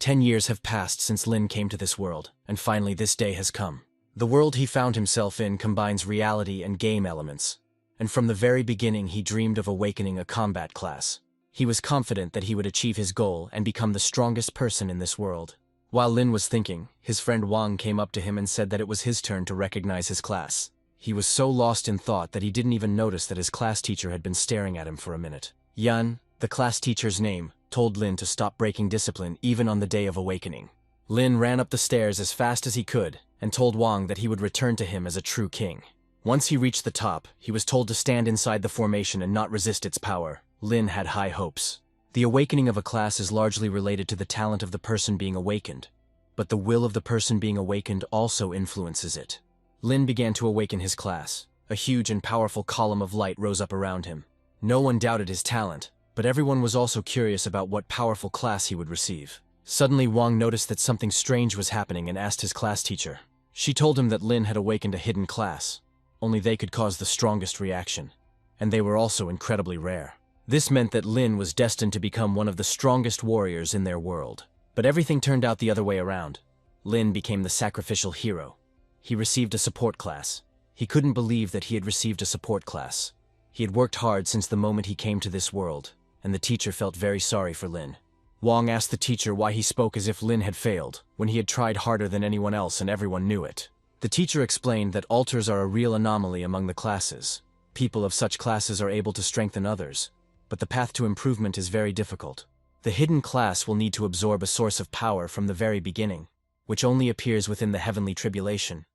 10 years have passed since Lynn came to this world, and finally this day has come. The world he found himself in combines reality and game elements, and from the very beginning he dreamed of awakening a combat class. He was confident that he would achieve his goal and become the strongest person in this world. While Lynn was thinking, his friend Wong came up to him and said that it was his turn to recognize his class. He was so lost in thought that he didn't even notice that his class teacher had been staring at him for a minute. Yuan, the class teacher's name, told Lynn to stop breaking discipline even on the day of awakening. Lynn ran up the stairs as fast as he could and told Wong that he would return to him as a true king. Once he reached the top, he was told to stand inside the formation and not resist its power. Lynn had high hopes. The awakening of a class is largely related to the talent of the person being awakened, but the will of the person being awakened also influences it. Lynn began to awaken his class. A huge and powerful column of light rose up around him. No one doubted his talent, but everyone was also curious about what powerful class he would receive. Suddenly Wong noticed that something strange was happening and asked his class teacher. She told him that Lynn had awakened a hidden class. Only they could cause the strongest reaction, and they were also incredibly rare. This meant that Lynn was destined to become one of the strongest warriors in their world. But everything turned out the other way around. Lynn became the sacrificial hero. He received a support class. He couldn't believe that he had received a support class. He had worked hard since the moment he came to this world, and the teacher felt very sorry for Lynn. Wong asked the teacher why he spoke as if Lynn had failed, when he had tried harder than anyone else and everyone knew it. The teacher explained that alters are a real anomaly among the classes. People of such classes are able to strengthen others, but the path to improvement is very difficult. The hidden class will need to absorb a source of power from the very beginning, which only appears within the heavenly tribulation.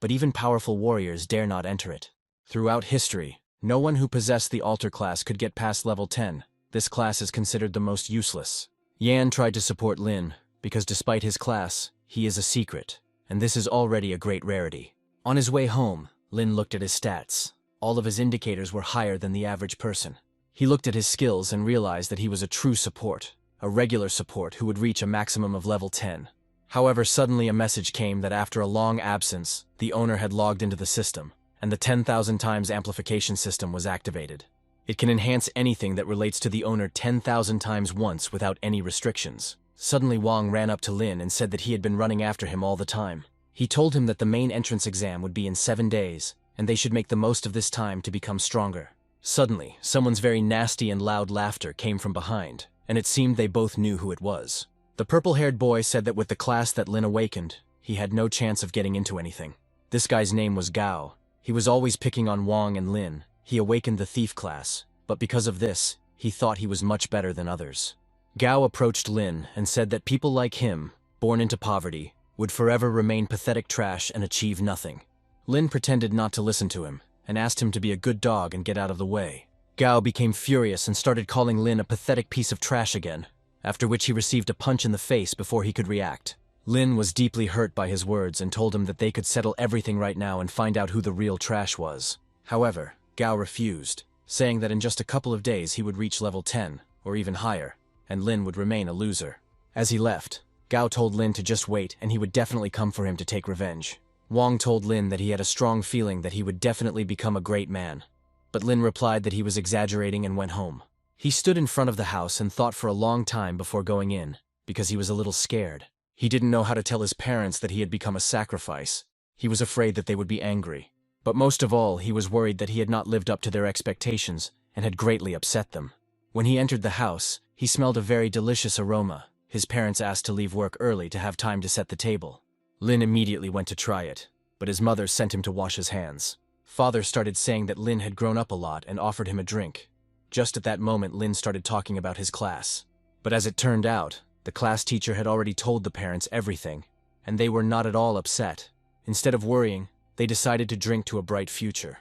But even powerful warriors dare not enter it. Throughout history, no one who possessed the altar class could get past level 10. This class is considered the most useless. Yan tried to support Lynn, because despite his class, he is a secret, and this is already a great rarity. On his way home, Lynn looked at his stats. All of his indicators were higher than the average person. He looked at his skills and realized that he was a true support, a regular support who would reach a maximum of level 10. However, suddenly a message came that after a long absence, the owner had logged into the system, and the 10,000 times amplification system was activated. It can enhance anything that relates to the owner 10,000 times once without any restrictions. Suddenly Wong ran up to Lynn and said that he had been running after him all the time. He told him that the main entrance exam would be in 7 days, and they should make the most of this time to become stronger. Suddenly, someone's very nasty and loud laughter came from behind, and it seemed they both knew who it was. The purple-haired boy said that with the class that Lynn awakened, he had no chance of getting into anything. This guy's name was Gao. He was always picking on Wong and Lynn. He awakened the thief class, but because of this, he thought he was much better than others. Gao approached Lynn and said that people like him, born into poverty, would forever remain pathetic trash and achieve nothing. Lynn pretended not to listen to him, and asked him to be a good dog and get out of the way. Gao became furious and started calling Lynn a pathetic piece of trash again, after which he received a punch in the face before he could react. Lynn was deeply hurt by his words and told him that they could settle everything right now and find out who the real trash was. However, Gao refused, saying that in just a couple of days he would reach level 10, or even higher, and Lynn would remain a loser. As he left, Gao told Lynn to just wait and he would definitely come for him to take revenge. Wong told Lynn that he had a strong feeling that he would definitely become a great man, but Lynn replied that he was exaggerating and went home. He stood in front of the house and thought for a long time before going in, because he was a little scared. He didn't know how to tell his parents that he had become a sacrifice. He was afraid that they would be angry. But most of all, he was worried that he had not lived up to their expectations and had greatly upset them. When he entered the house, he smelled a very delicious aroma. His parents asked to leave work early to have time to set the table. Lynn immediately went to try it, but his mother sent him to wash his hands. Father started saying that Lynn had grown up a lot and offered him a drink. Just at that moment, Lynn started talking about his class. But as it turned out, the class teacher had already told the parents everything, and they were not at all upset. Instead of worrying, they decided to drink to a bright future.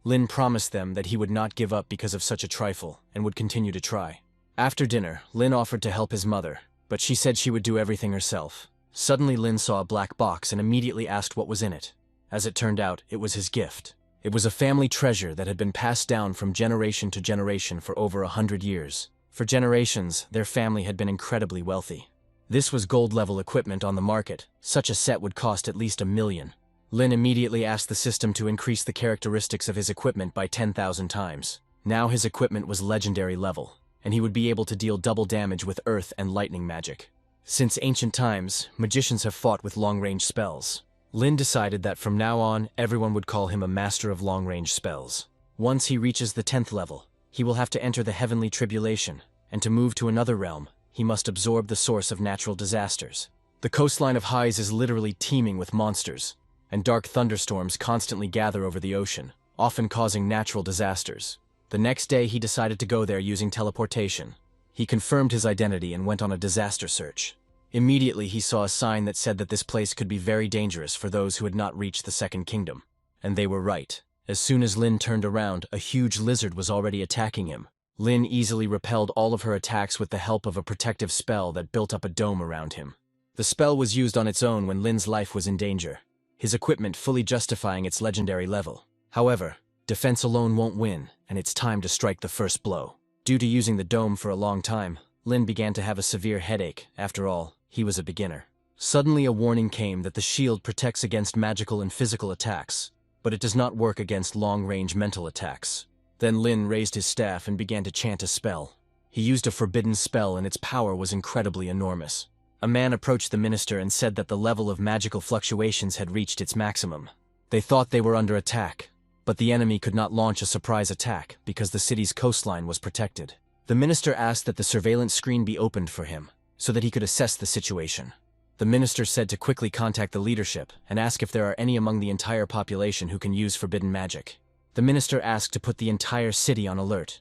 Lynn promised them that he would not give up because of such a trifle and would continue to try. After dinner, Lynn offered to help his mother, but she said she would do everything herself. Suddenly Lynn saw a black box and immediately asked what was in it. As it turned out, it was his gift. It was a family treasure that had been passed down from generation to generation for over 100 years. For generations, their family had been incredibly wealthy. This was gold-level equipment on the market. Such a set would cost at least $1 million. Lynn immediately asked the system to increase the characteristics of his equipment by 10,000 times. Now his equipment was legendary level, and he would be able to deal double damage with earth and lightning magic. Since ancient times, magicians have fought with long-range spells. Lynn decided that from now on, everyone would call him a master of long-range spells. Once he reaches the 10th level, he will have to enter the heavenly tribulation, and to move to another realm, he must absorb the source of natural disasters. The coastline of Highs is literally teeming with monsters, and dark thunderstorms constantly gather over the ocean, often causing natural disasters. The next day he decided to go there using teleportation. He confirmed his identity and went on a disaster search. Immediately he saw a sign that said that this place could be very dangerous for those who had not reached the Second Kingdom. And they were right. As soon as Lynn turned around, a huge lizard was already attacking him. Lynn easily repelled all of her attacks with the help of a protective spell that built up a dome around him. The spell was used on its own when Lynn's life was in danger, his equipment fully justifying its legendary level. However, defense alone won't win, and it's time to strike the first blow. Due to using the dome for a long time, Lynn began to have a severe headache. After all, he was a beginner. Suddenly a warning came that the shield protects against magical and physical attacks, but it does not work against long-range mental attacks. Then Lynn raised his staff and began to chant a spell. He used a forbidden spell and its power was incredibly enormous. A man approached the minister and said that the level of magical fluctuations had reached its maximum. They thought they were under attack, but the enemy could not launch a surprise attack because the city's coastline was protected. The minister asked that the surveillance screen be opened for him, so that he could assess the situation. The minister said to quickly contact the leadership and ask if there are any among the entire population who can use forbidden magic. The minister asked to put the entire city on alert.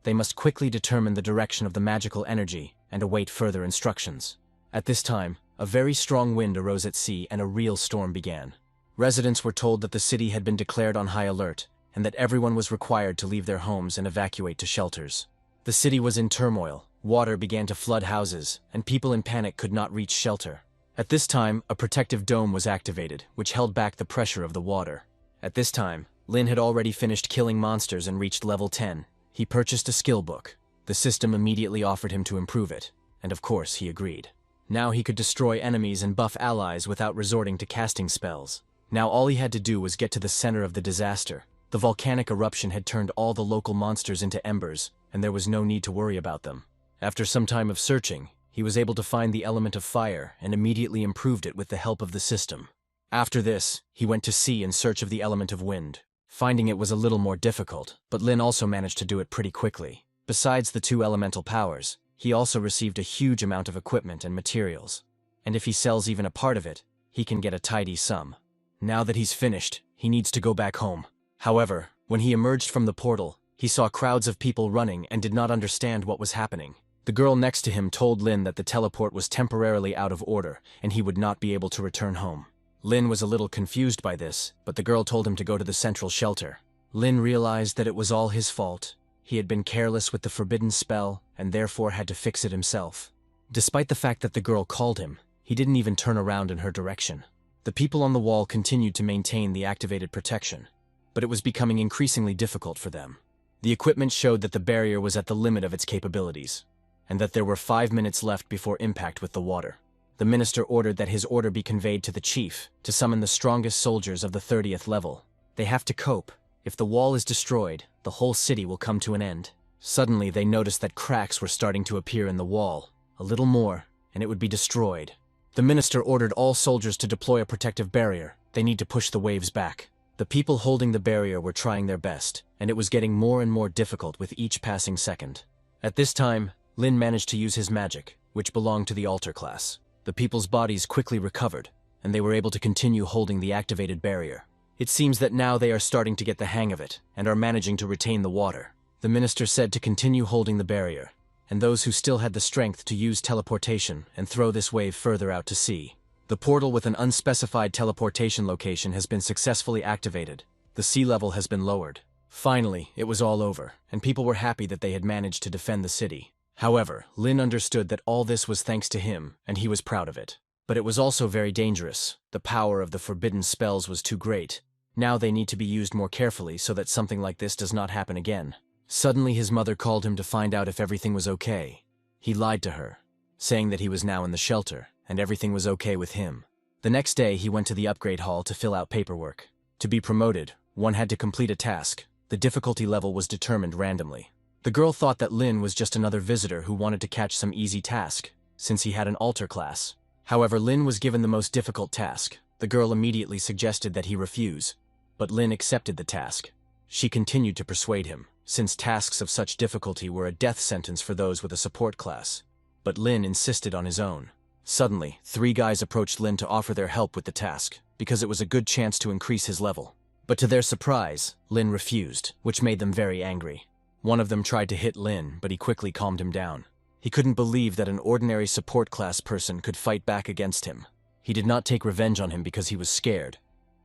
They must quickly determine the direction of the magical energy and await further instructions. At this time, a very strong wind arose at sea and a real storm began. Residents were told that the city had been declared on high alert and that everyone was required to leave their homes and evacuate to shelters. The city was in turmoil, water began to flood houses, and people in panic could not reach shelter. At this time, a protective dome was activated, which held back the pressure of the water. At this time, Lynn had already finished killing monsters and reached level 10. He purchased a skill book. The system immediately offered him to improve it, and of course he agreed. Now he could destroy enemies and buff allies without resorting to casting spells. Now all he had to do was get to the center of the disaster. The volcanic eruption had turned all the local monsters into embers, and there was no need to worry about them. After some time of searching, he was able to find the element of fire and immediately improved it with the help of the system. After this, he went to sea in search of the element of wind. Finding it was a little more difficult, but Lynn also managed to do it pretty quickly. Besides the two elemental powers, he also received a huge amount of equipment and materials. And if he sells even a part of it, he can get a tidy sum. Now that he's finished, he needs to go back home. However, when he emerged from the portal, he saw crowds of people running and did not understand what was happening. The girl next to him told Lynn that the teleport was temporarily out of order and he would not be able to return home. Lynn was a little confused by this, but the girl told him to go to the central shelter. Lynn realized that it was all his fault. He had been careless with the forbidden spell and therefore had to fix it himself. Despite the fact that the girl called him, he didn't even turn around in her direction. The people on the wall continued to maintain the activated protection, but it was becoming increasingly difficult for them. The equipment showed that the barrier was at the limit of its capabilities, and that there were 5 minutes left before impact with the water. The minister ordered that his order be conveyed to the chief to summon the strongest soldiers of the 30th level. They have to cope. If the wall is destroyed, the whole city will come to an end. Suddenly they noticed that cracks were starting to appear in the wall. A little more, and it would be destroyed. The minister ordered all soldiers to deploy a protective barrier. They need to push the waves back. The people holding the barrier were trying their best, and it was getting more and more difficult with each passing second. At this time, Lynn managed to use his magic, which belonged to the altar class. The people's bodies quickly recovered, and they were able to continue holding the activated barrier. It seems that now they are starting to get the hang of it, and are managing to retain the water. The minister said to continue holding the barrier, and those who still had the strength to use teleportation and throw this wave further out to sea. The portal with an unspecified teleportation location has been successfully activated. The sea level has been lowered. Finally, it was all over, and people were happy that they had managed to defend the city. However, Lynn understood that all this was thanks to him, and he was proud of it. But it was also very dangerous. The power of the forbidden spells was too great. Now they need to be used more carefully so that something like this does not happen again. Suddenly his mother called him to find out if everything was okay. He lied to her, saying that he was now in the shelter, and everything was okay with him. The next day he went to the upgrade hall to fill out paperwork. To be promoted, one had to complete a task. The difficulty level was determined randomly. The girl thought that Lynn was just another visitor who wanted to catch some easy task, since he had an alter class. However, Lynn was given the most difficult task. The girl immediately suggested that he refuse, but Lynn accepted the task. She continued to persuade him, since tasks of such difficulty were a death sentence for those with a support class. But Lynn insisted on his own. Suddenly, 3 guys approached Lynn to offer their help with the task, because it was a good chance to increase his level. But to their surprise, Lynn refused, which made them very angry. One of them tried to hit Lynn, but he quickly calmed him down. He couldn't believe that an ordinary support class person could fight back against him. He did not take revenge on him because he was scared,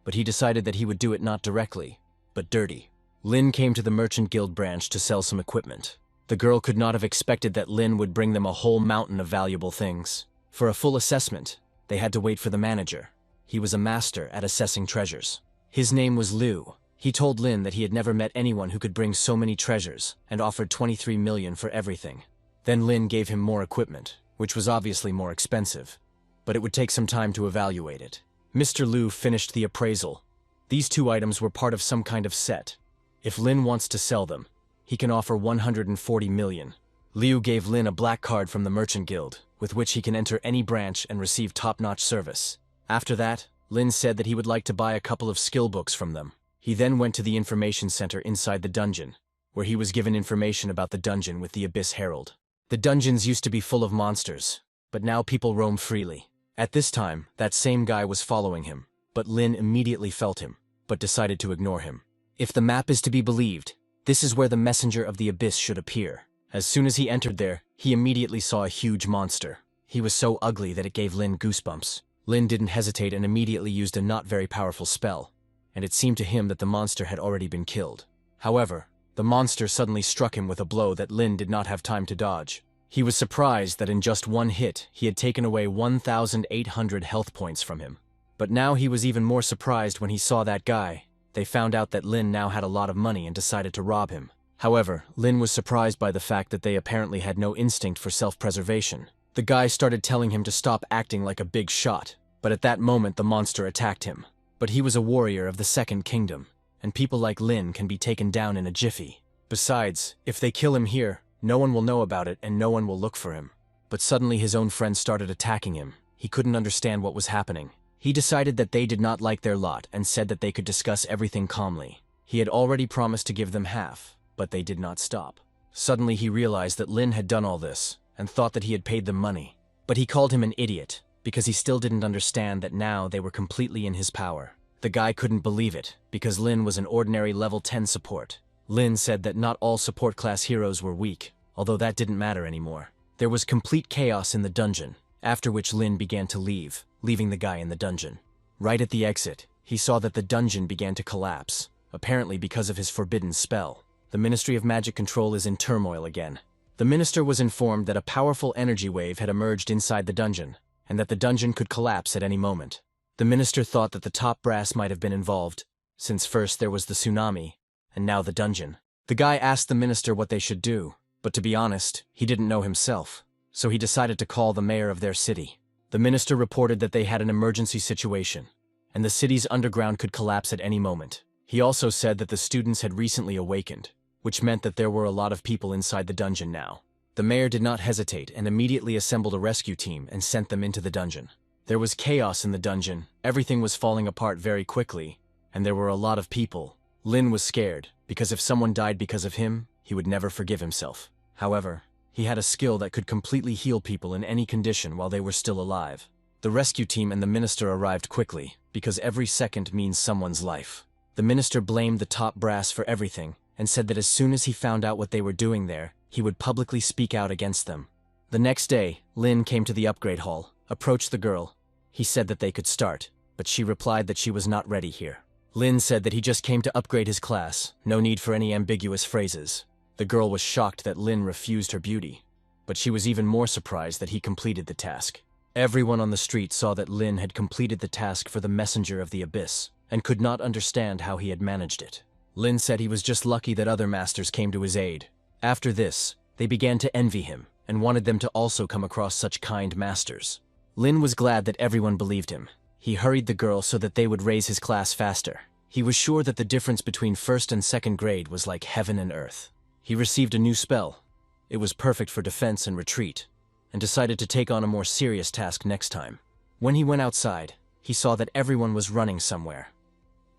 but he decided that he would do it not directly, but dirty. Lynn came to the Merchant Guild branch to sell some equipment. The girl could not have expected that Lynn would bring them a whole mountain of valuable things. For a full assessment, they had to wait for the manager. He was a master at assessing treasures. His name was Liu. He told Lynn that he had never met anyone who could bring so many treasures and offered 23 million for everything. Then Lynn gave him more equipment, which was obviously more expensive, but it would take some time to evaluate it. Mr. Liu finished the appraisal. These 2 items were part of some kind of set. If Lynn wants to sell them, he can offer 140 million. Liu gave Lynn a black card from the Merchant Guild, with which he can enter any branch and receive top-notch service. After that, Lynn said that he would like to buy a couple of skill books from them. He then went to the information center inside the dungeon, where he was given information about the dungeon with the Abyss Herald. The dungeons used to be full of monsters, but now people roam freely. At this time, that same guy was following him, but Lynn immediately felt him, but decided to ignore him. If the map is to be believed, this is where the messenger of the Abyss should appear. As soon as he entered there, he immediately saw a huge monster. He was so ugly that it gave Lynn goosebumps. Lynn didn't hesitate and immediately used a not very powerful spell, and it seemed to him that the monster had already been killed. However, the monster suddenly struck him with a blow that Lynn did not have time to dodge. He was surprised that in just one hit, he had taken away 1,800 health points from him. But now he was even more surprised when he saw that guy. They found out that Lynn now had a lot of money and decided to rob him. However, Lynn was surprised by the fact that they apparently had no instinct for self-preservation. The guy started telling him to stop acting like a big shot, but at that moment the monster attacked him. But he was a warrior of the Second Kingdom, and people like Lynn can be taken down in a jiffy. Besides, if they kill him here, no one will know about it and no one will look for him. But suddenly his own friends started attacking him. He couldn't understand what was happening. He decided that they did not like their lot and said that they could discuss everything calmly. He had already promised to give them half, but they did not stop. Suddenly he realized that Lynn had done all this, and thought that he had paid them money. But he called him an idiot, because he still didn't understand that now they were completely in his power. The guy couldn't believe it, because Lynn was an ordinary level 10 support. Lynn said that not all support class heroes were weak, although that didn't matter anymore. There was complete chaos in the dungeon, after which Lynn began to leave, leaving the guy in the dungeon. Right at the exit, he saw that the dungeon began to collapse, apparently because of his forbidden spell. The Ministry of Magic Control is in turmoil again. The minister was informed that a powerful energy wave had emerged inside the dungeon, and that the dungeon could collapse at any moment. The minister thought that the top brass might have been involved, since first there was the tsunami, and now the dungeon. The guy asked the minister what they should do, but to be honest, he didn't know himself, so he decided to call the mayor of their city. The minister reported that they had an emergency situation, and the city's underground could collapse at any moment. He also said that the students had recently awakened, which meant that there were a lot of people inside the dungeon now. The mayor did not hesitate and immediately assembled a rescue team and sent them into the dungeon. There was chaos in the dungeon, everything was falling apart very quickly, and there were a lot of people. Lynn was scared, because if someone died because of him, he would never forgive himself. However, he had a skill that could completely heal people in any condition while they were still alive. The rescue team and the minister arrived quickly, because every second means someone's life. The minister blamed the top brass for everything, and said that as soon as he found out what they were doing there, he would publicly speak out against them. The next day, Lynn came to the upgrade hall, approached the girl. He said that they could start, but she replied that she was not ready here. Lynn said that he just came to upgrade his class, no need for any ambiguous phrases. The girl was shocked that Lynn refused her beauty, but she was even more surprised that he completed the task. Everyone on the street saw that Lynn had completed the task for the Messenger of the Abyss, and could not understand how he had managed it. Lynn said he was just lucky that other masters came to his aid. After this, they began to envy him, and wanted them to also come across such kind masters. Lynn was glad that everyone believed him. He hurried the girl so that they would raise his class faster. He was sure that the difference between first and second grade was like heaven and earth. He received a new spell. It was perfect for defense and retreat. and decided to take on a more serious task next time. When he went outside, he saw that everyone was running somewhere.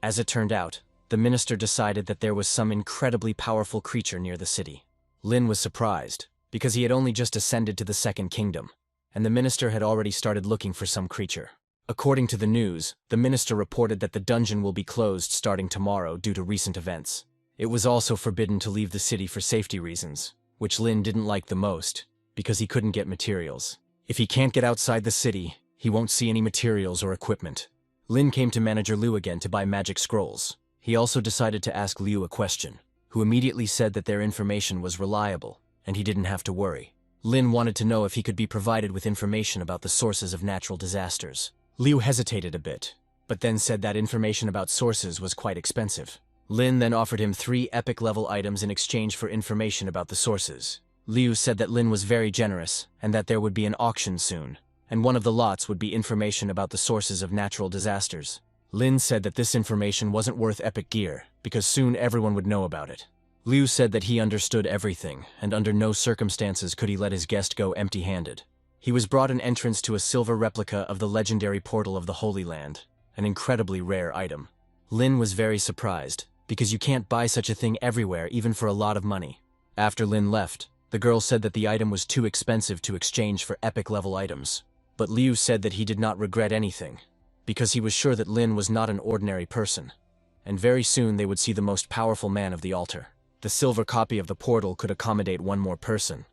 As it turned out, the minister decided that there was some incredibly powerful creature near the city. Lynn was surprised, because he had only just ascended to the Second Kingdom, and the minister had already started looking for some creature. According to the news, the minister reported that the dungeon will be closed starting tomorrow due to recent events. It was also forbidden to leave the city for safety reasons, which Lynn didn't like the most, because he couldn't get materials. If he can't get outside the city, he won't see any materials or equipment. Lynn came to Manager Liu again to buy magic scrolls. He also decided to ask Liu a question, who immediately said that their information was reliable, and he didn't have to worry. Lynn wanted to know if he could be provided with information about the sources of natural disasters. Liu hesitated a bit, but then said that information about sources was quite expensive. Lynn then offered him 3 epic-level items in exchange for information about the sources. Liu said that Lynn was very generous, and that there would be an auction soon, and one of the lots would be information about the sources of natural disasters. Lynn said that this information wasn't worth epic gear, because soon everyone would know about it. Liu said that he understood everything, and under no circumstances could he let his guest go empty-handed. He was brought an entrance to a silver replica of the legendary portal of the Holy Land, an incredibly rare item. Lynn was very surprised, because you can't buy such a thing everywhere even for a lot of money. After Lynn left, the girl said that the item was too expensive to exchange for epic-level items. But Liu said that he did not regret anything, because he was sure that Lynn was not an ordinary person, and very soon they would see the most powerful man of the altar. The silver copy of the portal could accommodate one more person,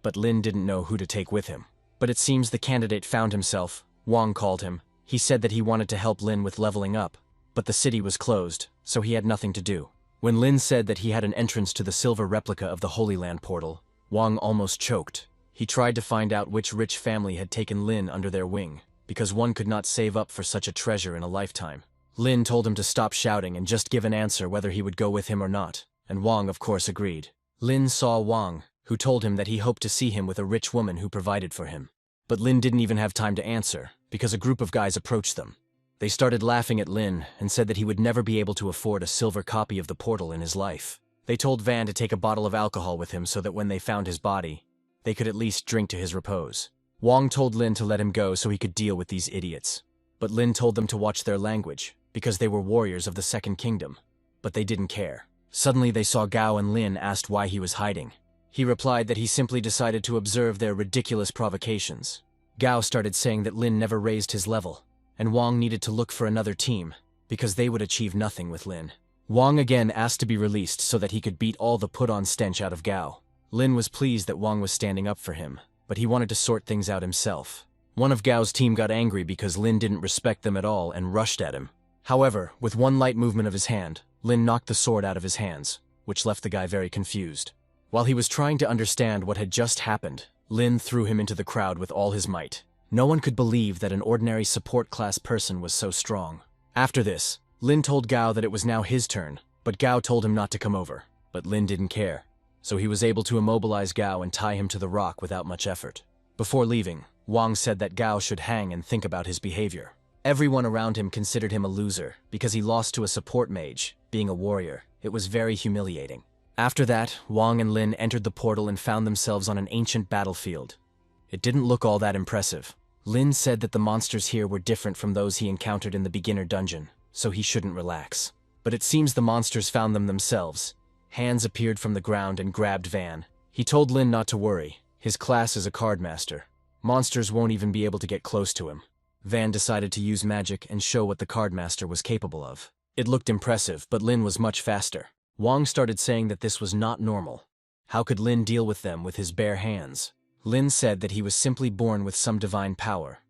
but Lynn didn't know who to take with him. But it seems the candidate found himself. Wong called him. He said that he wanted to help Lynn with leveling up, but the city was closed, so he had nothing to do. When Lynn said that he had an entrance to the silver replica of the Holy Land portal, Wong almost choked. He tried to find out which rich family had taken Lynn under their wing, because one could not save up for such a treasure in a lifetime. Lynn told him to stop shouting and just give an answer whether he would go with him or not, and Wong of course agreed. Lynn saw Wong, who told him that he hoped to see him with a rich woman who provided for him. But Lynn didn't even have time to answer, because a group of guys approached them. They started laughing at Lynn and said that he would never be able to afford a silver copy of the portal in his life. They told Van to take a bottle of alcohol with him so that when they found his body, they could at least drink to his repose. Wong told Lynn to let him go so he could deal with these idiots. But Lynn told them to watch their language, because they were warriors of the Second Kingdom. But they didn't care. Suddenly they saw Gao and Lynn asked why he was hiding. He replied that he simply decided to observe their ridiculous provocations. Gao started saying that Lynn never raised his level, and Wong needed to look for another team, because they would achieve nothing with Lynn. Wong again asked to be released so that he could beat all the put-on stench out of Gao. Lynn was pleased that Wong was standing up for him, but he wanted to sort things out himself. One of Gao's team got angry because Lynn didn't respect them at all and rushed at him. However, with one light movement of his hand, Lynn knocked the sword out of his hands, which left the guy very confused. While he was trying to understand what had just happened, Lynn threw him into the crowd with all his might. No one could believe that an ordinary support class person was so strong. After this, Lynn told Gao that it was now his turn, but Gao told him not to come over. But Lynn didn't care, so he was able to immobilize Gao and tie him to the rock without much effort. Before leaving, Wong said that Gao should hang and think about his behavior. Everyone around him considered him a loser because he lost to a support mage, being a warrior. It was very humiliating. After that, Wong and Lynn entered the portal and found themselves on an ancient battlefield. It didn't look all that impressive. Lynn said that the monsters here were different from those he encountered in the beginner dungeon, so he shouldn't relax. But it seems the monsters found them themselves. Hands appeared from the ground and grabbed Van. He told Lynn not to worry. His class is a card master. Monsters won't even be able to get close to him. Van decided to use magic and show what the card master was capable of. It looked impressive, but Lynn was much faster. Wong started saying that this was not normal. How could Lynn deal with them with his bare hands? Lynn said that he was simply born with some divine power,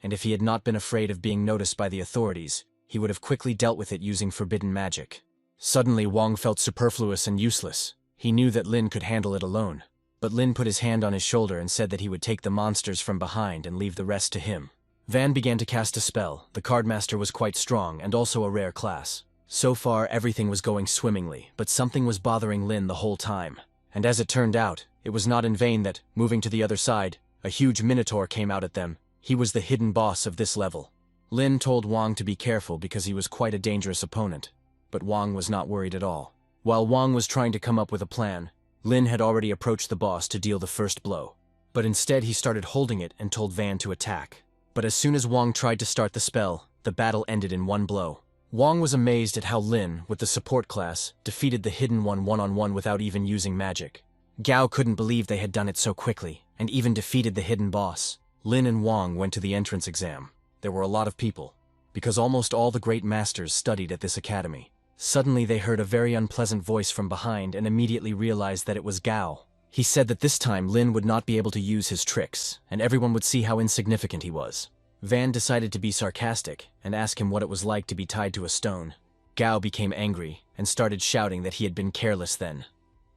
and if he had not been afraid of being noticed by the authorities, he would have quickly dealt with it using forbidden magic. Suddenly, Wong felt superfluous and useless. He knew that Lynn could handle it alone. But Lynn put his hand on his shoulder and said that he would take the monsters from behind and leave the rest to him. Van began to cast a spell. The cardmaster was quite strong and also a rare class. So far, everything was going swimmingly, but something was bothering Lynn the whole time. And as it turned out, it was not in vain that, moving to the other side, a huge minotaur came out at them. He was the hidden boss of this level. Lynn told Wong to be careful because he was quite a dangerous opponent. But Wong was not worried at all. While Wong was trying to come up with a plan, Lynn had already approached the boss to deal the first blow. but instead he started holding it and told Van to attack. But as soon as Wong tried to start the spell, the battle ended in one blow. Wong was amazed at how Lynn, with the support class, defeated the hidden one-on-one without even using magic. Gao couldn't believe they had done it so quickly, and even defeated the hidden boss. Lynn and Wong went to the entrance exam. There were a lot of people, because almost all the great masters studied at this academy. Suddenly they heard a very unpleasant voice from behind and immediately realized that it was Gao. He said that this time Lynn would not be able to use his tricks, and everyone would see how insignificant he was. Van decided to be sarcastic and ask him what it was like to be tied to a stone. Gao became angry and started shouting that he had been careless then.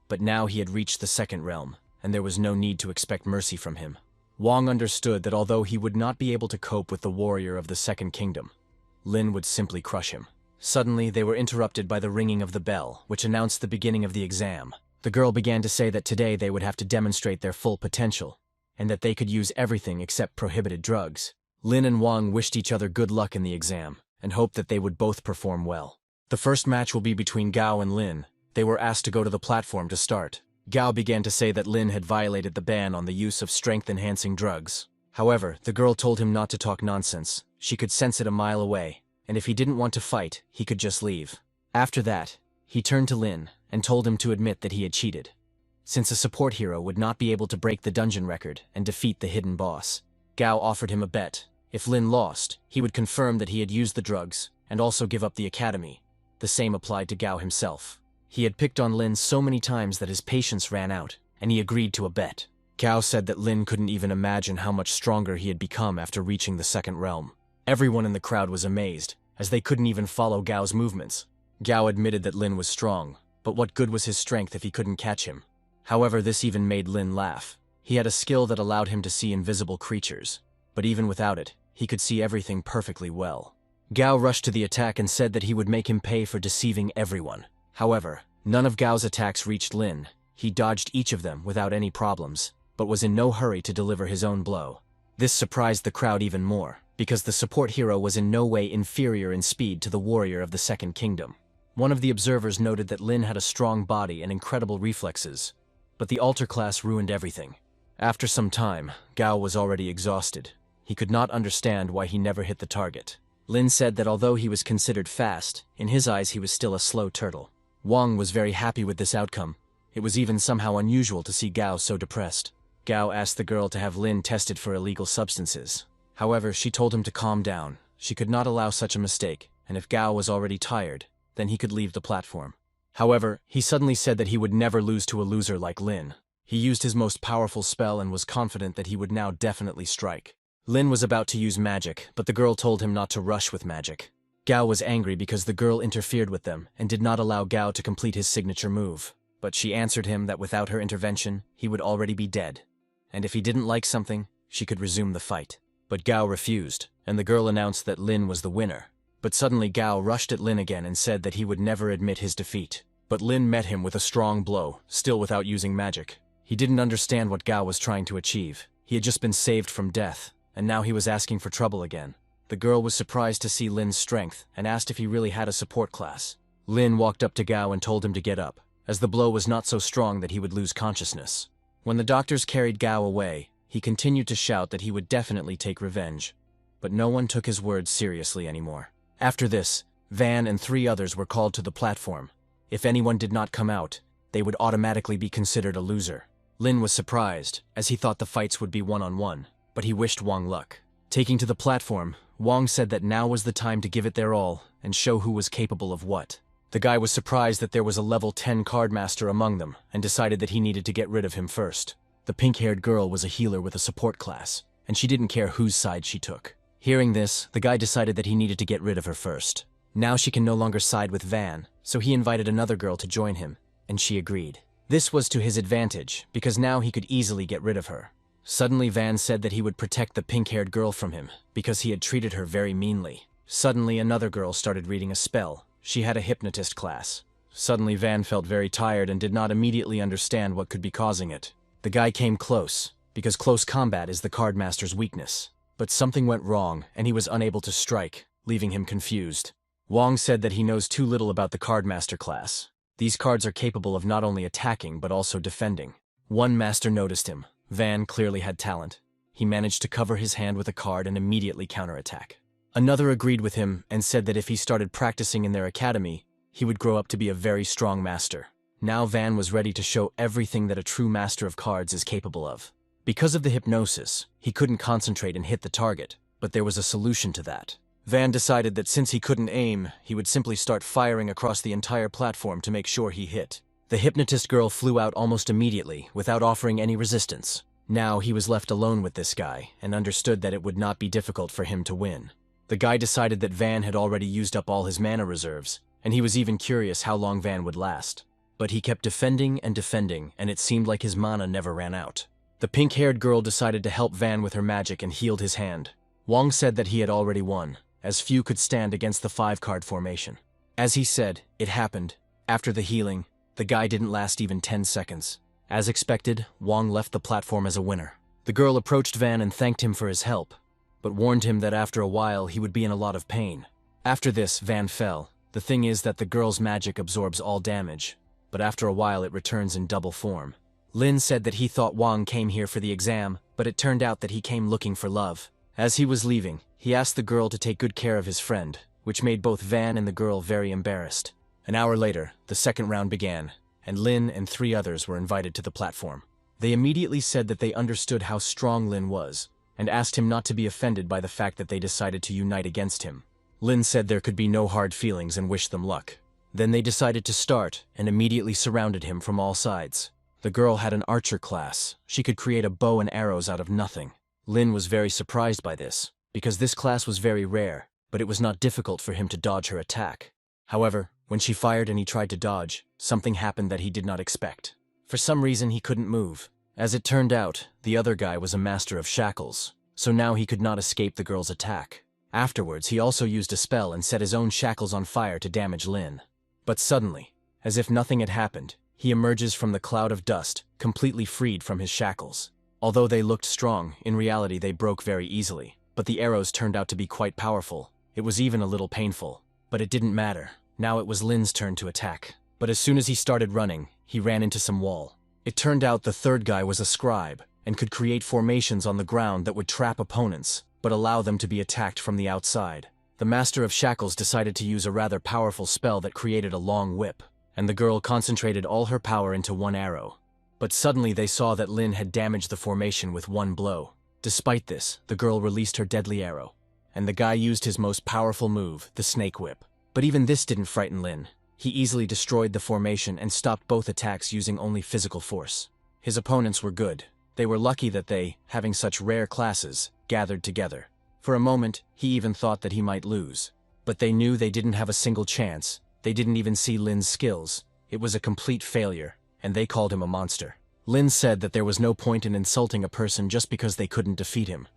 But now he had reached the second realm, and there was no need to expect mercy from him. Wong understood that although he would not be able to cope with the warrior of the Second Kingdom, Lynn would simply crush him. Suddenly, they were interrupted by the ringing of the bell, which announced the beginning of the exam. The girl began to say that today they would have to demonstrate their full potential, and that they could use everything except prohibited drugs. Lynn and Wong wished each other good luck in the exam, and hoped that they would both perform well. The first match will be between Gao and Lynn. They were asked to go to the platform to start. Gao began to say that Lynn had violated the ban on the use of strength-enhancing drugs. However, the girl told him not to talk nonsense. She could sense it a mile away, and if he didn't want to fight, he could just leave. After that, he turned to Lynn and told him to admit that he had cheated, since a support hero would not be able to break the dungeon record and defeat the hidden boss. Gao offered him a bet. If Lynn lost, he would confirm that he had used the drugs and also give up the academy. The same applied to Gao himself. He had picked on Lynn so many times that his patience ran out, and he agreed to a bet. Gao said that Lynn couldn't even imagine how much stronger he had become after reaching the second realm. Everyone in the crowd was amazed, as they couldn't even follow Gao's movements. Gao admitted that Lynn was strong, but what good was his strength if he couldn't catch him? However, this even made Lynn laugh. He had a skill that allowed him to see invisible creatures, but even without it, he could see everything perfectly well. Gao rushed to the attack and said that he would make him pay for deceiving everyone. However, none of Gao's attacks reached Lynn. He dodged each of them without any problems, but was in no hurry to deliver his own blow. This surprised the crowd even more, because the support hero was in no way inferior in speed to the warrior of the Second Kingdom. One of the observers noted that Lynn had a strong body and incredible reflexes, but the altar class ruined everything. After some time, Gao was already exhausted. He could not understand why he never hit the target. Lynn said that although he was considered fast, in his eyes he was still a slow turtle. Wong was very happy with this outcome. It was even somehow unusual to see Gao so depressed. Gao asked the girl to have Lynn tested for illegal substances. However, she told him to calm down. She could not allow such a mistake, and if Gao was already tired, then he could leave the platform. However, he suddenly said that he would never lose to a loser like Lynn. He used his most powerful spell and was confident that he would now definitely strike. Lynn was about to use magic, but the girl told him not to rush with magic. Gao was angry because the girl interfered with them and did not allow Gao to complete his signature move. But she answered him that without her intervention, he would already be dead. And if he didn't like something, she could resume the fight. But Gao refused, and the girl announced that Lynn was the winner. But suddenly Gao rushed at Lynn again and said that he would never admit his defeat. But Lynn met him with a strong blow, still without using magic. He didn't understand what Gao was trying to achieve. He had just been saved from death, and now he was asking for trouble again. The girl was surprised to see Lynn's strength and asked if he really had a support class. Lynn walked up to Gao and told him to get up, as the blow was not so strong that he would lose consciousness. When the doctors carried Gao away, he continued to shout that he would definitely take revenge. But no one took his words seriously anymore. After this, Van and 3 others were called to the platform. If anyone did not come out, they would automatically be considered a loser. Lynn was surprised, as he thought the fights would be one-on-one, but he wished Wong luck. Taking to the platform, Wong said that now was the time to give it their all and show who was capable of what. The guy was surprised that there was a level 10 cardmaster among them and decided that he needed to get rid of him first. The pink-haired girl was a healer with a support class, and she didn't care whose side she took. Hearing this, the guy decided that he needed to get rid of her first. Now she can no longer side with Van, so he invited another girl to join him, and she agreed. This was to his advantage, because now he could easily get rid of her. Suddenly Van said that he would protect the pink-haired girl from him, because he had treated her very meanly. Suddenly another girl started reading a spell. She had a hypnotist class. Suddenly Van felt very tired and did not immediately understand what could be causing it. The guy came close, because close combat is the cardmaster's weakness. But something went wrong, and he was unable to strike, leaving him confused. Wong said that he knows too little about the cardmaster class. These cards are capable of not only attacking but also defending. One master noticed him. Van clearly had talent. He managed to cover his hand with a card and immediately counterattack. Another agreed with him and said that if he started practicing in their academy, he would grow up to be a very strong master. Now Van was ready to show everything that a true master of cards is capable of. Because of the hypnosis, he couldn't concentrate and hit the target, but there was a solution to that. Van decided that since he couldn't aim, he would simply start firing across the entire platform to make sure he hit. The hypnotist girl flew out almost immediately, without offering any resistance. Now he was left alone with this guy, and understood that it would not be difficult for him to win. The guy decided that Van had already used up all his mana reserves, and he was even curious how long Van would last. But he kept defending, and it seemed like his mana never ran out. The pink-haired girl decided to help Van with her magic and healed his hand. Wong said that he had already won, as few could stand against the 5-card formation. As he said, it happened. After the healing, the guy didn't last even 10 seconds. As expected, Wong left the platform as a winner. The girl approached Van and thanked him for his help, but warned him that after a while he would be in a lot of pain. After this, Van fell. The thing is that the girl's magic absorbs all damage, but after a while it returns in double form. Lynn said that he thought Wong came here for the exam, but it turned out that he came looking for love. As he was leaving, he asked the girl to take good care of his friend, which made both Van and the girl very embarrassed. An hour later, the second round began, and Lynn and 3 others were invited to the platform. They immediately said that they understood how strong Lynn was, and asked him not to be offended by the fact that they decided to unite against him. Lynn said there could be no hard feelings and wished them luck. Then they decided to start, and immediately surrounded him from all sides. The girl had an archer class. She could create a bow and arrows out of nothing. Lynn was very surprised by this, because this class was very rare, but it was not difficult for him to dodge her attack. However, when she fired and he tried to dodge, something happened that he did not expect. For some reason, he couldn't move. As it turned out, the other guy was a master of shackles, so now he could not escape the girl's attack. Afterwards, he also used a spell and set his own shackles on fire to damage Lynn. But suddenly, as if nothing had happened, he emerges from the cloud of dust, completely freed from his shackles. Although they looked strong, in reality they broke very easily, but the arrows turned out to be quite powerful. It was even a little painful, but it didn't matter. Now it was Lynn's turn to attack. But as soon as he started running, he ran into some wall. It turned out the third guy was a scribe, and could create formations on the ground that would trap opponents, but allow them to be attacked from the outside. The Master of Shackles decided to use a rather powerful spell that created a long whip, and the girl concentrated all her power into one arrow. But suddenly they saw that Lynn had damaged the formation with one blow. Despite this, the girl released her deadly arrow, and the guy used his most powerful move, the snake whip. But even this didn't frighten Lynn. He easily destroyed the formation and stopped both attacks using only physical force. His opponents were good. They were lucky that they, having such rare classes, gathered together. For a moment, he even thought that he might lose. But they knew they didn't have a single chance. They didn't even see Lynn's skills. It was a complete failure, and they called him a monster. Lynn said that there was no point in insulting a person just because they couldn't defeat him.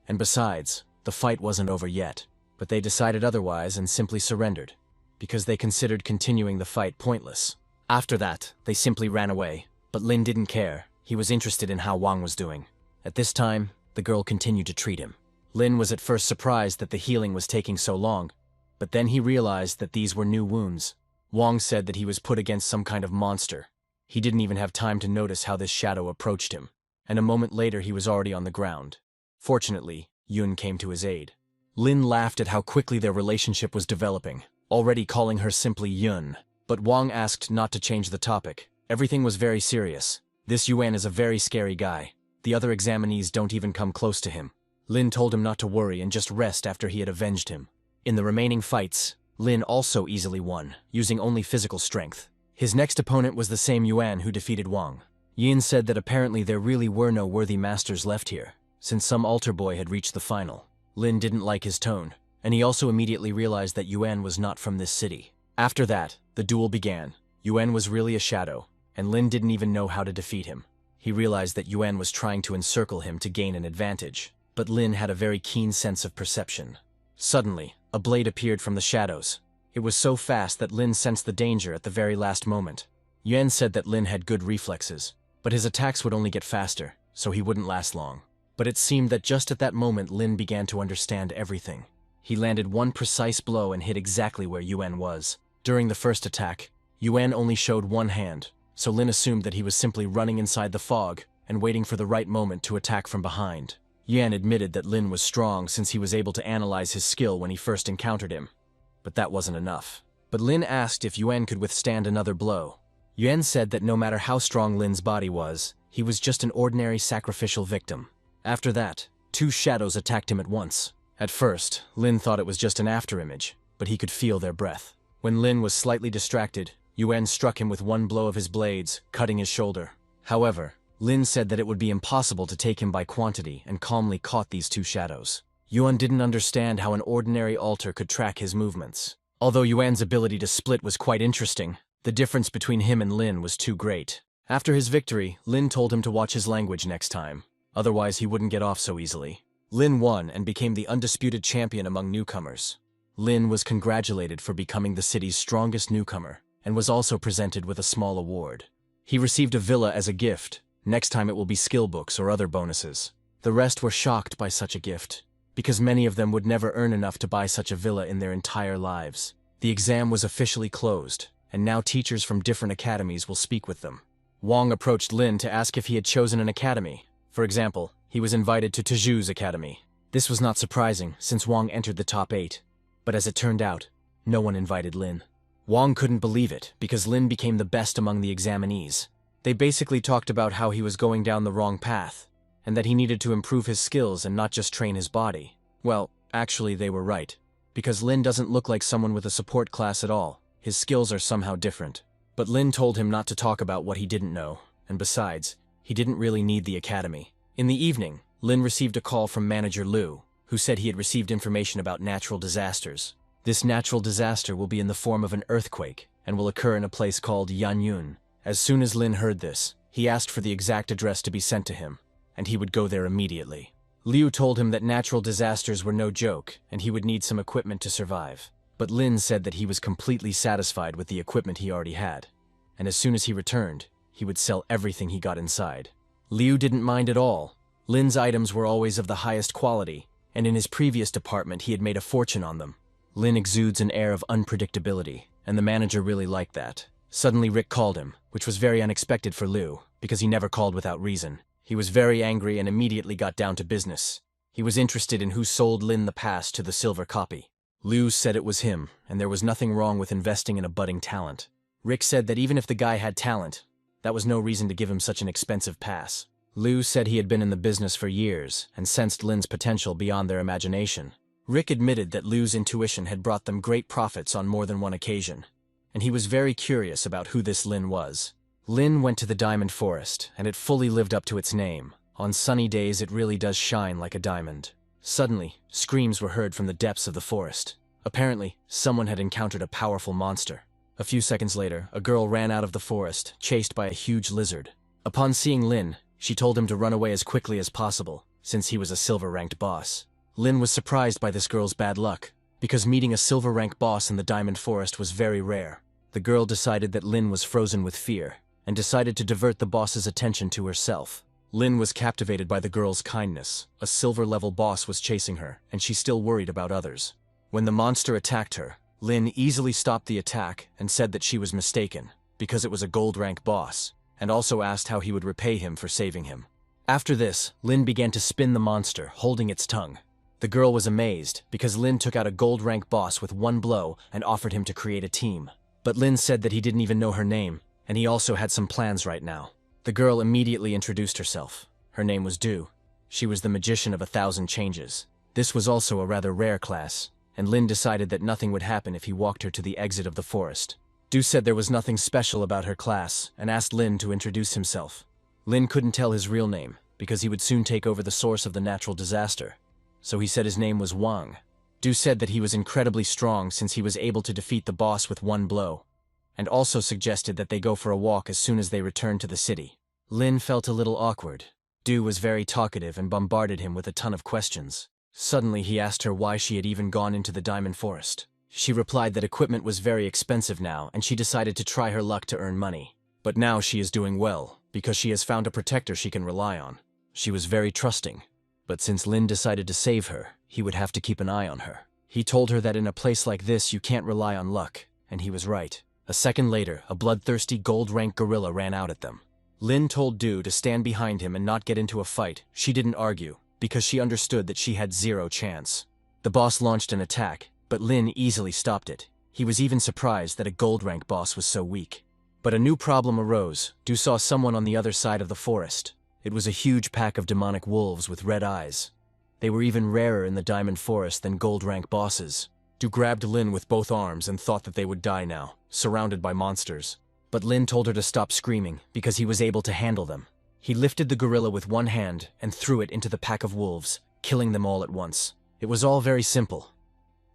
And besides, the fight wasn't over yet. But they decided otherwise and simply surrendered, because they considered continuing the fight pointless. After that, they simply ran away, but Lynn didn't care. He was interested in how Wong was doing. At this time, the girl continued to treat him. Lynn was at first surprised that the healing was taking so long, but then he realized that these were new wounds. Wong said that he was put against some kind of monster. He didn't even have time to notice how this shadow approached him, and a moment later he was already on the ground. Fortunately, Yuan came to his aid. Lynn laughed at how quickly their relationship was developing, already calling her simply Yuan. But Wong asked not to change the topic. Everything was very serious. This Yuan is a very scary guy. The other examinees don't even come close to him. Lynn told him not to worry and just rest after he had avenged him. In the remaining fights, Lynn also easily won, using only physical strength. His next opponent was the same Yuan who defeated Wong. Yin said that apparently there really were no worthy masters left here, since some altar boy had reached the final. Lynn didn't like his tone, and he also immediately realized that Yuan was not from this city. After that, the duel began. Yuan was really a shadow, and Lynn didn't even know how to defeat him. He realized that Yuan was trying to encircle him to gain an advantage, but Lynn had a very keen sense of perception. Suddenly, a blade appeared from the shadows. It was so fast that Lynn sensed the danger at the very last moment. Yuan said that Lynn had good reflexes, but his attacks would only get faster, so he wouldn't last long. But it seemed that just at that moment Lynn began to understand everything. He landed one precise blow and hit exactly where Yuan was. During the first attack, Yuan only showed one hand, so Lynn assumed that he was simply running inside the fog, and waiting for the right moment to attack from behind. Yuan admitted that Lynn was strong since he was able to analyze his skill when he first encountered him. But that wasn't enough. But Lynn asked if Yuan could withstand another blow. Yuan said that no matter how strong Lynn's body was, he was just an ordinary sacrificial victim. After that, two shadows attacked him at once. At first, Lynn thought it was just an afterimage, but he could feel their breath. When Lynn was slightly distracted, Yuan struck him with one blow of his blades, cutting his shoulder. However, Lynn said that it would be impossible to take him by quantity and calmly caught these two shadows. Yuan didn't understand how an ordinary altar could track his movements. Although Yuan's ability to split was quite interesting, the difference between him and Lynn was too great. After his victory, Lynn told him to watch his language next time. Otherwise, he wouldn't get off so easily. Lynn won and became the undisputed champion among newcomers. Lynn was congratulated for becoming the city's strongest newcomer and was also presented with a small award. He received a villa as a gift. Next time it will be skill books or other bonuses. The rest were shocked by such a gift, because many of them would never earn enough to buy such a villa in their entire lives. The exam was officially closed, and now teachers from different academies will speak with them. Wong approached Lynn to ask if he had chosen an academy. For example, he was invited to Teju's academy. This was not surprising, since Wong entered the top 8. But as it turned out, no one invited Lynn. Wong couldn't believe it, because Lynn became the best among the examinees. They basically talked about how he was going down the wrong path, and that he needed to improve his skills and not just train his body. Well, actually they were right, because Lynn doesn't look like someone with a support class at all. His skills are somehow different. But Lynn told him not to talk about what he didn't know, and besides, he didn't really need the academy. In the evening, Lynn received a call from manager Liu, who said he had received information about natural disasters. This natural disaster will be in the form of an earthquake, and will occur in a place called Yanyun. As soon as Lynn heard this, he asked for the exact address to be sent to him, and he would go there immediately. Liu told him that natural disasters were no joke, and he would need some equipment to survive. But Lynn said that he was completely satisfied with the equipment he already had, and as soon as he returned, he would sell everything he got inside. Liu didn't mind at all. Lynn's items were always of the highest quality, and in his previous department he had made a fortune on them. Lynn exudes an air of unpredictability, and the manager really liked that. Suddenly Rick called him, which was very unexpected for Liu, because he never called without reason. He was very angry and immediately got down to business. He was interested in who sold Lynn the pass to the silver copy. Liu said it was him, and there was nothing wrong with investing in a budding talent. Rick said that even if the guy had talent, that was no reason to give him such an expensive pass. Liu said he had been in the business for years and sensed Lynn's potential beyond their imagination. Rick admitted that Liu's intuition had brought them great profits on more than one occasion, and he was very curious about who this Lynn was. Lynn went to the diamond forest, and it fully lived up to its name. On sunny days it really does shine like a diamond. Suddenly, screams were heard from the depths of the forest. Apparently, someone had encountered a powerful monster. A few seconds later, a girl ran out of the forest, chased by a huge lizard. Upon seeing Lynn, she told him to run away as quickly as possible, since he was a silver-ranked boss. Lynn was surprised by this girl's bad luck, because meeting a silver-rank boss in the diamond forest was very rare. The girl decided that Lynn was frozen with fear, and decided to divert the boss's attention to herself. Lynn was captivated by the girl's kindness. A silver-level boss was chasing her, and she still worried about others. When the monster attacked her, Lynn easily stopped the attack and said that she was mistaken, because it was a gold-rank boss, and also asked how he would repay him for saving him. After this, Lynn began to spin the monster, holding its tongue. The girl was amazed, because Lynn took out a gold-rank boss with one blow and offered him to create a team. But Lynn said that he didn't even know her name, and he also had some plans right now. The girl immediately introduced herself. Her name was Du. She was the magician of 1,000 changes. This was also a rather rare class, and Lynn decided that nothing would happen if he walked her to the exit of the forest. Du said there was nothing special about her class, and asked Lynn to introduce himself. Lynn couldn't tell his real name, because he would soon take over the source of the natural disaster, so he said his name was Wong. Du said that he was incredibly strong since he was able to defeat the boss with one blow, and also suggested that they go for a walk as soon as they returned to the city. Lynn felt a little awkward. Du was very talkative and bombarded him with a ton of questions. Suddenly he asked her why she had even gone into the diamond forest. She replied that equipment was very expensive now, and she decided to try her luck to earn money. But now she is doing well, because she has found a protector she can rely on. She was very trusting, but since Lynn decided to save her, he would have to keep an eye on her. He told her that in a place like this you can't rely on luck, and he was right. A second later, a bloodthirsty gold-rank gorilla ran out at them. Lynn told Du to stand behind him and not get into a fight. She didn't argue, because she understood that she had zero chance. The boss launched an attack, but Lynn easily stopped it. He was even surprised that a gold rank boss was so weak. But a new problem arose. Du saw someone on the other side of the forest. It was a huge pack of demonic wolves with red eyes. They were even rarer in the diamond forest than gold rank bosses. Du grabbed Lynn with both arms and thought that they would die now, surrounded by monsters. But Lynn told her to stop screaming, because he was able to handle them. He lifted the gorilla with one hand and threw it into the pack of wolves, killing them all at once. It was all very simple.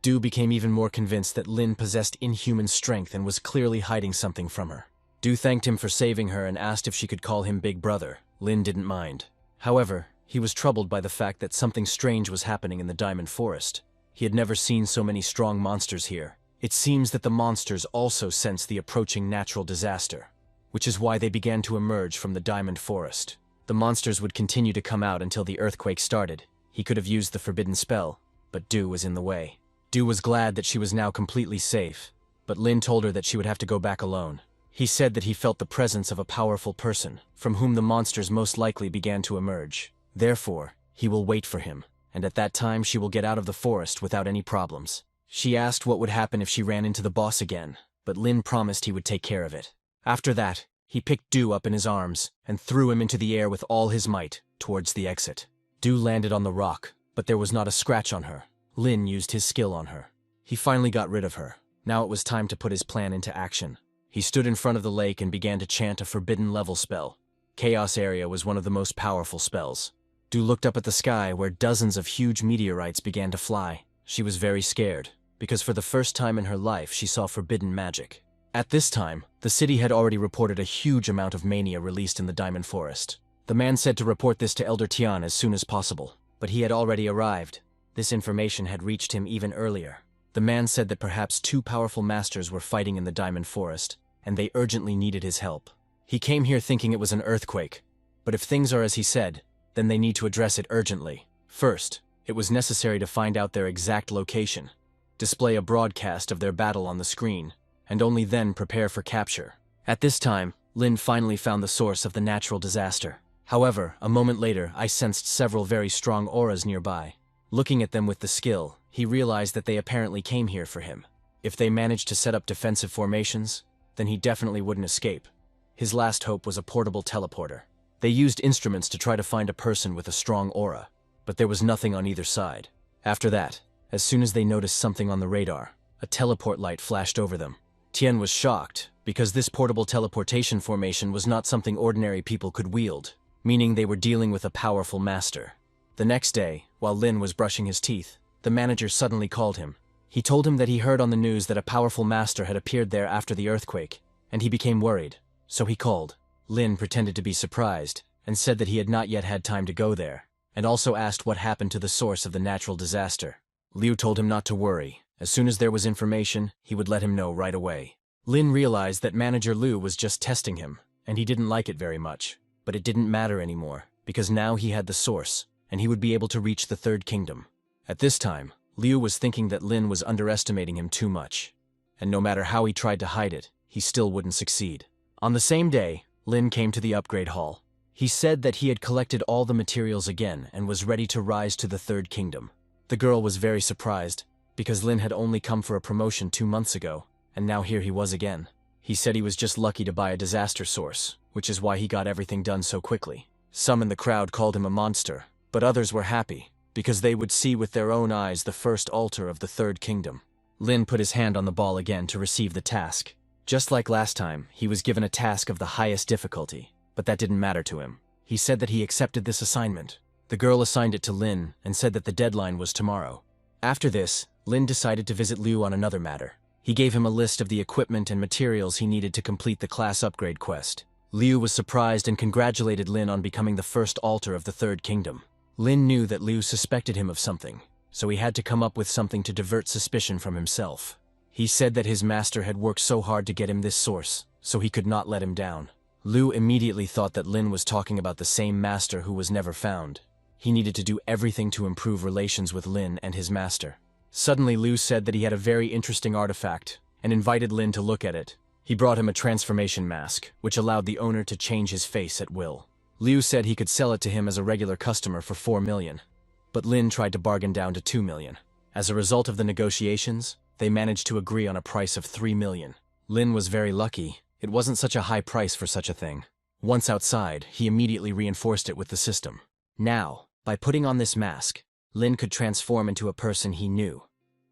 Du became even more convinced that Lynn possessed inhuman strength and was clearly hiding something from her. Du thanked him for saving her and asked if she could call him Big Brother. Lynn didn't mind. However, he was troubled by the fact that something strange was happening in the Diamond Forest. He had never seen so many strong monsters here. It seems that the monsters also sensed the approaching natural disaster, which is why they began to emerge from the Diamond Forest. The monsters would continue to come out until the earthquake started. He could have used the forbidden spell, but Du was in the way. Du was glad that she was now completely safe, but Lynn told her that she would have to go back alone. He said that he felt the presence of a powerful person, from whom the monsters most likely began to emerge. Therefore, he will wait for him, and at that time she will get out of the forest without any problems. She asked what would happen if she ran into the boss again, but Lynn promised he would take care of it. After that, he picked Du up in his arms and threw him into the air with all his might, towards the exit. Du landed on the rock, but there was not a scratch on her. Lynn used his skill on her. He finally got rid of her. Now it was time to put his plan into action. He stood in front of the lake and began to chant a forbidden level spell. Chaos Area was one of the most powerful spells. Du looked up at the sky where dozens of huge meteorites began to fly. She was very scared, because for the first time in her life she saw forbidden magic. At this time, the city had already reported a huge amount of mania released in the Diamond Forest. The man said to report this to Elder Tian as soon as possible, but he had already arrived. This information had reached him even earlier. The man said that perhaps two powerful masters were fighting in the Diamond Forest, and they urgently needed his help. He came here thinking it was an earthquake, but if things are as he said, then they need to address it urgently. First, it was necessary to find out their exact location, display a broadcast of their battle on the screen, and only then prepare for capture. At this time, Lynn finally found the source of the natural disaster. However, a moment later, I sensed several very strong auras nearby. Looking at them with the skill, he realized that they apparently came here for him. If they managed to set up defensive formations, then he definitely wouldn't escape. His last hope was a portable teleporter. They used instruments to try to find a person with a strong aura, but there was nothing on either side. After that, as soon as they noticed something on the radar, a teleport light flashed over them. Tian was shocked, because this portable teleportation formation was not something ordinary people could wield, meaning they were dealing with a powerful master. The next day, while Lynn was brushing his teeth, the manager suddenly called him. He told him that he heard on the news that a powerful master had appeared there after the earthquake, and he became worried, so he called. Lynn pretended to be surprised, and said that he had not yet had time to go there, and also asked what happened to the source of the natural disaster. Liu told him not to worry. As soon as there was information, he would let him know right away. Lynn realized that Manager Liu was just testing him, and he didn't like it very much. But it didn't matter anymore, because now he had the source, and he would be able to reach the Third Kingdom. At this time, Liu was thinking that Lynn was underestimating him too much, and no matter how he tried to hide it, he still wouldn't succeed. On the same day, Lynn came to the upgrade hall. He said that he had collected all the materials again and was ready to rise to the Third Kingdom. The girl was very surprised, because Lynn had only come for a promotion 2 months ago, and now here he was again. He said he was just lucky to buy a disaster source, which is why he got everything done so quickly. Some in the crowd called him a monster, but others were happy, because they would see with their own eyes the first altar of the Third Kingdom. Lynn put his hand on the ball again to receive the task. Just like last time, he was given a task of the highest difficulty, but that didn't matter to him. He said that he accepted this assignment. The girl assigned it to Lynn and said that the deadline was tomorrow. After this, Lynn decided to visit Liu on another matter. He gave him a list of the equipment and materials he needed to complete the class upgrade quest. Liu was surprised and congratulated Lynn on becoming the first altar of the Third Kingdom. Lynn knew that Liu suspected him of something, so he had to come up with something to divert suspicion from himself. He said that his master had worked so hard to get him this source, so he could not let him down. Liu immediately thought that Lynn was talking about the same master who was never found. He needed to do everything to improve relations with Lynn and his master. Suddenly Liu said that he had a very interesting artifact, and invited Lynn to look at it. He brought him a transformation mask, which allowed the owner to change his face at will. Liu said he could sell it to him as a regular customer for 4 million, but Lynn tried to bargain down to 2 million. As a result of the negotiations, they managed to agree on a price of 3 million. Lynn was very lucky. It wasn't such a high price for such a thing. Once outside, he immediately reinforced it with the system. Now, by putting on this mask, Lynn could transform into a person he knew.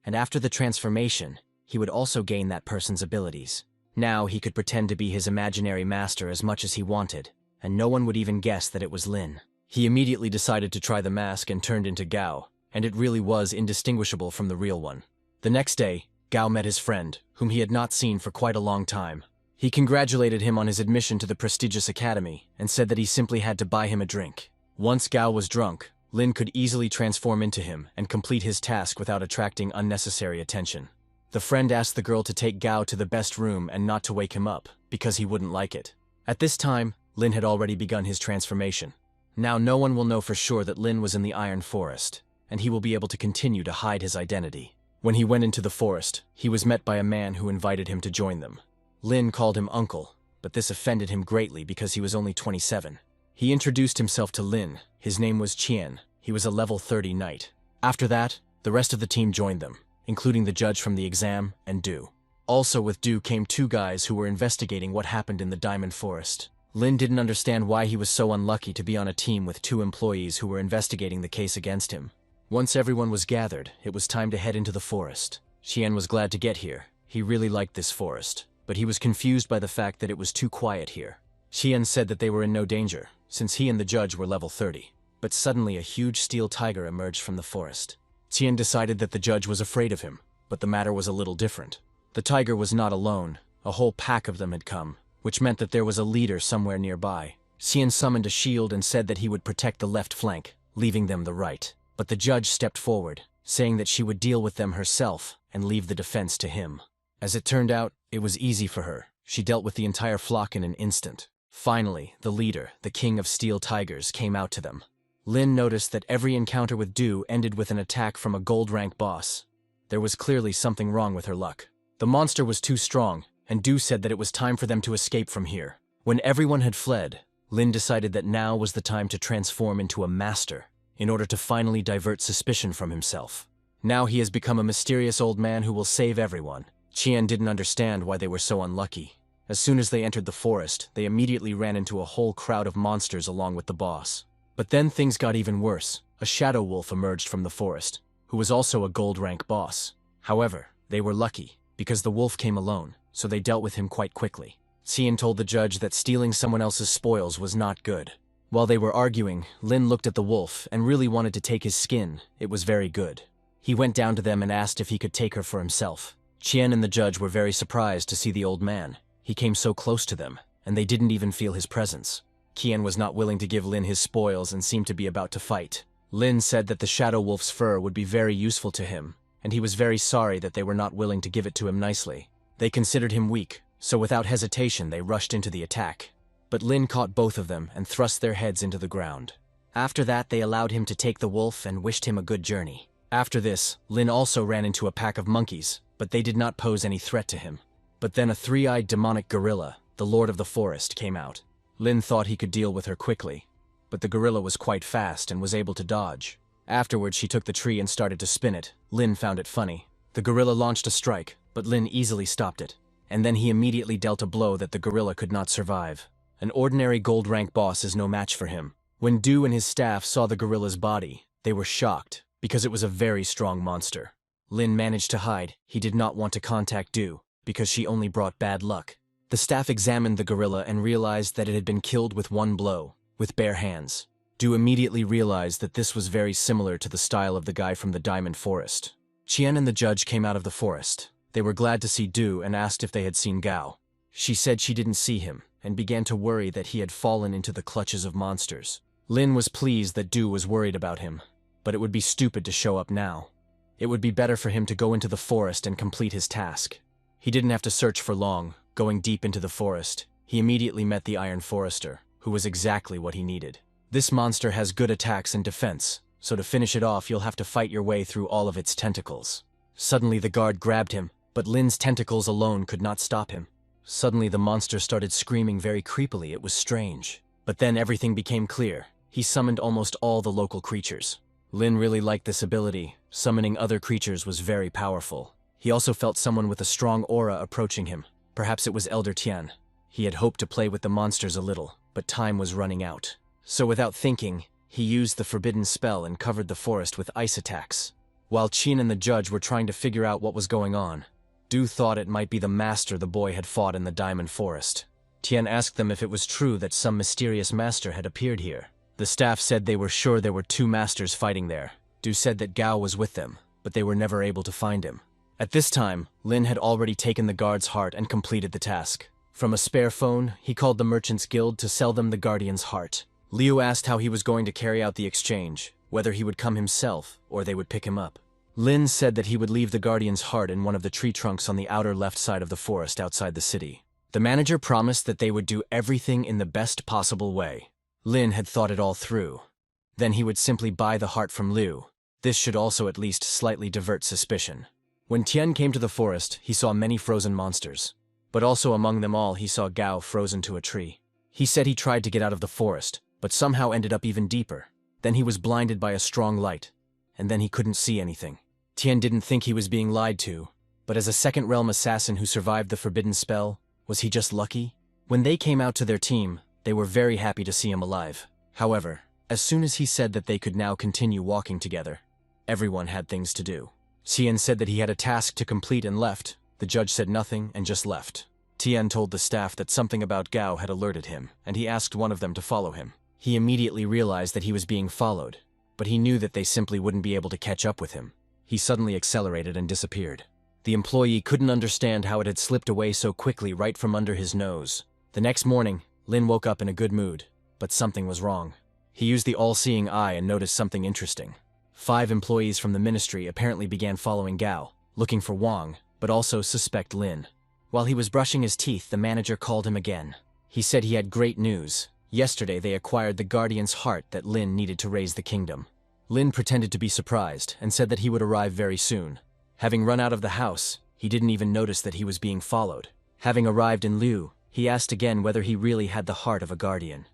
And after the transformation, he would also gain that person's abilities. Now he could pretend to be his imaginary master as much as he wanted, and no one would even guess that it was Lynn. He immediately decided to try the mask and turned into Gao, and it really was indistinguishable from the real one. The next day, Gao met his friend, whom he had not seen for quite a long time. He congratulated him on his admission to the prestigious academy and said that he simply had to buy him a drink. Once Gao was drunk, Lynn could easily transform into him and complete his task without attracting unnecessary attention. The friend asked the girl to take Gao to the best room and not to wake him up, because he wouldn't like it. At this time, Lynn had already begun his transformation. Now no one will know for sure that Lynn was in the Iron Forest, and he will be able to continue to hide his identity. When he went into the forest, he was met by a man who invited him to join them. Lynn called him uncle, but this offended him greatly because he was only 27. He introduced himself to Lynn. His name was Qian. He was a level 30 knight. After that, the rest of the team joined them, including the judge from the exam and Du. Also with Du came 2 guys who were investigating what happened in the Diamond Forest. Lynn didn't understand why he was so unlucky to be on a team with 2 employees who were investigating the case against him. Once everyone was gathered, it was time to head into the forest. Qian was glad to get here. He really liked this forest, but he was confused by the fact that it was too quiet here. Qian said that they were in no danger, since he and the judge were level 30. But suddenly a huge steel tiger emerged from the forest. Qian decided that the judge was afraid of him, but the matter was a little different. The tiger was not alone. A whole pack of them had come, which meant that there was a leader somewhere nearby. Qian summoned a shield and said that he would protect the left flank, leaving them the right. But the judge stepped forward, saying that she would deal with them herself and leave the defense to him. As it turned out, it was easy for her. She dealt with the entire flock in an instant. Finally, the leader, the king of steel tigers, came out to them. Lynn noticed that every encounter with Du ended with an attack from a gold rank boss. There was clearly something wrong with her luck. The monster was too strong, and Du said that it was time for them to escape from here. When everyone had fled, Lynn decided that now was the time to transform into a master, in order to finally divert suspicion from himself. Now he has become a mysterious old man who will save everyone. Qian didn't understand why they were so unlucky. As soon as they entered the forest, they immediately ran into a whole crowd of monsters along with the boss. But then things got even worse. A shadow wolf emerged from the forest, who was also a gold rank boss. However, they were lucky, because the wolf came alone, so they dealt with him quite quickly. Qian told the judge that stealing someone else's spoils was not good. While they were arguing, Lynn looked at the wolf and really wanted to take his skin. It was very good. He went down to them and asked if he could take her for himself. Qian and the judge were very surprised to see the old man. He came so close to them, and they didn't even feel his presence. Qian was not willing to give Lynn his spoils and seemed to be about to fight. Lynn said that the shadow wolf's fur would be very useful to him, and he was very sorry that they were not willing to give it to him nicely. They considered him weak, so without hesitation they rushed into the attack. But Lynn caught both of them and thrust their heads into the ground. After that, they allowed him to take the wolf and wished him a good journey. After this, Lynn also ran into a pack of monkeys, but they did not pose any threat to him. But then a 3-eyed demonic gorilla, the lord of the forest, came out. Lynn thought he could deal with her quickly, but the gorilla was quite fast and was able to dodge. Afterwards, she took the tree and started to spin it. Lynn found it funny. The gorilla launched a strike, but Lynn easily stopped it. And then he immediately dealt a blow that the gorilla could not survive. An ordinary gold rank boss is no match for him. When Du and his staff saw the gorilla's body, they were shocked, because it was a very strong monster. Lynn managed to hide. He did not want to contact Du, because she only brought bad luck. The staff examined the gorilla and realized that it had been killed with one blow, with bare hands. Du immediately realized that this was very similar to the style of the guy from the Diamond Forest. Qian and the judge came out of the forest. They were glad to see Du and asked if they had seen Gao. She said she didn't see him, and began to worry that he had fallen into the clutches of monsters. Lynn was pleased that Du was worried about him, but it would be stupid to show up now. It would be better for him to go into the forest and complete his task. He didn't have to search for long. Going deep into the forest, he immediately met the Iron Forester, who was exactly what he needed. This monster has good attacks and defense, so to finish it off you'll have to fight your way through all of its tentacles. Suddenly the guard grabbed him, but Lynn's tentacles alone could not stop him. Suddenly the monster started screaming very creepily. It was strange. But then everything became clear. He summoned almost all the local creatures. Lynn really liked this ability. Summoning other creatures was very powerful. He also felt someone with a strong aura approaching him. Perhaps it was Elder Tian. He had hoped to play with the monsters a little, but time was running out. So without thinking, he used the forbidden spell and covered the forest with ice attacks. While Qin and the judge were trying to figure out what was going on, Du thought it might be the master the boy had fought in the Diamond Forest. Tian asked them if it was true that some mysterious master had appeared here. The staff said they were sure there were 2 masters fighting there. Du said that Gao was with them, but they were never able to find him. At this time, Lin had already taken the guard's heart and completed the task. From a spare phone, he called the Merchants Guild to sell them the Guardian's heart. Liu asked how he was going to carry out the exchange, whether he would come himself or they would pick him up. Lin said that he would leave the Guardian's heart in one of the tree trunks on the outer left side of the forest outside the city. The manager promised that they would do everything in the best possible way. Lin had thought it all through. Then he would simply buy the heart from Liu. This should also at least slightly divert suspicion. When Tian came to the forest, he saw many frozen monsters. But also among them all, he saw Gao frozen to a tree. He said he tried to get out of the forest, but somehow ended up even deeper. Then he was blinded by a strong light, and then he couldn't see anything. Tian didn't think he was being lied to, but as a second realm assassin who survived the forbidden spell, was he just lucky? When they came out to their team, they were very happy to see him alive. However, as soon as he said that they could now continue walking together, everyone had things to do. Tian said that he had a task to complete and left. The judge said nothing and just left. Tian told the staff that something about Gao had alerted him, and he asked one of them to follow him. He immediately realized that he was being followed, but he knew that they simply wouldn't be able to catch up with him. He suddenly accelerated and disappeared. The employee couldn't understand how it had slipped away so quickly right from under his nose. The next morning, Lin woke up in a good mood, but something was wrong. He used the all-seeing eye and noticed something interesting. 5 employees from the ministry apparently began following Gao, looking for Wong, but also suspect Lin. While he was brushing his teeth, the manager called him again. He said he had great news. Yesterday they acquired the Guardian's heart that Lin needed to raise the kingdom. Lin pretended to be surprised and said that he would arrive very soon. Having run out of the house, he didn't even notice that he was being followed. Having arrived in Liu, he asked again whether he really had the heart of a guardian.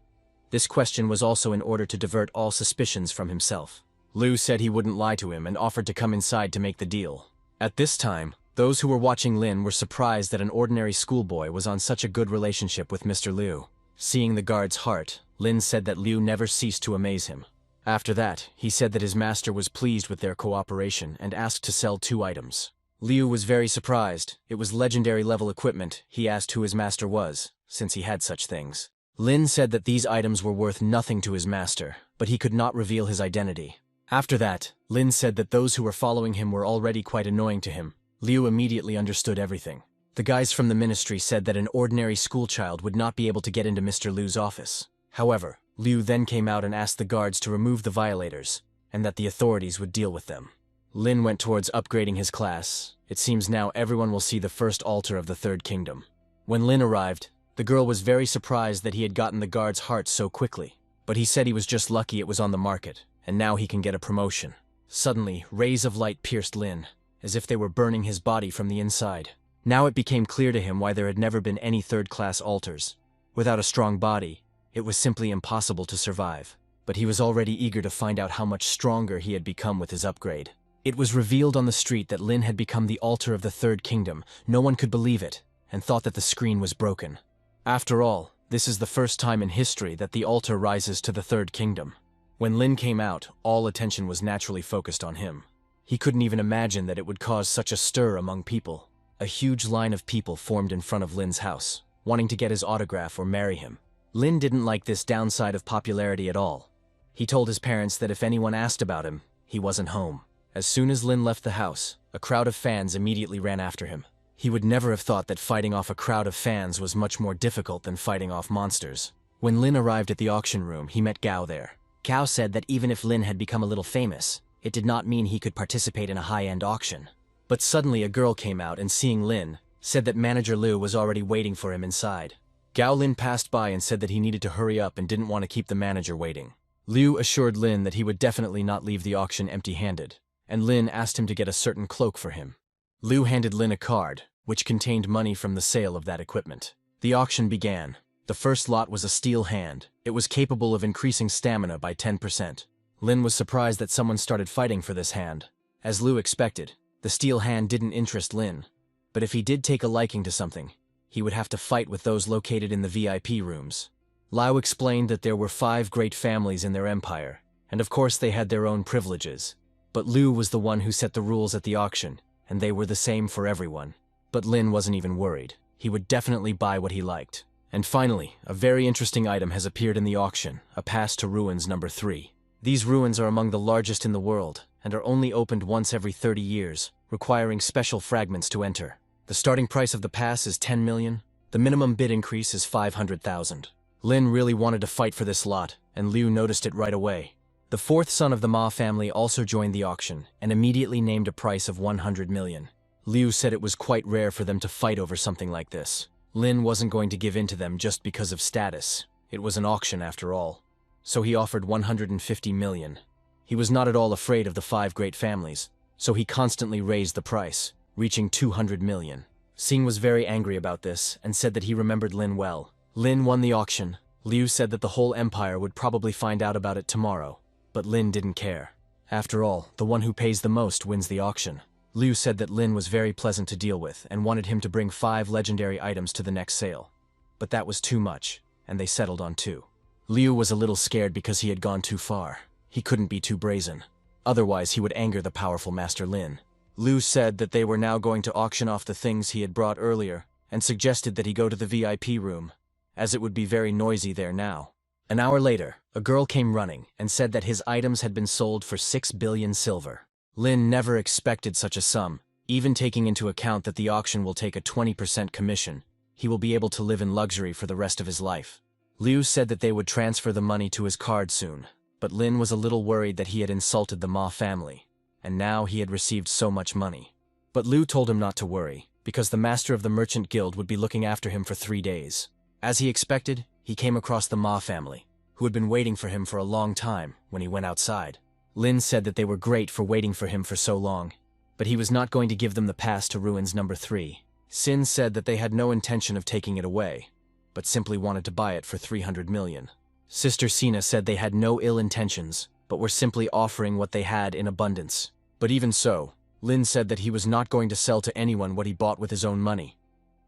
This question was also in order to divert all suspicions from himself. Liu said he wouldn't lie to him and offered to come inside to make the deal. At this time, those who were watching Lin were surprised that an ordinary schoolboy was on such a good relationship with Mr. Liu. Seeing the guard's heart, Lin said that Liu never ceased to amaze him. After that, he said that his master was pleased with their cooperation and asked to sell 2 items. Liu was very surprised. It was legendary level equipment. He asked who his master was, since he had such things. Lin said that these items were worth nothing to his master, but he could not reveal his identity. After that, Lin said that those who were following him were already quite annoying to him. Liu immediately understood everything. The guys from the ministry said that an ordinary schoolchild would not be able to get into Mr. Liu's office. However, Liu then came out and asked the guards to remove the violators, and that the authorities would deal with them. Lin went towards upgrading his class. It seems now everyone will see the first altar of the Third Kingdom. When Lin arrived, the girl was very surprised that he had gotten the guard's heart so quickly. But he said he was just lucky it was on the market, and now he can get a promotion. Suddenly, rays of light pierced Lin, as if they were burning his body from the inside. Now it became clear to him why there had never been any third-class altars. Without a strong body, it was simply impossible to survive. But he was already eager to find out how much stronger he had become with his upgrade. It was revealed on the street that Lin had become the altar of the Third Kingdom. No one could believe it, and thought that the screen was broken. After all, this is the first time in history that the altar rises to the Third Kingdom. When Lin came out, all attention was naturally focused on him. He couldn't even imagine that it would cause such a stir among people. A huge line of people formed in front of Lin's house, wanting to get his autograph or marry him. Lin didn't like this downside of popularity at all. He told his parents that if anyone asked about him, he wasn't home. As soon as Lin left the house, a crowd of fans immediately ran after him. He would never have thought that fighting off a crowd of fans was much more difficult than fighting off monsters. When Lin arrived at the auction room, he met Gao there. Gao said that even if Lin had become a little famous, it did not mean he could participate in a high-end auction. But suddenly a girl came out and seeing Lin, said that Manager Liu was already waiting for him inside. Gao Lin passed by and said that he needed to hurry up and didn't want to keep the manager waiting. Liu assured Lin that he would definitely not leave the auction empty-handed, and Lin asked him to get a certain cloak for him. Liu handed Lin a card, which contained money from the sale of that equipment. The auction began. The first lot was a steel hand. It was capable of increasing stamina by 10%. Lynn was surprised that someone started fighting for this hand. As Liu expected, the steel hand didn't interest Lynn. But if he did take a liking to something, he would have to fight with those located in the VIP rooms. Liu explained that there were 5 great families in their empire, and of course they had their own privileges. But Liu was the one who set the rules at the auction, and they were the same for everyone. But Lynn wasn't even worried. He would definitely buy what he liked. And finally, a very interesting item has appeared in the auction, a pass to ruins number 3. These ruins are among the largest in the world, and are only opened once every 30 years, requiring special fragments to enter. The starting price of the pass is 10 million. The minimum bid increase is 500,000. Lynn really wanted to fight for this lot, and Liu noticed it right away. The 4th son of the Ma family also joined the auction, and immediately named a price of 100 million. Liu said it was quite rare for them to fight over something like this. Lynn wasn't going to give in to them just because of status. It was an auction after all. So he offered 150 million. He was not at all afraid of the 5 great families, so he constantly raised the price, reaching 200 million. Singh was very angry about this and said that he remembered Lynn well. Lynn won the auction. Liu said that the whole empire would probably find out about it tomorrow, but Lynn didn't care. After all, the one who pays the most wins the auction. Liu said that Lynn was very pleasant to deal with and wanted him to bring 5 legendary items to the next sale. But that was too much, and they settled on 2. Liu was a little scared because he had gone too far. He couldn't be too brazen. Otherwise, he would anger the powerful Master Lin. Liu said that they were now going to auction off the things he had brought earlier, and suggested that he go to the VIP room, as it would be very noisy there now. An hour later, a girl came running and said that his items had been sold for 6 billion silver. Lin never expected such a sum, even taking into account that the auction will take a 20% commission. He will be able to live in luxury for the rest of his life. Liu said that they would transfer the money to his card soon, but Lin was a little worried that he had insulted the Ma family, and now he had received so much money. But Liu told him not to worry, because the master of the merchant guild would be looking after him for 3 days. As he expected, he came across the Ma family, who had been waiting for him for a long time when he went outside. Lin said that they were great for waiting for him for so long, but he was not going to give them the pass to ruins number 3. Sin said that they had no intention of taking it away, but simply wanted to buy it for 300 million. Sister Sina said they had no ill intentions, but were simply offering what they had in abundance. But even so, Lin said that he was not going to sell to anyone what he bought with his own money,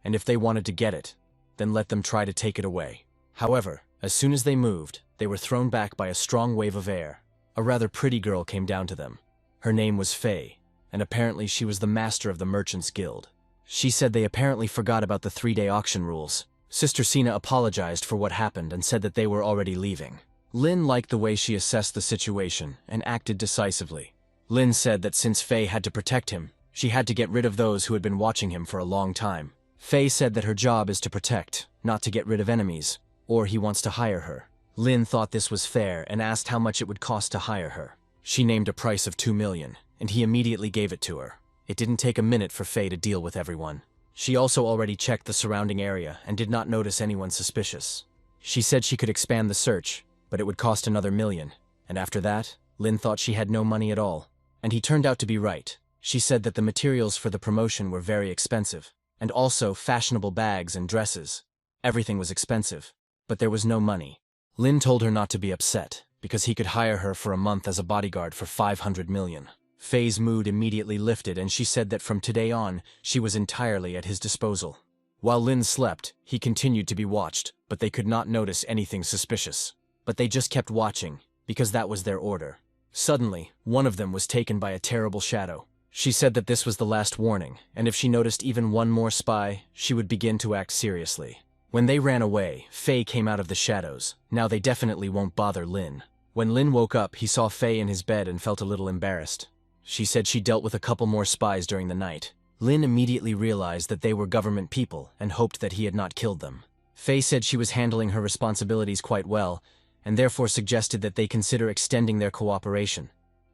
and if they wanted to get it, then let them try to take it away. However, as soon as they moved, they were thrown back by a strong wave of air. A rather pretty girl came down to them. Her name was Faye, and apparently she was the master of the Merchants Guild. She said they apparently forgot about the 3-day auction rules. Sister Sina apologized for what happened and said that they were already leaving. Lin liked the way she assessed the situation and acted decisively. Lin said that since Faye had to protect him, she had to get rid of those who had been watching him for a long time. Faye said that her job is to protect, not to get rid of enemies, or he wants to hire her. Lin thought this was fair and asked how much it would cost to hire her. She named a price of 2 million, and he immediately gave it to her. It didn't take a minute for Faye to deal with everyone. She also already checked the surrounding area and did not notice anyone suspicious. She said she could expand the search, but it would cost another 1 million, and after that, Lin thought she had no money at all. And he turned out to be right. She said that the materials for the promotion were very expensive, and also fashionable bags and dresses. Everything was expensive, but there was no money. Lin told her not to be upset, because he could hire her for a month as a bodyguard for 500 million. Faye's mood immediately lifted and she said that from today on, she was entirely at his disposal. While Lin slept, he continued to be watched, but they could not notice anything suspicious. But they just kept watching, because that was their order. Suddenly, one of them was taken by a terrible shadow. She said that this was the last warning, and if she noticed even one more spy, she would begin to act seriously. When they ran away, Faye came out of the shadows. Now they definitely won't bother Lin. When Lin woke up, he saw Faye in his bed and felt a little embarrassed. She said she dealt with a couple more spies during the night. Lin immediately realized that they were government people and hoped that he had not killed them. Faye said she was handling her responsibilities quite well, and therefore suggested that they consider extending their cooperation.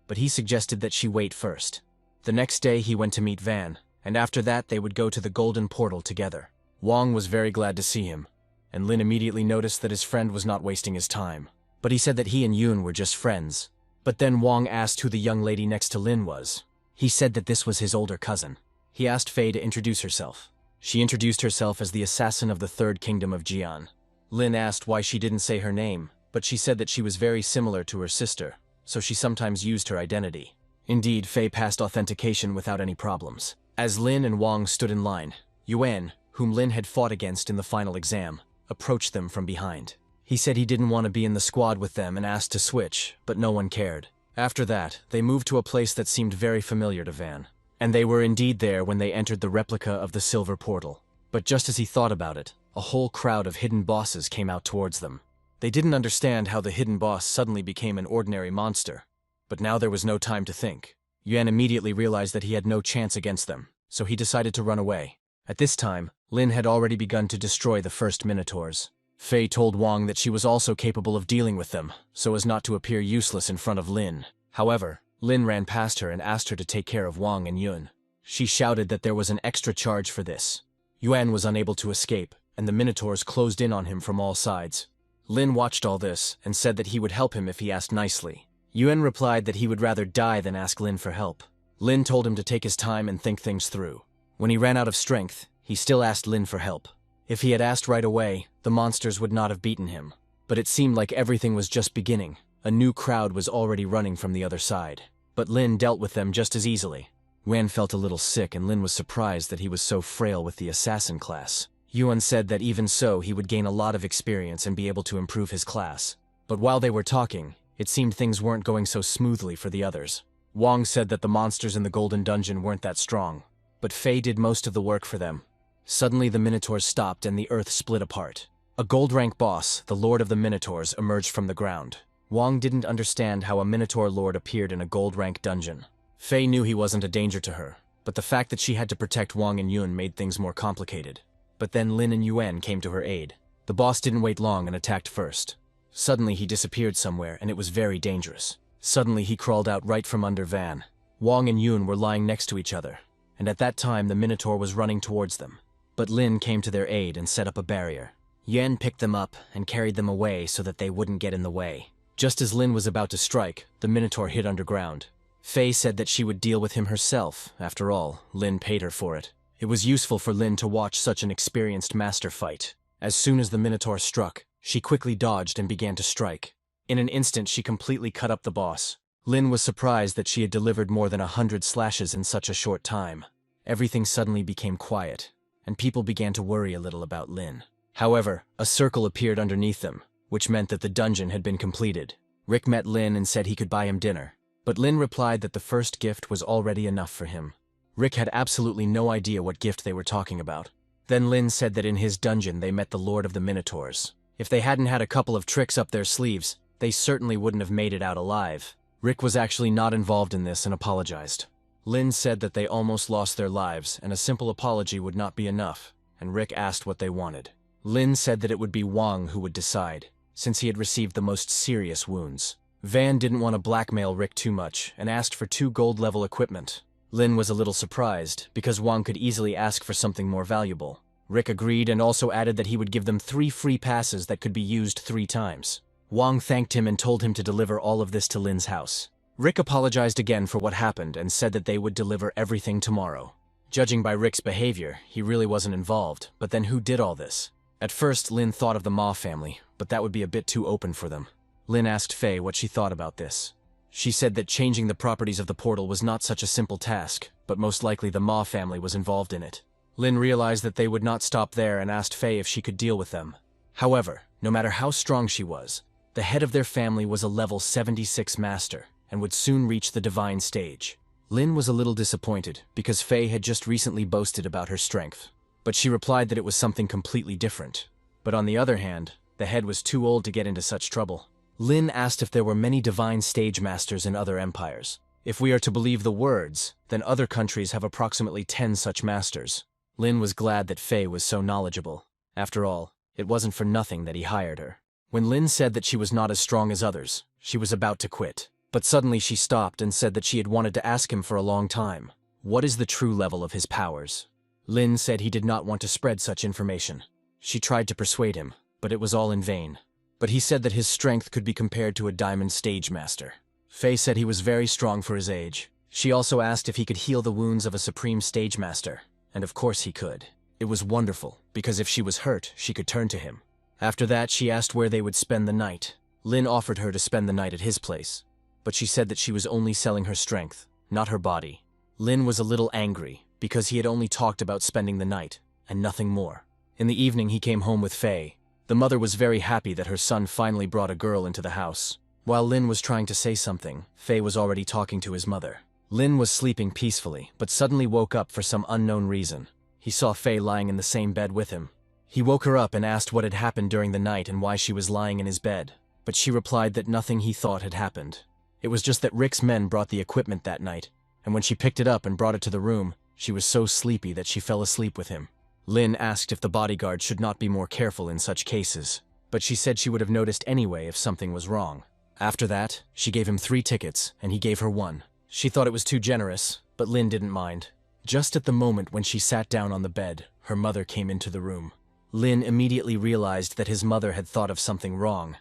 But he suggested that she wait first. The next day he went to meet Van, and after that they would go to the Golden Portal together. Wong was very glad to see him, and Lin immediately noticed that his friend was not wasting his time. But he said that he and Yuan were just friends. But then Wong asked who the young lady next to Lin was. He said that this was his older cousin. He asked Fei to introduce herself. She introduced herself as the assassin of the Third Kingdom of Jian. Lynn asked why she didn't say her name, but she said that she was very similar to her sister, so she sometimes used her identity. Indeed, Fei passed authentication without any problems. As Lynn and Wong stood in line, Yuan, whom Lynn had fought against in the final exam, approached them from behind. He said he didn't want to be in the squad with them and asked to switch, but no one cared. After that, they moved to a place that seemed very familiar to Van. And they were indeed there when they entered the replica of the Silver Portal. But just as he thought about it, a whole crowd of hidden bosses came out towards them. They didn't understand how the hidden boss suddenly became an ordinary monster. But now there was no time to think. Yuan immediately realized that he had no chance against them, so he decided to run away. At this time, Lynn had already begun to destroy the first Minotaurs. Fei told Wong that she was also capable of dealing with them, so as not to appear useless in front of Lynn. However, Lynn ran past her and asked her to take care of Wong and Yuan. She shouted that there was an extra charge for this. Yuan was unable to escape, and the Minotaurs closed in on him from all sides. Lynn watched all this and said that he would help him if he asked nicely. Yuan replied that he would rather die than ask Lynn for help. Lynn told him to take his time and think things through. When he ran out of strength, he still asked Lynn for help. If he had asked right away, the monsters would not have beaten him. But it seemed like everything was just beginning. A new crowd was already running from the other side. But Lynn dealt with them just as easily. Yuan felt a little sick and Lynn was surprised that he was so frail with the assassin class. Yuan said that even so he would gain a lot of experience and be able to improve his class. But while they were talking, it seemed things weren't going so smoothly for the others. Wong said that the monsters in the Golden Dungeon weren't that strong, but Fei did most of the work for them. Suddenly the Minotaurs stopped and the earth split apart. A gold-rank boss, the Lord of the Minotaurs, emerged from the ground. Wong didn't understand how a Minotaur Lord appeared in a gold-rank dungeon. Fei knew he wasn't a danger to her, but the fact that she had to protect Wong and Yuan made things more complicated. But then Lin and Yuan came to her aid. The boss didn't wait long and attacked first. Suddenly he disappeared somewhere and it was very dangerous. Suddenly he crawled out right from under Van. Wong and Yuan were lying next to each other, and at that time the Minotaur was running towards them. But Lin came to their aid and set up a barrier. Yuan picked them up and carried them away so that they wouldn't get in the way. Just as Lin was about to strike, the Minotaur hid underground. Fei said that she would deal with him herself. After all, Lin paid her for it. It was useful for Lin to watch such an experienced master fight. As soon as the Minotaur struck, she quickly dodged and began to strike. In an instant, she completely cut up the boss. Lin was surprised that she had delivered more than 100 slashes in such a short time. Everything suddenly became quiet, and people began to worry a little about Lin. However, a circle appeared underneath them, which meant that the dungeon had been completed. Rick met Lin and said he could buy him dinner, but Lin replied that the first gift was already enough for him. Rick had absolutely no idea what gift they were talking about. Then Lin said that in his dungeon they met the Lord of the Minotaurs. If they hadn't had a couple of tricks up their sleeves, they certainly wouldn't have made it out alive. Rick was actually not involved in this and apologized. Lin said that they almost lost their lives and a simple apology would not be enough, and Rick asked what they wanted. Lin said that it would be Wong who would decide, since he had received the most serious wounds. Van didn't want to blackmail Rick too much and asked for 2 gold-level equipment. Lin was a little surprised, because Wong could easily ask for something more valuable. Rick agreed and also added that he would give them 3 free passes that could be used 3 times. Wong thanked him and told him to deliver all of this to Lin's house. Rick apologized again for what happened and said that they would deliver everything tomorrow. Judging by Rick's behavior, he really wasn't involved, but then who did all this? At first, Lin thought of the Ma family, but that would be a bit too open for them. Lin asked Fei what she thought about this. She said that changing the properties of the portal was not such a simple task, but most likely the Ma family was involved in it. Lin realized that they would not stop there and asked Fei if she could deal with them. However, no matter how strong she was, the head of their family was a level 76 master and would soon reach the divine stage. Lin was a little disappointed because Fei had just recently boasted about her strength, but she replied that it was something completely different. But on the other hand, the head was too old to get into such trouble. Lin asked if there were many divine stage masters in other empires. If we are to believe the words, then other countries have approximately 10 such masters. Lin was glad that Fei was so knowledgeable. After all, it wasn't for nothing that he hired her. When Lin said that she was not as strong as others, she was about to quit. But suddenly she stopped and said that she had wanted to ask him for a long time. What is the true level of his powers? Lin said he did not want to spread such information. She tried to persuade him, but it was all in vain. But he said that his strength could be compared to a diamond stage master. Fei said he was very strong for his age. She also asked if he could heal the wounds of a supreme stage master, and of course he could. It was wonderful, because if she was hurt, she could turn to him. After that, she asked where they would spend the night. Lynn offered her to spend the night at his place, but she said that she was only selling her strength, not her body. Lynn was a little angry, because he had only talked about spending the night, and nothing more. In the evening, he came home with Faye. The mother was very happy that her son finally brought a girl into the house. While Lynn was trying to say something, Faye was already talking to his mother. Lynn was sleeping peacefully, but suddenly woke up for some unknown reason. He saw Faye lying in the same bed with him. He woke her up and asked what had happened during the night and why she was lying in his bed, but she replied that nothing he thought had happened. It was just that Rick's men brought the equipment that night, and when she picked it up and brought it to the room, she was so sleepy that she fell asleep with him. Lynn asked if the bodyguard should not be more careful in such cases, but she said she would have noticed anyway if something was wrong. After that, she gave him 3 tickets, and he gave her 1. She thought it was too generous, but Lynn didn't mind. Just at the moment when she sat down on the bed, her mother came into the room. Lynn immediately realized that his mother had thought of something wrong,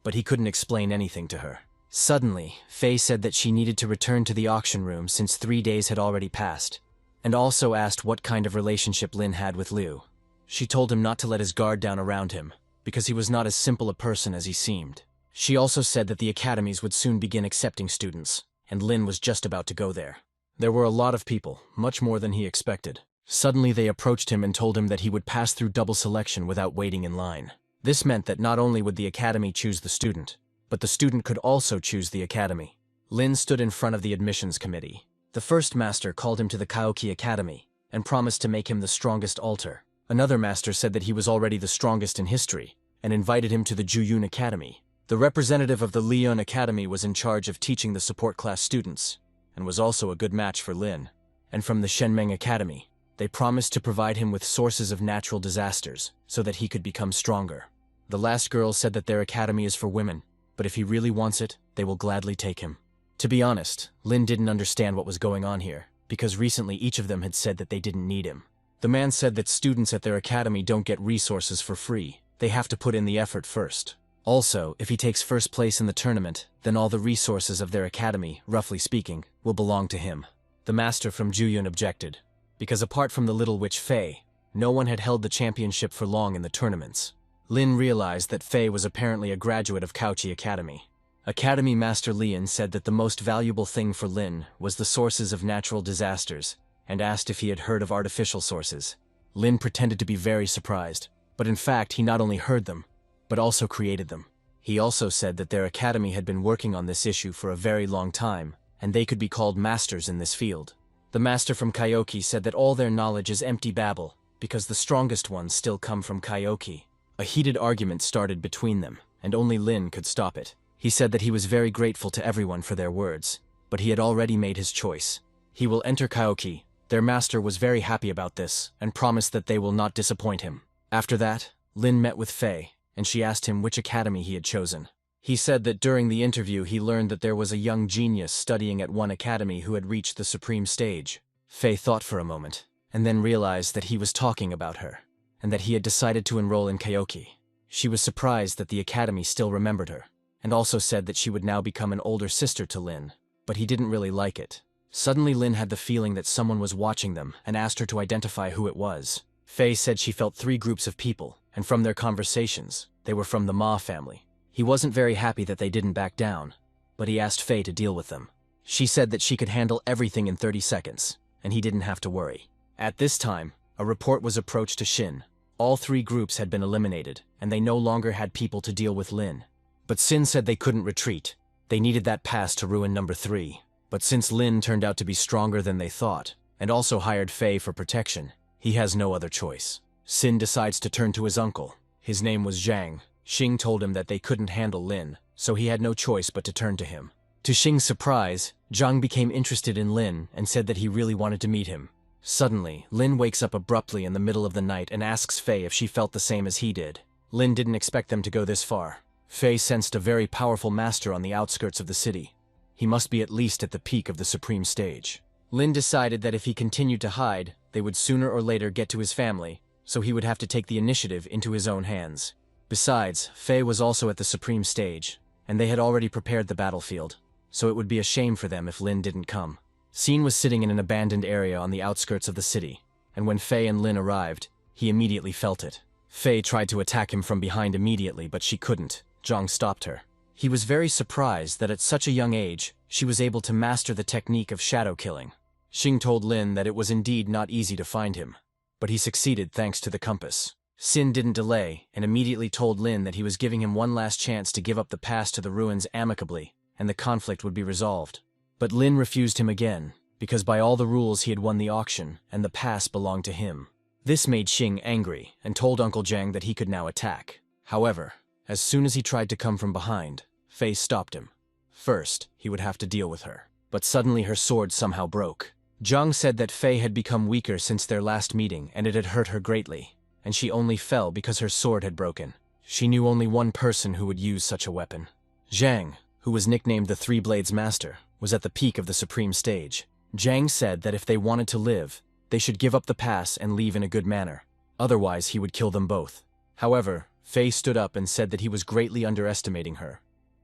but he couldn't explain anything to her. Suddenly, Faye said that she needed to return to the auction room since 3 days had already passed, and also asked what kind of relationship Lynn had with Liu. She told him not to let his guard down around him, because he was not as simple a person as he seemed. She also said that the academies would soon begin accepting students, and Lynn was just about to go there. There were a lot of people, much more than he expected. Suddenly they approached him and told him that he would pass through double selection without waiting in line. This meant that not only would the academy choose the student, but the student could also choose the academy. Lynn stood in front of the admissions committee. The first master called him to the Kaoki Academy and promised to make him the strongest altar. Another master said that he was already the strongest in history and invited him to the Juyun Academy. The representative of the Lyon Academy was in charge of teaching the support class students and was also a good match for Lynn. And from the Shenmeng Academy, they promised to provide him with sources of natural disasters so that he could become stronger. The last girl said that their academy is for women, but if he really wants it, they will gladly take him. To be honest, Lynn didn't understand what was going on here, because recently each of them had said that they didn't need him. The man said that students at their academy don't get resources for free. They have to put in the effort first. Also, if he takes first place in the tournament, then all the resources of their academy, roughly speaking, will belong to him. The master from Juyun objected, because apart from the little witch Faye, no one had held the championship for long in the tournaments. Lynn realized that Faye was apparently a graduate of Kaochi Academy. Academy Master Lynn said that the most valuable thing for Lynn was the sources of natural disasters, and asked if he had heard of artificial sources. Lynn pretended to be very surprised, but in fact he not only heard them, but also created them. He also said that their academy had been working on this issue for a very long time, and they could be called masters in this field. The master from Kaioki said that all their knowledge is empty babble, because the strongest ones still come from Kaioki. A heated argument started between them, and only Lynn could stop it. He said that he was very grateful to everyone for their words, but he had already made his choice. He will enter Kaioki. Their master was very happy about this, and promised that they will not disappoint him. After that, Lynn met with Faye, and she asked him which academy he had chosen. He said that during the interview he learned that there was a young genius studying at one academy who had reached the supreme stage. Faye thought for a moment, and then realized that he was talking about her, and that he had decided to enroll in Kaioki. She was surprised that the academy still remembered her, and also said that she would now become an older sister to Lynn, but he didn't really like it. Suddenly Lynn had the feeling that someone was watching them and asked her to identify who it was. Faye said she felt 3 groups of people, and from their conversations, they were from the Ma family. He wasn't very happy that they didn't back down, but he asked Faye to deal with them. She said that she could handle everything in 30 seconds, and he didn't have to worry. At this time, a report was approached to Shin. All 3 groups had been eliminated, and they no longer had people to deal with Lynn. But Sin said they couldn't retreat. They needed that pass to ruin number 3. But since Lynn turned out to be stronger than they thought, and also hired Faye for protection, he has no other choice. Sin decides to turn to his uncle. His name was Zhang. Xing told him that they couldn't handle Lynn, so he had no choice but to turn to him. To Xing's surprise, Zhang became interested in Lynn and said that he really wanted to meet him. Suddenly, Lynn wakes up abruptly in the middle of the night and asks Faye if she felt the same as he did. Lynn didn't expect them to go this far. Faye sensed a very powerful master on the outskirts of the city. He must be at least at the peak of the supreme stage. Lynn decided that if he continued to hide, they would sooner or later get to his family, so he would have to take the initiative into his own hands. Besides, Faye was also at the supreme stage, and they had already prepared the battlefield, so it would be a shame for them if Lynn didn't come. Xin was sitting in an abandoned area on the outskirts of the city, and when Fei and Lynn arrived, he immediately felt it. Fei tried to attack him from behind immediately, but she couldn't. Zhang stopped her. He was very surprised that at such a young age, she was able to master the technique of shadow killing. Xing told Lin that it was indeed not easy to find him, but he succeeded thanks to the compass. Xin didn't delay and immediately told Lin that he was giving him one last chance to give up the pass to the ruins amicably, and the conflict would be resolved. But Lin refused him again, because by all the rules he had won the auction, and the pass belonged to him. This made Xing angry, and told Uncle Zhang that he could now attack. However, as soon as he tried to come from behind, Fei stopped him. First, he would have to deal with her. But suddenly her sword somehow broke. Zhang said that Fei had become weaker since their last meeting, and it had hurt her greatly, and she only fell because her sword had broken. She knew only one person who would use such a weapon. Zhang, who was nicknamed the Three Blades Master, was at the peak of the supreme stage. Zhang said that if they wanted to live, they should give up the pass and leave in a good manner. Otherwise, he would kill them both. However, Fei stood up and said that he was greatly underestimating her,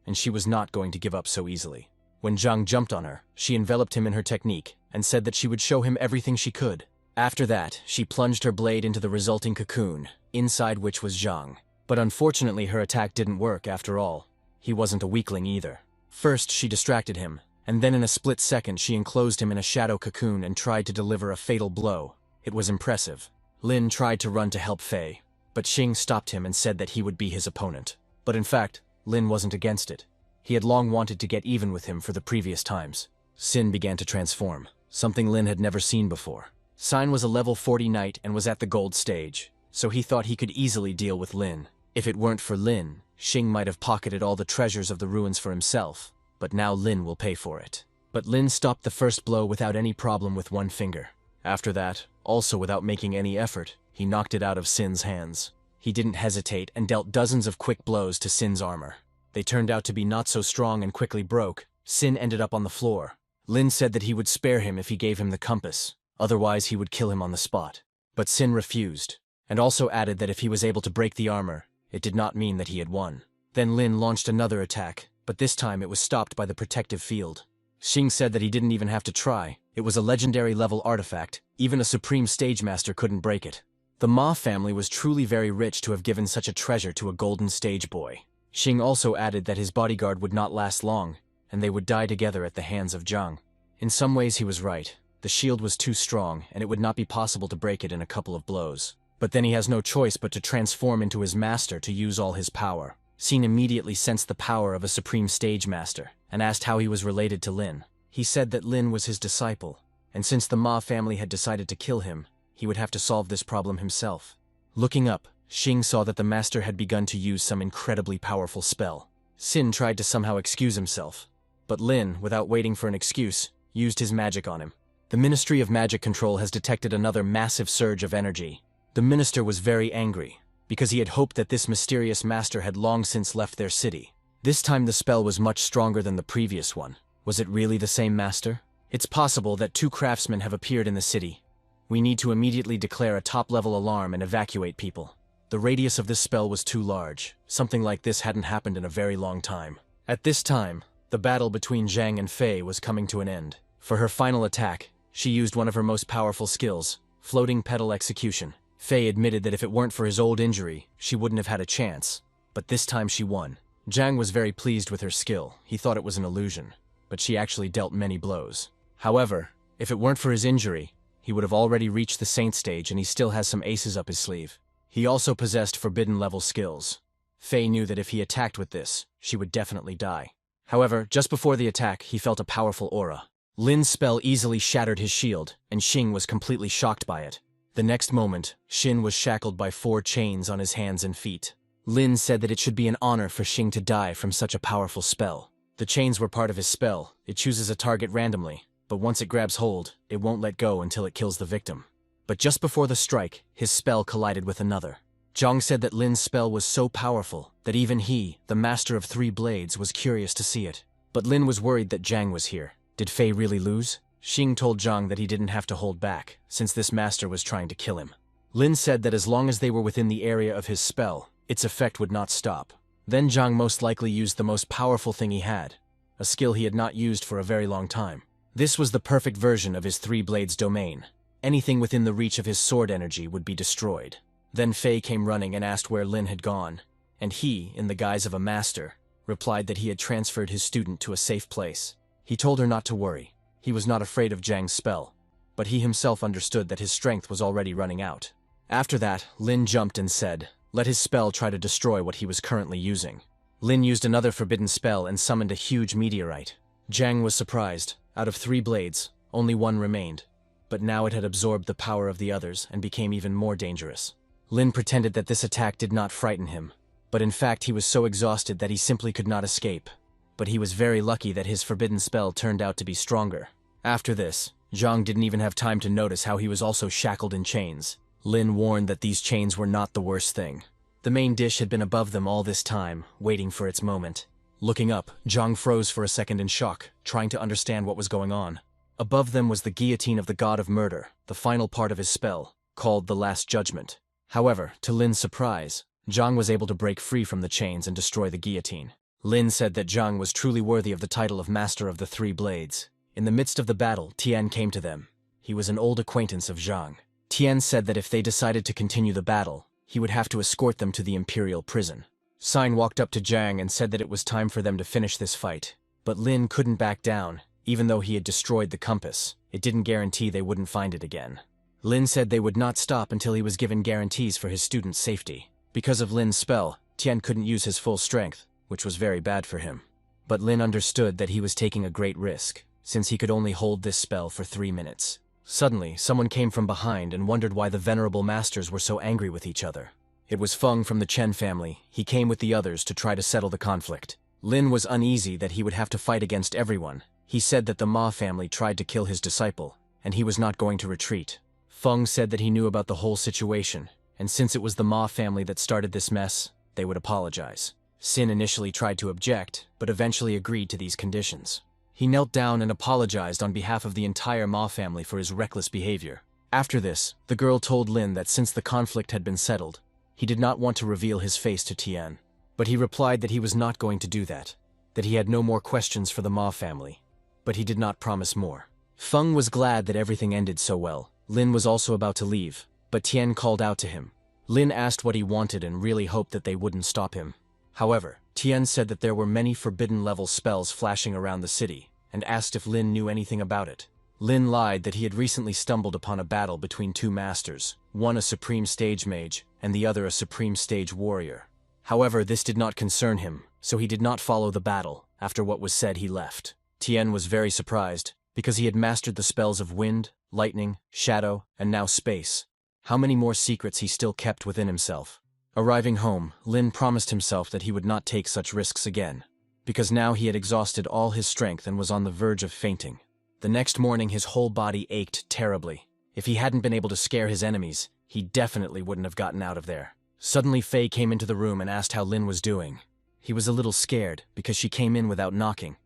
and she was not going to give up so easily. When Zhang jumped on her, she enveloped him in her technique and said that she would show him everything she could. After that, she plunged her blade into the resulting cocoon, inside which was Zhang. But unfortunately, her attack didn't work after all. He wasn't a weakling either. First, she distracted him, and then in a split second she enclosed him in a shadow cocoon and tried to deliver a fatal blow. It was impressive. Lin tried to run to help Fei, but Xing stopped him and said that he would be his opponent. But in fact, Lin wasn't against it. He had long wanted to get even with him for the previous times. Xin began to transform, something Lin had never seen before. Xin was a level 40 knight and was at the gold stage, so he thought he could easily deal with Lin. If it weren't for Lin, Xing might have pocketed all the treasures of the ruins for himself, but now Lin will pay for it. But Lin stopped the first blow without any problem with one finger. After that, also without making any effort, he knocked it out of Xin's hands. He didn't hesitate and dealt dozens of quick blows to Xin's armor. They turned out to be not so strong and quickly broke. Xin ended up on the floor. Lin said that he would spare him if he gave him the compass, otherwise he would kill him on the spot. But Xin refused, and also added that if he was able to break the armor, it did not mean that he had won. Then Lin launched another attack, but this time it was stopped by the protective field. Xing said that he didn't even have to try. It was a legendary level artifact. Even a supreme stage master couldn't break it. The Ma family was truly very rich to have given such a treasure to a golden stage boy. Xing also added that his bodyguard would not last long, and they would die together at the hands of Zhang. In some ways he was right. The shield was too strong, and it would not be possible to break it in a couple of blows. But then he has no choice but to transform into his master to use all his power. Xin immediately sensed the power of a supreme stage master, and asked how he was related to Lin. He said that Lin was his disciple, and since the Ma family had decided to kill him, he would have to solve this problem himself. Looking up, Xing saw that the master had begun to use some incredibly powerful spell. Xin tried to somehow excuse himself, but Lin, without waiting for an excuse, used his magic on him. The Ministry of Magic Control has detected another massive surge of energy. The minister was very angry, because he had hoped that this mysterious master had long since left their city. This time the spell was much stronger than the previous one. Was it really the same master? It's possible that 2 craftsmen have appeared in the city. We need to immediately declare a top-level alarm and evacuate people. The radius of this spell was too large. Something like this hadn't happened in a very long time. At this time, the battle between Zhang and Fei was coming to an end. For her final attack, she used one of her most powerful skills, floating petal execution. Fei admitted that if it weren't for his old injury, she wouldn't have had a chance. But this time she won. Zhang was very pleased with her skill. He thought it was an illusion, but she actually dealt many blows. However, if it weren't for his injury, he would have already reached the Saint stage, and he still has some aces up his sleeve. He also possessed forbidden-level skills. Fei knew that if he attacked with this, she would definitely die. However, just before the attack, he felt a powerful aura. Lin's spell easily shattered his shield, and Xing was completely shocked by it. The next moment, Xin was shackled by 4 chains on his hands and feet. Lin said that it should be an honor for Xing to die from such a powerful spell. The chains were part of his spell. It chooses a target randomly, but once it grabs hold, it won't let go until it kills the victim. But just before the strike, his spell collided with another. Zhang said that Lin's spell was so powerful that even he, the master of 3 blades, was curious to see it. But Lin was worried that Zhang was here. Did Fei really lose? Xing told Zhang that he didn't have to hold back, since this master was trying to kill him. Lin said that as long as they were within the area of his spell, its effect would not stop. Then Zhang most likely used the most powerful thing he had, a skill he had not used for a very long time. This was the perfect version of his three blades domain. Anything within the reach of his sword energy would be destroyed. Then Fei came running and asked where Lynn had gone, and he, in the guise of a master, replied that he had transferred his student to a safe place. He told her not to worry. He was not afraid of Zhang's spell, but he himself understood that his strength was already running out. After that, Lynn jumped and said, let his spell try to destroy what he was currently using. Lynn used another forbidden spell and summoned a huge meteorite. Zhang was surprised. Out of 3 blades, only one remained, but now it had absorbed the power of the others and became even more dangerous. Lynn pretended that this attack did not frighten him, but in fact he was so exhausted that he simply could not escape. But he was very lucky that his forbidden spell turned out to be stronger. After this, Zhang didn't even have time to notice how he was also shackled in chains. Lynn warned that these chains were not the worst thing. The main dish had been above them all this time, waiting for its moment. Looking up, Zhang froze for a second in shock, trying to understand what was going on. Above them was the guillotine of the god of murder, the final part of his spell, called the Last Judgment. However, to Lin's surprise, Zhang was able to break free from the chains and destroy the guillotine. Lin said that Zhang was truly worthy of the title of Master of the 3 Blades. In the midst of the battle, Tian came to them. He was an old acquaintance of Zhang. Tian said that if they decided to continue the battle, he would have to escort them to the imperial prison. Sign walked up to Zhang and said that it was time for them to finish this fight. But Lin couldn't back down. Even though he had destroyed the compass, it didn't guarantee they wouldn't find it again. Lin said they would not stop until he was given guarantees for his students' safety. Because of Lin's spell, Tian couldn't use his full strength, which was very bad for him. But Lin understood that he was taking a great risk, since he could only hold this spell for 3 minutes. Suddenly, someone came from behind and wondered why the venerable masters were so angry with each other. It was Feng from the Chen family. He came with the others to try to settle the conflict. Lin was uneasy that he would have to fight against everyone. He said that the Ma family tried to kill his disciple, and he was not going to retreat. Feng said that he knew about the whole situation, and since it was the Ma family that started this mess, they would apologize. Sin initially tried to object, but eventually agreed to these conditions. He knelt down and apologized on behalf of the entire Ma family for his reckless behavior. After this, the girl told Lin that since the conflict had been settled, he did not want to reveal his face to Tian. But he replied that he was not going to do that he had no more questions for the Ma family. But he did not promise more. Feng was glad that everything ended so well. Lin was also about to leave, but Tian called out to him. Lin asked what he wanted and really hoped that they wouldn't stop him. However, Tian said that there were many forbidden-level spells flashing around the city, and asked if Lin knew anything about it. Lin lied that he had recently stumbled upon a battle between 2 masters, one a supreme stage mage, and the other a supreme stage warrior. However, this did not concern him, so he did not follow the battle. After what was said, he left. Tian was very surprised, because he had mastered the spells of wind, lightning, shadow, and now space. How many more secrets he still kept within himself. Arriving home, Lin promised himself that he would not take such risks again, because now he had exhausted all his strength and was on the verge of fainting. The next morning his whole body ached terribly. If he hadn't been able to scare his enemies, he definitely wouldn't have gotten out of there. Suddenly Fei came into the room and asked how Lin was doing. He was a little scared because she came in without knocking,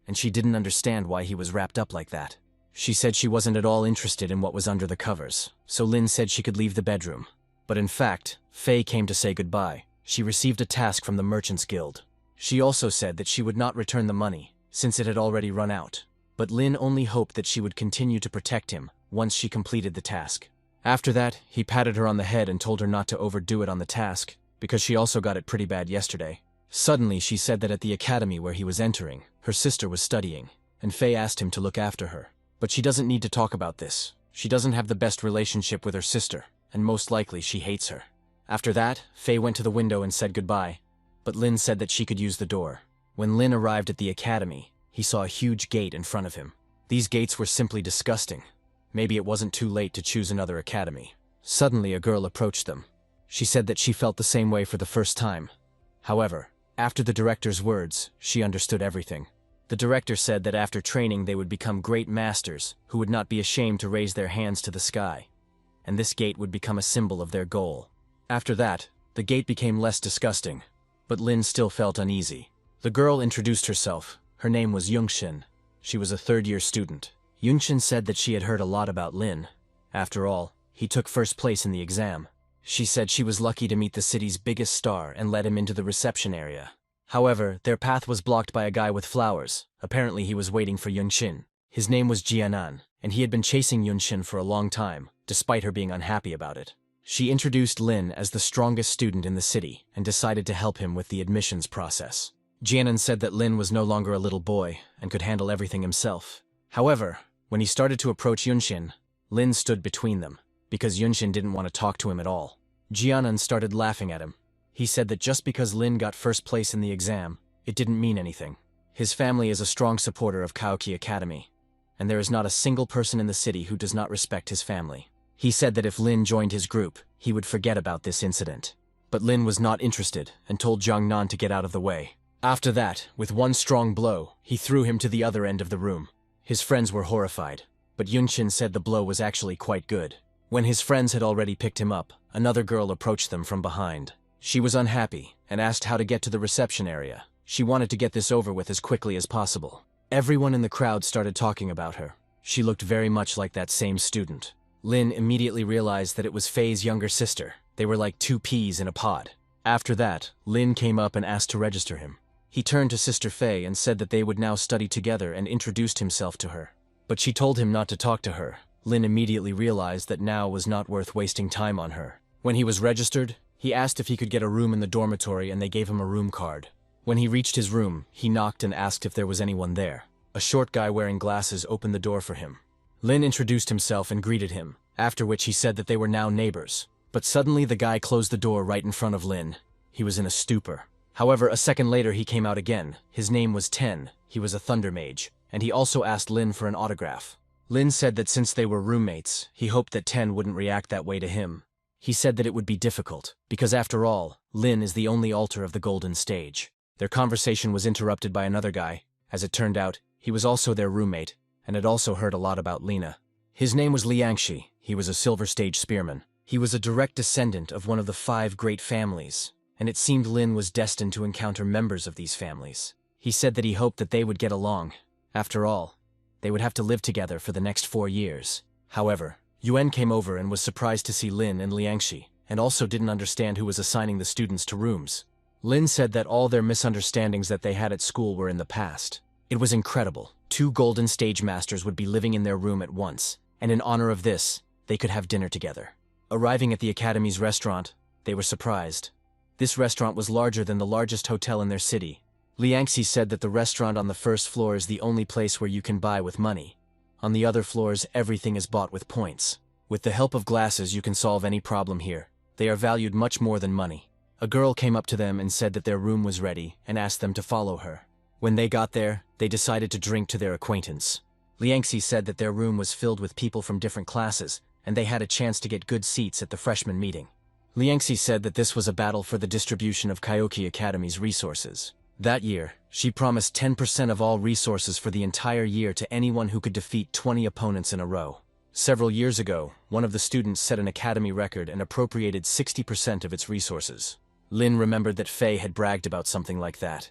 and she didn't understand why he was wrapped up like that. She said she wasn't at all interested in what was under the covers, so Lin said she could leave the bedroom. But in fact, Fei came to say goodbye. She received a task from the Merchants Guild. She also said that she would not return the money, since it had already run out. But Lin only hoped that she would continue to protect him once she completed the task. After that, he patted her on the head and told her not to overdo it on the task, because she also got it pretty bad yesterday. Suddenly, she said that at the academy where he was entering, her sister was studying, and Fei asked him to look after her. But she doesn't need to talk about this. She doesn't have the best relationship with her sister, and most likely she hates her. After that, Fei went to the window and said goodbye, but Lin said that she could use the door. When Lin arrived at the academy, he saw a huge gate in front of him. These gates were simply disgusting. Maybe it wasn't too late to choose another academy. Suddenly, a girl approached them. She said that she felt the same way for the first time. However, after the director's words, she understood everything. The director said that after training they would become great masters who would not be ashamed to raise their hands to the sky, and this gate would become a symbol of their goal. After that, the gate became less disgusting, but Lin still felt uneasy. The girl introduced herself. Her name was Yungshin. She was a 3rd-year student. Yungshin said that she had heard a lot about Lin. After all, he took first place in the exam. She said she was lucky to meet the city's biggest star and led him into the reception area. However, their path was blocked by a guy with flowers. Apparently he was waiting for Yungshin. His name was Jianan, and he had been chasing Yunshin for a long time, despite her being unhappy about it. She introduced Lynn as the strongest student in the city and decided to help him with the admissions process. Jianan said that Lynn was no longer a little boy and could handle everything himself. However, when he started to approach Yunshin, Lynn stood between them, because Yunshin didn't want to talk to him at all. Jianan started laughing at him. He said that just because Lynn got first place in the exam, it didn't mean anything. His family is a strong supporter of Kaoki Academy, and there is not a single person in the city who does not respect his family. He said that if Lynn joined his group, he would forget about this incident. But Lynn was not interested and told Jiangnan to get out of the way. After that, with one strong blow, he threw him to the other end of the room. His friends were horrified, but Yunshin said the blow was actually quite good. When his friends had already picked him up, another girl approached them from behind. She was unhappy and asked how to get to the reception area. She wanted to get this over with as quickly as possible. Everyone in the crowd started talking about her. She looked very much like that same student. Lynn immediately realized that it was Faye's younger sister. They were like two peas in a pod. After that, Lynn came up and asked to register him. He turned to Sister Faye and said that they would now study together and introduced himself to her. But she told him not to talk to her. Lynn immediately realized that now was not worth wasting time on her. When he was registered, he asked if he could get a room in the dormitory and they gave him a room card. When he reached his room, he knocked and asked if there was anyone there. A short guy wearing glasses opened the door for him. Lynn introduced himself and greeted him, after which he said that they were now neighbors. But suddenly the guy closed the door right in front of Lynn. He was in a stupor. However, a second later he came out again. His name was Ten. He was a thunder mage, and he also asked Lynn for an autograph. Lynn said that since they were roommates, he hoped that Ten wouldn't react that way to him. He said that it would be difficult, because after all, Lynn is the only altar of the golden stage. Their conversation was interrupted by another guy. As it turned out, he was also their roommate, and had also heard a lot about Lena. His name was Liangshi. He was a silver stage spearman. He was a direct descendant of one of the 5 great families, and it seemed Lynn was destined to encounter members of these families. He said that he hoped that they would get along. After all, they would have to live together for the next 4 years. However, Yuan came over and was surprised to see Lynn and Liangshi, and also didn't understand who was assigning the students to rooms. Lynn said that all their misunderstandings that they had at school were in the past. It was incredible. 2 golden stage masters would be living in their room at once, and in honor of this, they could have dinner together. Arriving at the Academy's restaurant, they were surprised. This restaurant was larger than the largest hotel in their city. Liangxi said that the restaurant on the first floor is the only place where you can buy with money. On the other floors, everything is bought with points. With the help of glasses, you can solve any problem here. They are valued much more than money. A girl came up to them and said that their room was ready and asked them to follow her. When they got there, they decided to drink to their acquaintance. Liangxi said that their room was filled with people from different classes, and they had a chance to get good seats at the freshman meeting. Liangxi said that this was a battle for the distribution of Kaioki Academy's resources. That year, she promised 10% of all resources for the entire year to anyone who could defeat 20 opponents in a row. Several years ago, one of the students set an academy record and appropriated 60% of its resources. Lynn remembered that Faye had bragged about something like that.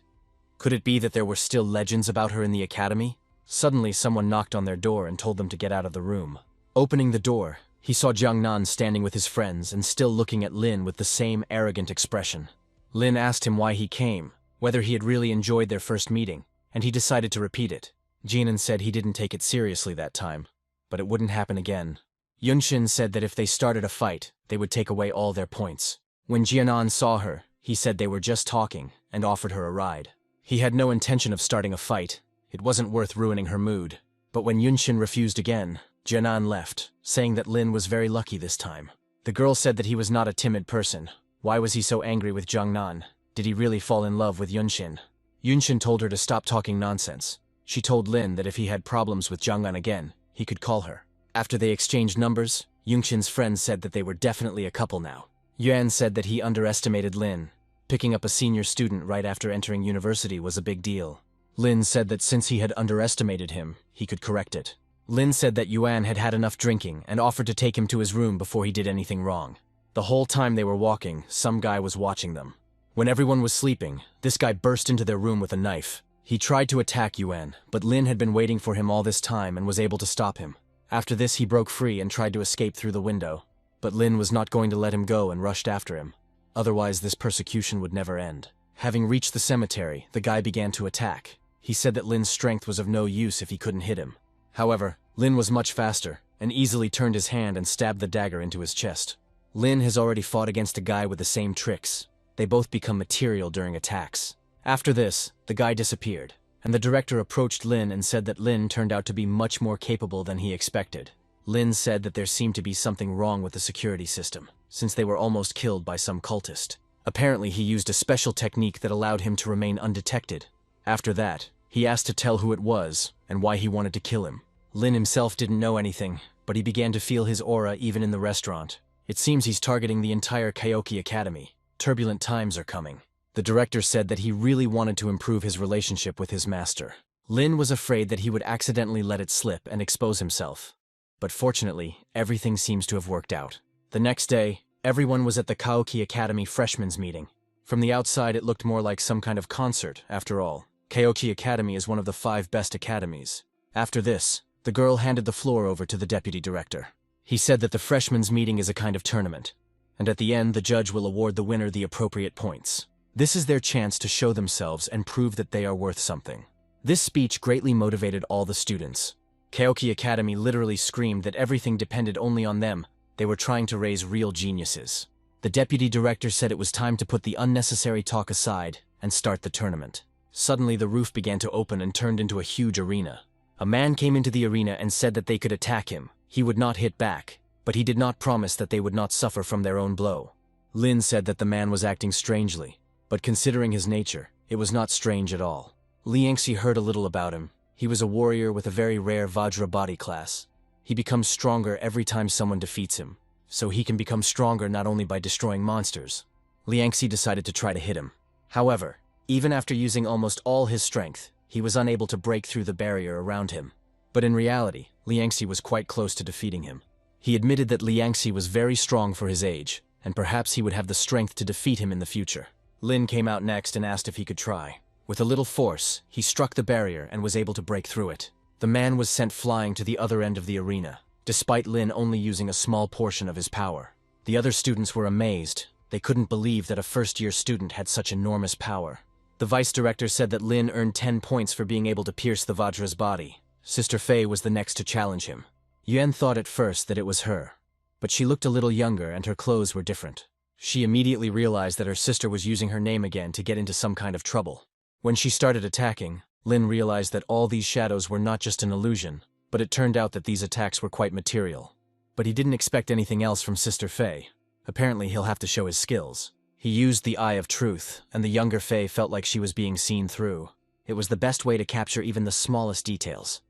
Could it be that there were still legends about her in the academy? Suddenly, someone knocked on their door and told them to get out of the room. Opening the door, he saw Jiangnan standing with his friends and still looking at Lynn with the same arrogant expression. Lynn asked him why he came, whether he had really enjoyed their first meeting, and he decided to repeat it. Jinan said he didn't take it seriously that time, but it wouldn't happen again. Yunshin said that if they started a fight, they would take away all their points. When Jianan saw her, he said they were just talking and offered her a ride. He had no intention of starting a fight. It wasn't worth ruining her mood. But when Yunshin refused again, Jianan left, saying that Lynn was very lucky this time. The girl said that he was not a timid person. Why was he so angry with Jiangnan? Did he really fall in love with Yunshin? Yunshin told her to stop talking nonsense. She told Lynn that if he had problems with Jiangnan again, he could call her. After they exchanged numbers, Yunshin's friends said that they were definitely a couple now. Yuan said that he underestimated Lynn. Picking up a senior student right after entering university was a big deal. Lynn said that since he had underestimated him, he could correct it. Lynn said that Yuan had had enough drinking and offered to take him to his room before he did anything wrong. The whole time they were walking, some guy was watching them. When everyone was sleeping, this guy burst into their room with a knife. He tried to attack Yuan, but Lynn had been waiting for him all this time and was able to stop him. After this, he broke free and tried to escape through the window. But Lynn was not going to let him go and rushed after him. Otherwise, this persecution would never end. Having reached the cemetery, the guy began to attack. He said that Lynn's strength was of no use if he couldn't hit him. However, Lynn was much faster, and easily turned his hand and stabbed the dagger into his chest. Lynn has already fought against a guy with the same tricks. They both become material during attacks. After this, the guy disappeared, and the director approached Lynn and said that Lynn turned out to be much more capable than he expected. Lynn said that there seemed to be something wrong with the security system, since they were almost killed by some cultist. Apparently, he used a special technique that allowed him to remain undetected. After that, he asked to tell who it was and why he wanted to kill him. Lynn himself didn't know anything, but he began to feel his aura even in the restaurant. It seems he's targeting the entire Kyoki Academy. Turbulent times are coming. The director said that he really wanted to improve his relationship with his master. Lynn was afraid that he would accidentally let it slip and expose himself. But fortunately, everything seems to have worked out. The next day, everyone was at the Kyoki Academy freshmen's meeting. From the outside, it looked more like some kind of concert, after all. Kyoki Academy is one of the 5 best academies. After this, the girl handed the floor over to the deputy director. He said that the freshmen's meeting is a kind of tournament, and at the end the judge will award the winner the appropriate points. This is their chance to show themselves and prove that they are worth something. This speech greatly motivated all the students. Kyoki Academy literally screamed that everything depended only on them. They were trying to raise real geniuses. The deputy director said it was time to put the unnecessary talk aside and start the tournament. Suddenly the roof began to open and turned into a huge arena. A man came into the arena and said that they could attack him. He would not hit back, but he did not promise that they would not suffer from their own blow. Lynn said that the man was acting strangely, but considering his nature, it was not strange at all. Liangxi heard a little about him. He was a warrior with a very rare Vajra body class. He becomes stronger every time someone defeats him, so he can become stronger not only by destroying monsters. Liangxi decided to try to hit him. However, even after using almost all his strength, he was unable to break through the barrier around him. But in reality, Liangxi was quite close to defeating him. He admitted that Liangxi was very strong for his age, and perhaps he would have the strength to defeat him in the future. Lynn came out next and asked if he could try. With a little force, he struck the barrier and was able to break through it. The man was sent flying to the other end of the arena, despite Lynn only using a small portion of his power. The other students were amazed. They couldn't believe that a first-year student had such enormous power. The vice director said that Lynn earned 10 points for being able to pierce the Vajra's body. Sister Fei was the next to challenge him. Yuan thought at first that it was her, but she looked a little younger and her clothes were different. She immediately realized that her sister was using her name again to get into some kind of trouble. When she started attacking, Lynn realized that all these shadows were not just an illusion, but it turned out that these attacks were quite material. But he didn't expect anything else from Sister Fei. Apparently he'll have to show his skills. He used the Eye of Truth, and the younger Fei felt like she was being seen through. It was the best way to capture even the smallest details.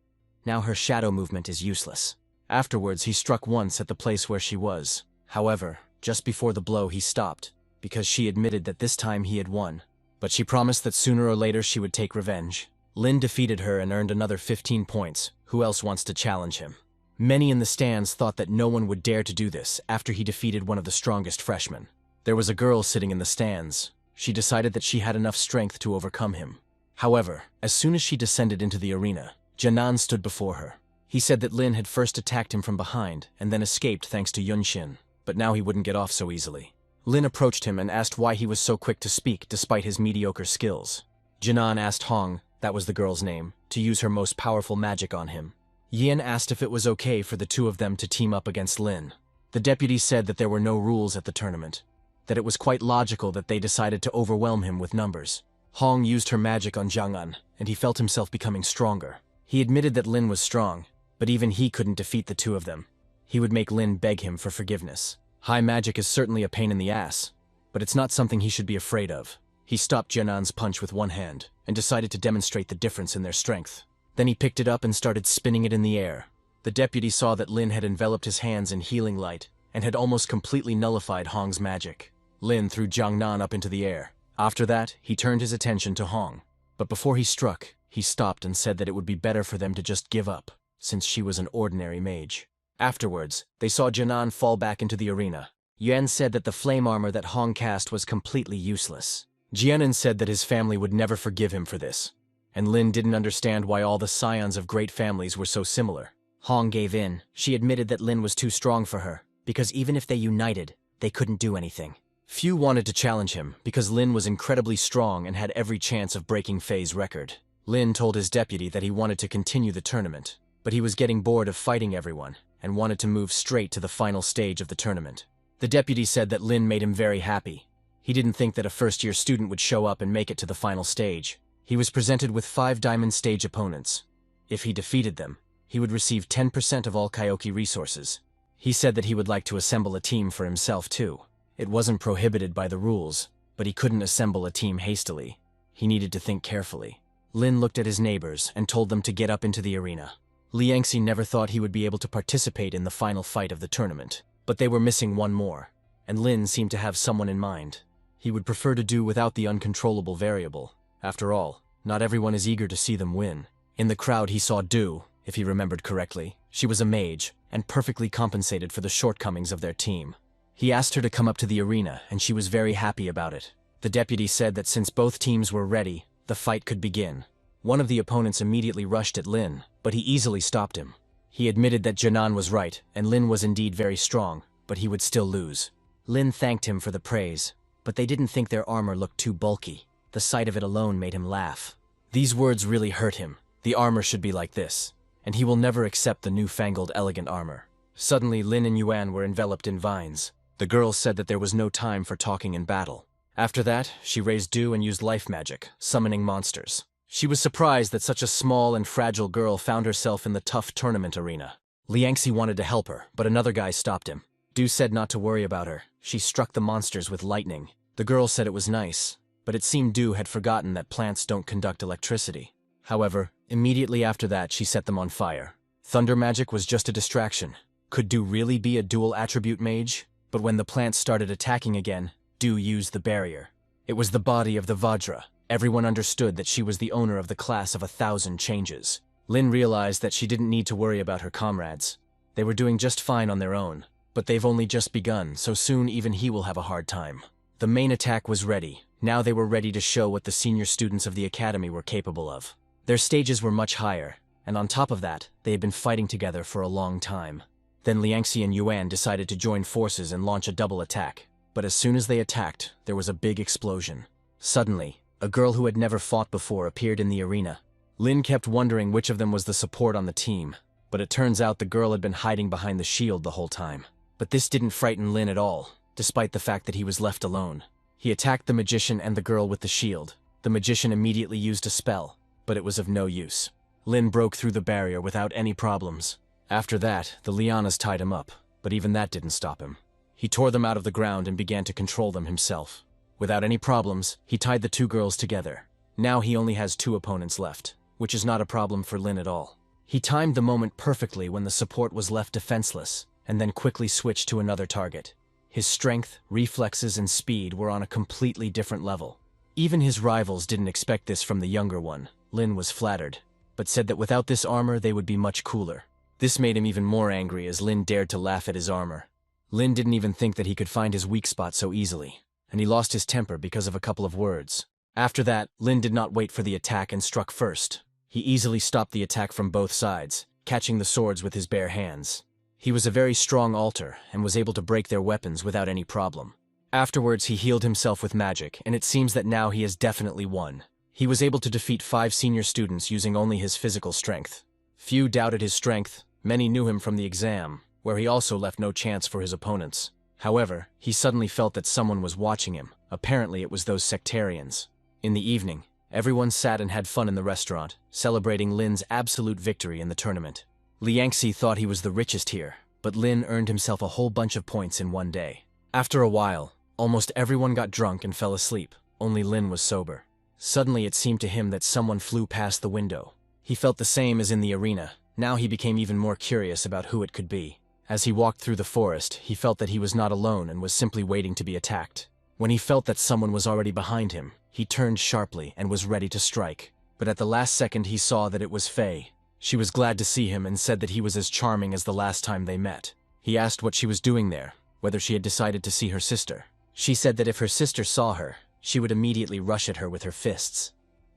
Now her shadow movement is useless. Afterwards, he struck once at the place where she was. However, just before the blow he stopped, because she admitted that this time he had won. But she promised that sooner or later she would take revenge. Lynn defeated her and earned another 15 points. Who else wants to challenge him? Many in the stands thought that no one would dare to do this after he defeated one of the strongest freshmen. There was a girl sitting in the stands. She decided that she had enough strength to overcome him. However, as soon as she descended into the arena, Janan stood before her. He said that Lynn had first attacked him from behind and then escaped thanks to Yunshin, but now he wouldn't get off so easily. Lynn approached him and asked why he was so quick to speak despite his mediocre skills. Janan asked Hong, that was the girl's name, to use her most powerful magic on him. Yin asked if it was okay for the two of them to team up against Lynn. The deputy said that there were no rules at the tournament, that it was quite logical that they decided to overwhelm him with numbers. Hong used her magic on Jiang'an, and he felt himself becoming stronger. He admitted that Lynn was strong, but even he couldn't defeat the two of them. He would make Lynn beg him for forgiveness. High magic is certainly a pain in the ass, but it's not something he should be afraid of. He stopped Jianan's punch with one hand, and decided to demonstrate the difference in their strength. Then he picked it up and started spinning it in the air. The deputy saw that Lynn had enveloped his hands in healing light, and had almost completely nullified Hong's magic. Lynn threw Jiangnan up into the air. After that, he turned his attention to Hong. But before he struck, he stopped and said that it would be better for them to just give up, since she was an ordinary mage. Afterwards, they saw Jianan fall back into the arena. Yuan said that the flame armor that Hong cast was completely useless. Jianan said that his family would never forgive him for this, and Lynn didn't understand why all the scions of great families were so similar. Hong gave in. She admitted that Lynn was too strong for her, because even if they united, they couldn't do anything. Few wanted to challenge him, because Lynn was incredibly strong and had every chance of breaking Fei's record. Lynn told his deputy that he wanted to continue the tournament, but he was getting bored of fighting everyone and wanted to move straight to the final stage of the tournament. The deputy said that Lynn made him very happy. He didn't think that a first-year student would show up and make it to the final stage. He was presented with 5 diamond stage opponents. If he defeated them, he would receive 10% of all Kyoki resources. He said that he would like to assemble a team for himself too. It wasn't prohibited by the rules, but he couldn't assemble a team hastily. He needed to think carefully. Lynn looked at his neighbors and told them to get up into the arena. Liangxi never thought he would be able to participate in the final fight of the tournament, but they were missing one more, and Lynn seemed to have someone in mind. He would prefer to do without the uncontrollable variable. After all, not everyone is eager to see them win. In the crowd he saw Du, if he remembered correctly. She was a mage, and perfectly compensated for the shortcomings of their team. He asked her to come up to the arena, and she was very happy about it. The deputy said that since both teams were ready, the fight could begin. One of the opponents immediately rushed at Lynn, but he easily stopped him. He admitted that Janan was right, and Lynn was indeed very strong, but he would still lose. Lynn thanked him for the praise, but they didn't think their armor looked too bulky. The sight of it alone made him laugh. These words really hurt him. The armor should be like this, and he will never accept the newfangled elegant armor. Suddenly, Lynn and Yuan were enveloped in vines. The girl said that there was no time for talking in battle. After that, she raised Du and used life magic, summoning monsters. She was surprised that such a small and fragile girl found herself in the tough tournament arena. Liangxi wanted to help her, but another guy stopped him. Du said not to worry about her. She struck the monsters with lightning. The girl said it was nice, but it seemed Du had forgotten that plants don't conduct electricity. However, immediately after that she set them on fire. Thunder magic was just a distraction. Could Du really be a dual attribute mage? But when the plants started attacking again, Du used the barrier. It was the body of the Vajra. Everyone understood that she was the owner of the class of 1,000 changes. Lynn realized that she didn't need to worry about her comrades. They were doing just fine on their own, but they've only just begun, so soon even he will have a hard time. The main attack was ready. Now they were ready to show what the senior students of the academy were capable of. Their stages were much higher, and on top of that, they had been fighting together for a long time. Then Liangxi and Yuan decided to join forces and launch a double attack. But as soon as they attacked, there was a big explosion. Suddenly, a girl who had never fought before appeared in the arena. Lynn kept wondering which of them was the support on the team, but it turns out the girl had been hiding behind the shield the whole time. But this didn't frighten Lynn at all, despite the fact that he was left alone. He attacked the magician and the girl with the shield. The magician immediately used a spell, but it was of no use. Lynn broke through the barrier without any problems. After that, the lianas tied him up, but even that didn't stop him. He tore them out of the ground and began to control them himself. Without any problems, he tied the 2 girls together. Now he only has 2 opponents left, which is not a problem for Lynn at all. He timed the moment perfectly when the support was left defenseless, and then quickly switched to another target. His strength, reflexes, and speed were on a completely different level. Even his rivals didn't expect this from the younger one. Lynn was flattered, but said that without this armor they would be much cooler. This made him even more angry as Lynn dared to laugh at his armor. Lynn didn't even think that he could find his weak spot so easily, and he lost his temper because of a couple of words. After that, Lynn did not wait for the attack and struck first. He easily stopped the attack from both sides, catching the swords with his bare hands. He was a very strong alter and was able to break their weapons without any problem. Afterwards, he healed himself with magic, and it seems that now he has definitely won. He was able to defeat 5 senior students using only his physical strength. Few doubted his strength. Many knew him from the exam, where he also left no chance for his opponents. However, he suddenly felt that someone was watching him. Apparently it was those sectarians. In the evening, everyone sat and had fun in the restaurant, celebrating Lin's absolute victory in the tournament. Liangxi thought he was the richest here, but Lin earned himself a whole bunch of points in one day. After a while, almost everyone got drunk and fell asleep. Only Lin was sober. Suddenly it seemed to him that someone flew past the window. He felt the same as in the arena. Now he became even more curious about who it could be. As he walked through the forest, he felt that he was not alone and was simply waiting to be attacked. When he felt that someone was already behind him, he turned sharply and was ready to strike. But at the last second he saw that it was Faye. She was glad to see him and said that he was as charming as the last time they met. He asked what she was doing there, whether she had decided to see her sister. She said that if her sister saw her, she would immediately rush at her with her fists.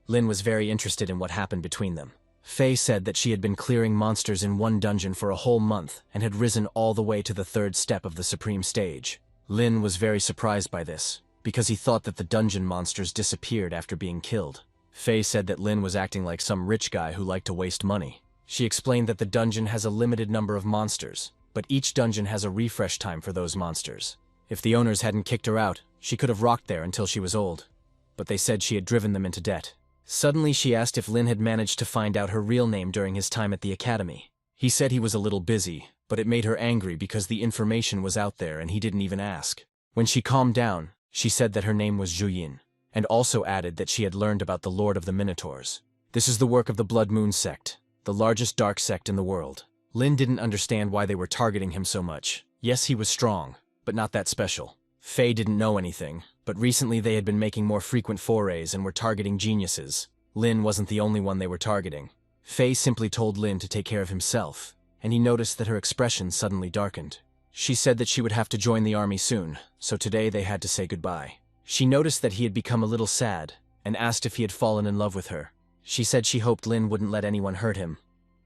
Lin was very interested in what happened between them. Faye said that she had been clearing monsters in one dungeon for a whole month and had risen all the way to the 3rd step of the supreme stage. Lin was very surprised by this, because he thought that the dungeon monsters disappeared after being killed. Faye said that Lin was acting like some rich guy who liked to waste money. She explained that the dungeon has a limited number of monsters, but each dungeon has a refresh time for those monsters. If the owners hadn't kicked her out, she could have rocked there until she was old. But they said she had driven them into debt. Suddenly she asked if Lynn had managed to find out her real name during his time at the academy. He said he was a little busy, but it made her angry because the information was out there and he didn't even ask. When she calmed down, she said that her name was Zhuyin, and also added that she had learned about the Lord of the Minotaurs. This is the work of the Blood Moon sect, the largest dark sect in the world. Lynn didn't understand why they were targeting him so much. Yes, he was strong, but not that special. Faye didn't know anything, but recently they had been making more frequent forays and were targeting geniuses. Lynn wasn't the only one they were targeting. Faye simply told Lynn to take care of himself, and he noticed that her expression suddenly darkened. She said that she would have to join the army soon, so today they had to say goodbye. She noticed that he had become a little sad, and asked if he had fallen in love with her. She said she hoped Lynn wouldn't let anyone hurt him,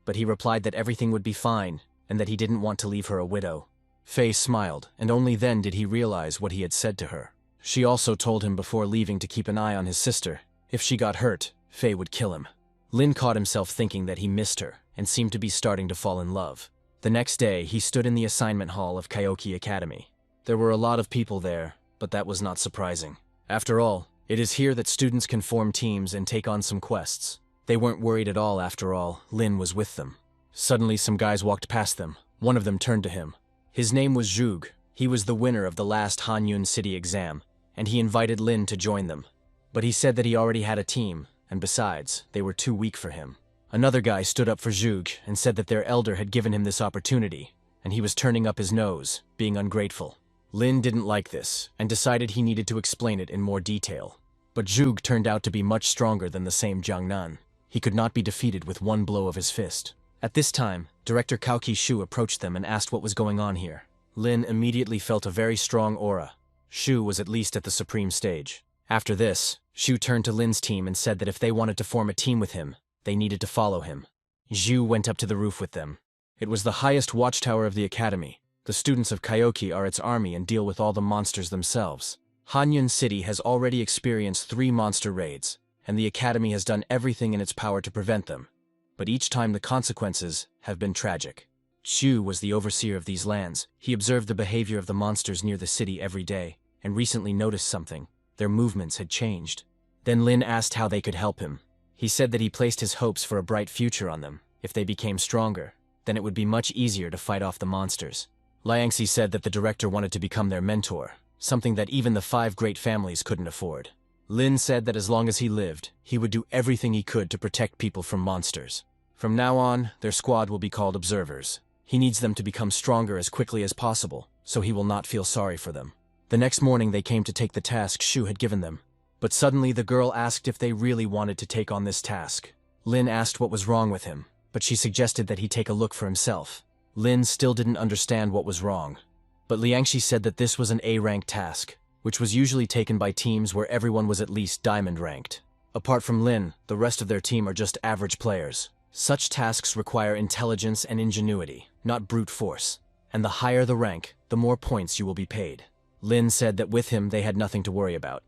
but he replied that everything would be fine, and that he didn't want to leave her a widow. Faye smiled, and only then did he realize what he had said to her. She also told him before leaving to keep an eye on his sister. If she got hurt, Faye would kill him. Lynn caught himself thinking that he missed her, and seemed to be starting to fall in love. The next day, he stood in the assignment hall of Kyoki Academy. There were a lot of people there, but that was not surprising. After all, it is here that students can form teams and take on some quests. They weren't worried at all after all, Lynn was with them. Suddenly some guys walked past them. One of them turned to him. His name was Zhug. He was the winner of the last Hanyun City exam, and he invited Lynn to join them. But he said that he already had a team, and besides, they were too weak for him. Another guy stood up for Zhug and said that their elder had given him this opportunity, and he was turning up his nose, being ungrateful. Lynn didn't like this, and decided he needed to explain it in more detail. But Zhug turned out to be much stronger than the same Jiangnan. He could not be defeated with one blow of his fist. At this time, Director Cao Shu approached them and asked what was going on here. Lynn immediately felt a very strong aura. Shu was at least at the supreme stage. After this, Shu turned to Lynn's team and said that if they wanted to form a team with him, they needed to follow him. Zhu went up to the roof with them. It was the highest watchtower of the academy. The students of Kyoki are its army and deal with all the monsters themselves. Hanyun City has already experienced 3 monster raids, and the academy has done everything in its power to prevent them. But each time the consequences have been tragic. Shu was the overseer of these lands. He observed the behavior of the monsters near the city every day, and recently noticed something. Their movements had changed. Then Lynn asked how they could help him. He said that he placed his hopes for a bright future on them. If they became stronger, then it would be much easier to fight off the monsters. Liangxi said that the director wanted to become their mentor, something that even the 5 great families couldn't afford. Lynn said that as long as he lived, he would do everything he could to protect people from monsters. From now on, their squad will be called observers. He needs them to become stronger as quickly as possible, so he will not feel sorry for them. The next morning they came to take the task Shu had given them. But suddenly the girl asked if they really wanted to take on this task. Lynn asked what was wrong with him, but she suggested that he take a look for himself. Lynn still didn't understand what was wrong. But Liangxi said that this was an A-rank task, which was usually taken by teams where everyone was at least diamond ranked. Apart from Lynn, the rest of their team are just average players. Such tasks require intelligence and ingenuity, not brute force. And the higher the rank, the more points you will be paid. Lynn said that with him they had nothing to worry about,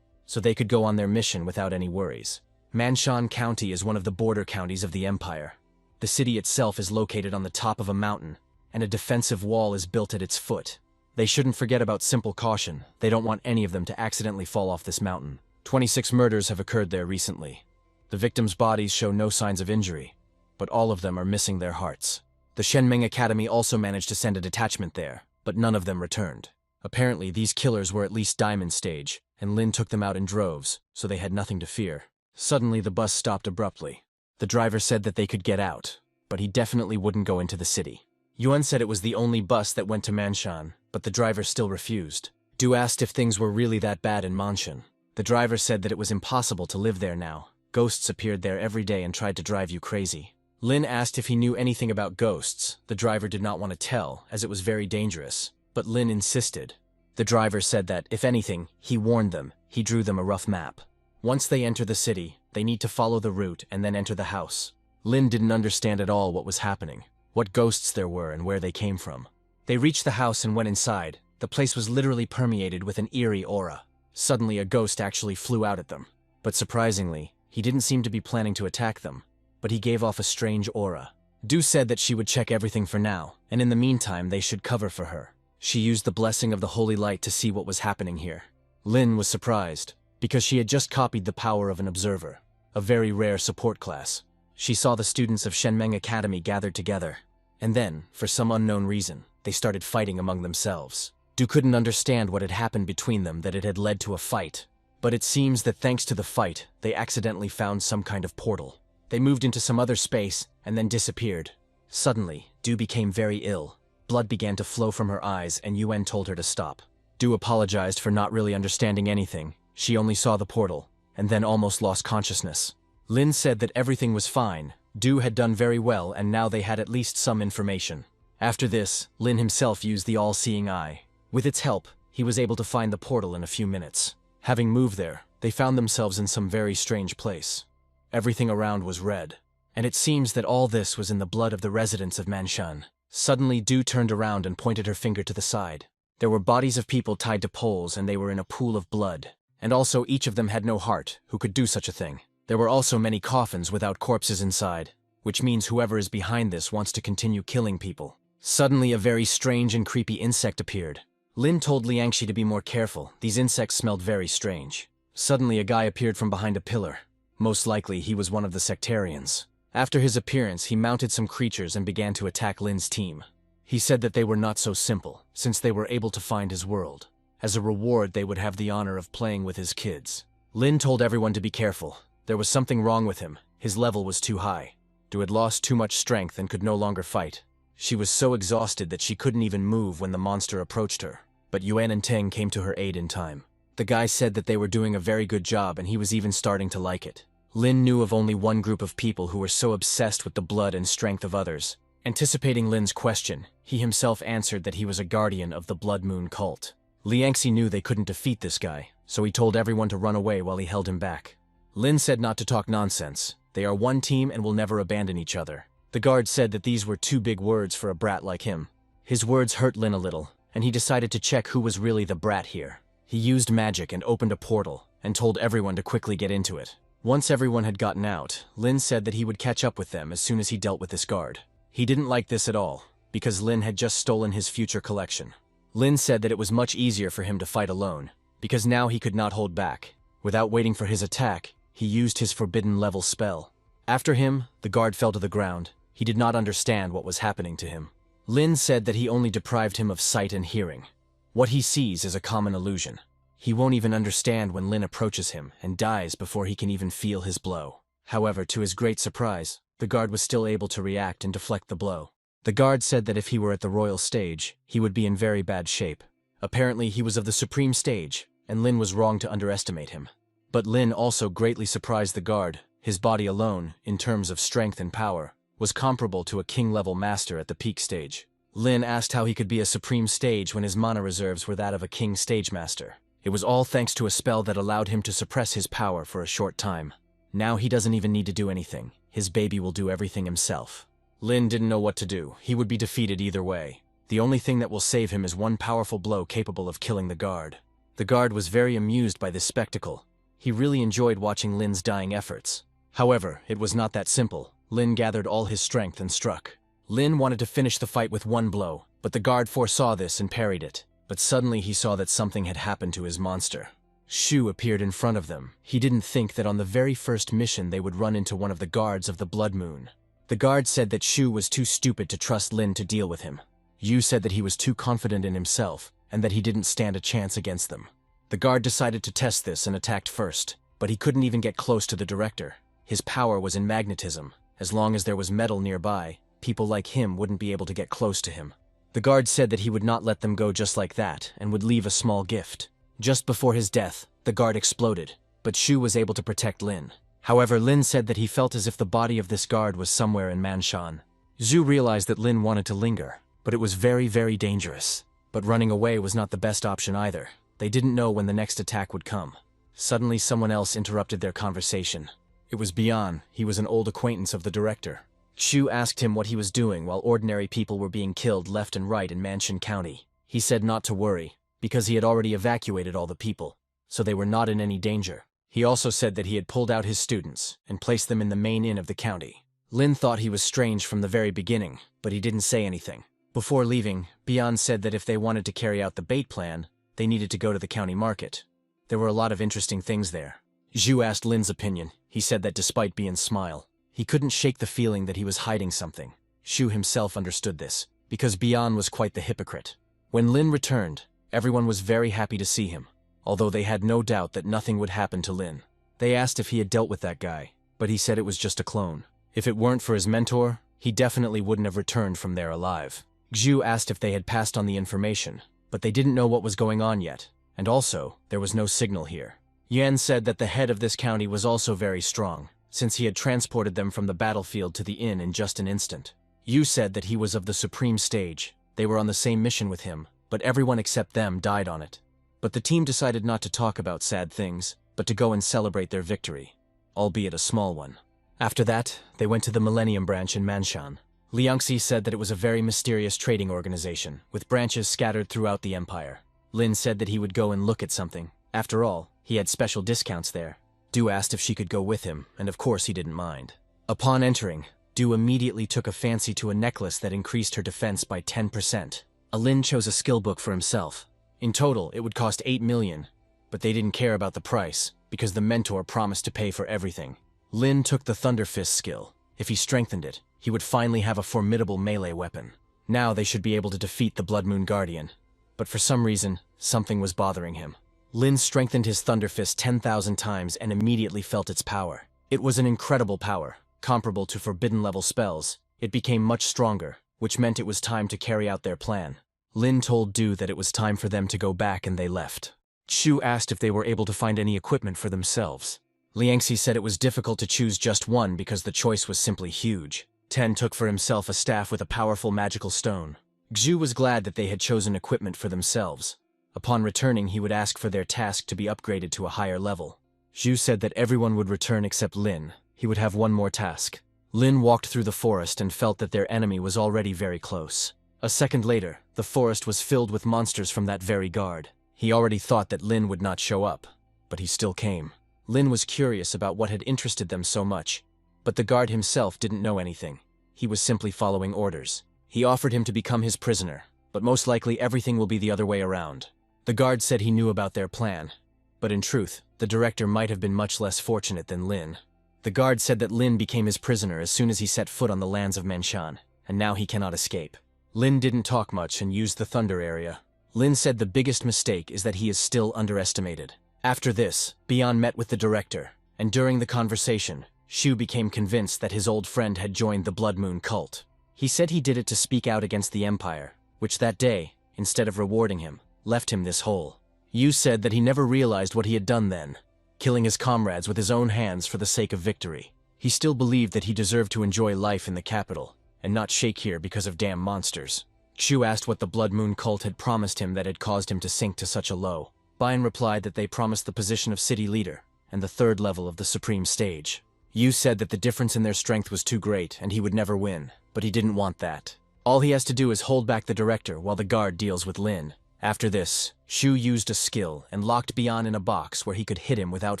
so they could go on their mission without any worries. Manshan County is one of the border counties of the empire. The city itself is located on the top of a mountain, and a defensive wall is built at its foot. They shouldn't forget about simple caution. They don't want any of them to accidentally fall off this mountain. 26 murders have occurred there recently. The victims' bodies show no signs of injury, but all of them are missing their hearts. The Shenming Academy also managed to send a detachment there, but none of them returned. Apparently, these killers were at least diamond stage, and Lynn took them out in droves, so they had nothing to fear. Suddenly, the bus stopped abruptly. The driver said that they could get out, but he definitely wouldn't go into the city. Yuan said it was the only bus that went to Manshan, but the driver still refused. Du asked if things were really that bad in Manshan. The driver said that it was impossible to live there now. Ghosts appeared there every day and tried to drive you crazy. Lynn asked if he knew anything about ghosts. The driver did not want to tell, as it was very dangerous, but Lynn insisted. The driver said that, if anything, he warned them. He drew them a rough map. Once they enter the city, they need to follow the route and then enter the house. Lynn didn't understand at all what was happening, what ghosts there were and where they came from. They reached the house and went inside. The place was literally permeated with an eerie aura. Suddenly a ghost actually flew out at them. But surprisingly, he didn't seem to be planning to attack them, but he gave off a strange aura. Du said that she would check everything for now, and in the meantime they should cover for her. She used the blessing of the holy light to see what was happening here. Lynn was surprised, because she had just copied the power of an observer, a very rare support class. She saw the students of Shenmeng Academy gathered together, and then, for some unknown reason, they started fighting among themselves. Du couldn't understand what had happened between them that it had led to a fight, but it seems that thanks to the fight, they accidentally found some kind of portal. They moved into some other space and then disappeared. Suddenly, Du became very ill. Blood began to flow from her eyes and Yuan told her to stop. Du apologized for not really understanding anything. She only saw the portal, and then almost lost consciousness. Lynn said that everything was fine. Du had done very well and now they had at least some information. After this, Lynn himself used the all-seeing eye. With its help, he was able to find the portal in a few minutes. Having moved there, they found themselves in some very strange place. Everything around was red, and it seems that all this was in the blood of the residents of Manshan. Suddenly, Du turned around and pointed her finger to the side. There were bodies of people tied to poles and they were in a pool of blood. And also each of them had no heart, who could do such a thing. There were also many coffins without corpses inside, which means whoever is behind this wants to continue killing people. Suddenly, a very strange and creepy insect appeared. Lin told Liangxi to be more careful. These insects smelled very strange. Suddenly, a guy appeared from behind a pillar. Most likely, he was one of the sectarians. After his appearance, he mounted some creatures and began to attack Lin's team. He said that they were not so simple, since they were able to find his world. As a reward, they would have the honor of playing with his kids. Lin told everyone to be careful. There was something wrong with him. His level was too high. Du had lost too much strength and could no longer fight. She was so exhausted that she couldn't even move when the monster approached her. But Yuan and Teng came to her aid in time. The guy said that they were doing a very good job and he was even starting to like it. Lin knew of only one group of people who were so obsessed with the blood and strength of others. Anticipating Lin's question, he himself answered that he was a guardian of the Blood Moon cult. Liangxi knew they couldn't defeat this guy, so he told everyone to run away while he held him back. Lin said not to talk nonsense. They are one team and will never abandon each other. The guard said that these were too big words for a brat like him. His words hurt Lin a little, and he decided to check who was really the brat here. He used magic and opened a portal, and told everyone to quickly get into it. Once everyone had gotten out, Lin said that he would catch up with them as soon as he dealt with this guard. He didn't like this at all, because Lin had just stolen his future collection. Lin said that it was much easier for him to fight alone, because now he could not hold back. Without waiting for his attack, he used his forbidden level spell. After him, the guard fell to the ground. He did not understand what was happening to him. Lin said that he only deprived him of sight and hearing. What he sees is a common illusion. He won't even understand when Lin approaches him and dies before he can even feel his blow. However, to his great surprise, the guard was still able to react and deflect the blow. The guard said that if he were at the royal stage, he would be in very bad shape. Apparently, he was of the supreme stage, and Lin was wrong to underestimate him. But Lin also greatly surprised the guard. His body alone, in terms of strength and power, was comparable to a king-level master at the peak stage. Lin asked how he could be a supreme stage when his mana reserves were that of a king stage master. It was all thanks to a spell that allowed him to suppress his power for a short time. Now he doesn't even need to do anything. His baby will do everything himself. Lin didn't know what to do. He would be defeated either way. The only thing that will save him is one powerful blow capable of killing the guard. The guard was very amused by this spectacle. He really enjoyed watching Lin's dying efforts. However, it was not that simple. Lin gathered all his strength and struck. Lin wanted to finish the fight with one blow, but the guard foresaw this and parried it. But suddenly he saw that something had happened to his monster. Shu appeared in front of them. He didn't think that on the very first mission they would run into one of the guards of the Blood Moon. The guard said that Shu was too stupid to trust Lin to deal with him. Yu said that he was too confident in himself and that he didn't stand a chance against them. The guard decided to test this and attacked first, but he couldn't even get close to the director. His power was in magnetism. As long as there was metal nearby, people like him wouldn't be able to get close to him. The guard said that he would not let them go just like that and would leave a small gift. Just before his death, the guard exploded, but Shu was able to protect Lin. However, Lin said that he felt as if the body of this guard was somewhere in Manshan. Zhu realized that Lin wanted to linger, but it was very, very dangerous. But running away was not the best option either. They didn't know when the next attack would come. Suddenly, someone else interrupted their conversation. It was Bian. He was an old acquaintance of the director. Shu asked him what he was doing while ordinary people were being killed left and right in Manshan County. He said not to worry, because he had already evacuated all the people, so they were not in any danger. He also said that he had pulled out his students and placed them in the main inn of the county. Lynn thought he was strange from the very beginning, but he didn't say anything. Before leaving, Bian said that if they wanted to carry out the bait plan, they needed to go to the county market. There were a lot of interesting things there. Zhu asked Lynn's opinion. He said that despite Bian's smile, he couldn't shake the feeling that he was hiding something. Zhu himself understood this, because Bian was quite the hypocrite. When Lynn returned, everyone was very happy to see him, although they had no doubt that nothing would happen to Lynn. They asked if he had dealt with that guy, but he said it was just a clone. If it weren't for his mentor, he definitely wouldn't have returned from there alive. Zhu asked if they had passed on the information, but they didn't know what was going on yet, and also, there was no signal here. Yuan said that the head of this county was also very strong, since he had transported them from the battlefield to the inn in just an instant. Yu said that he was of the supreme stage. They were on the same mission with him, but everyone except them died on it. But the team decided not to talk about sad things, but to go and celebrate their victory, albeit a small one. After that, they went to the Millennium branch in Manshan. Liangxi said that it was a very mysterious trading organization, with branches scattered throughout the empire. Lin said that he would go and look at something. After all, he had special discounts there. Du asked if she could go with him, and of course he didn't mind. Upon entering, Du immediately took a fancy to a necklace that increased her defense by 10%. Lin chose a skill book for himself. In total, it would cost 8 million, but they didn't care about the price, because the mentor promised to pay for everything. Lin took the Thunder Fist skill. If he strengthened it, he would finally have a formidable melee weapon. Now they should be able to defeat the Blood Moon Guardian. But for some reason, something was bothering him. Lin strengthened his Thunder Fist 10,000 times and immediately felt its power. It was an incredible power, comparable to forbidden-level spells. It became much stronger, which meant it was time to carry out their plan. Lin told Du that it was time for them to go back and they left. Shu asked if they were able to find any equipment for themselves. Liangxi said it was difficult to choose just one because the choice was simply huge. Ten took for himself a staff with a powerful magical stone. Xu was glad that they had chosen equipment for themselves. Upon returning, he would ask for their task to be upgraded to a higher level. Xu said that everyone would return except Lin. He would have one more task. Lin walked through the forest and felt that their enemy was already very close. A second later, the forest was filled with monsters from that very guard. He already thought that Lin would not show up, but he still came. Lin was curious about what had interested them so much, but the guard himself didn't know anything. He was simply following orders. He offered him to become his prisoner, but most likely everything will be the other way around. The guard said he knew about their plan, but in truth, the director might have been much less fortunate than Lin. The guard said that Lin became his prisoner as soon as he set foot on the lands of Manshan, and now he cannot escape. Lin didn't talk much and used the thunder area. Lin said the biggest mistake is that he is still underestimated. After this, Bian met with the director, and during the conversation, Shu became convinced that his old friend had joined the Blood Moon cult. He said he did it to speak out against the Empire, which that day, instead of rewarding him, left him this hole. Yu said that he never realized what he had done then, killing his comrades with his own hands for the sake of victory. He still believed that he deserved to enjoy life in the capital, and not shake here because of damn monsters. Shu asked what the Blood Moon cult had promised him that had caused him to sink to such a low. Bian replied that they promised the position of city leader, and the third level of the supreme stage. Yu said that the difference in their strength was too great and he would never win, but he didn't want that. All he has to do is hold back the director while the guard deals with Lin. After this, Shu used a skill and locked Bian in a box where he could hit him without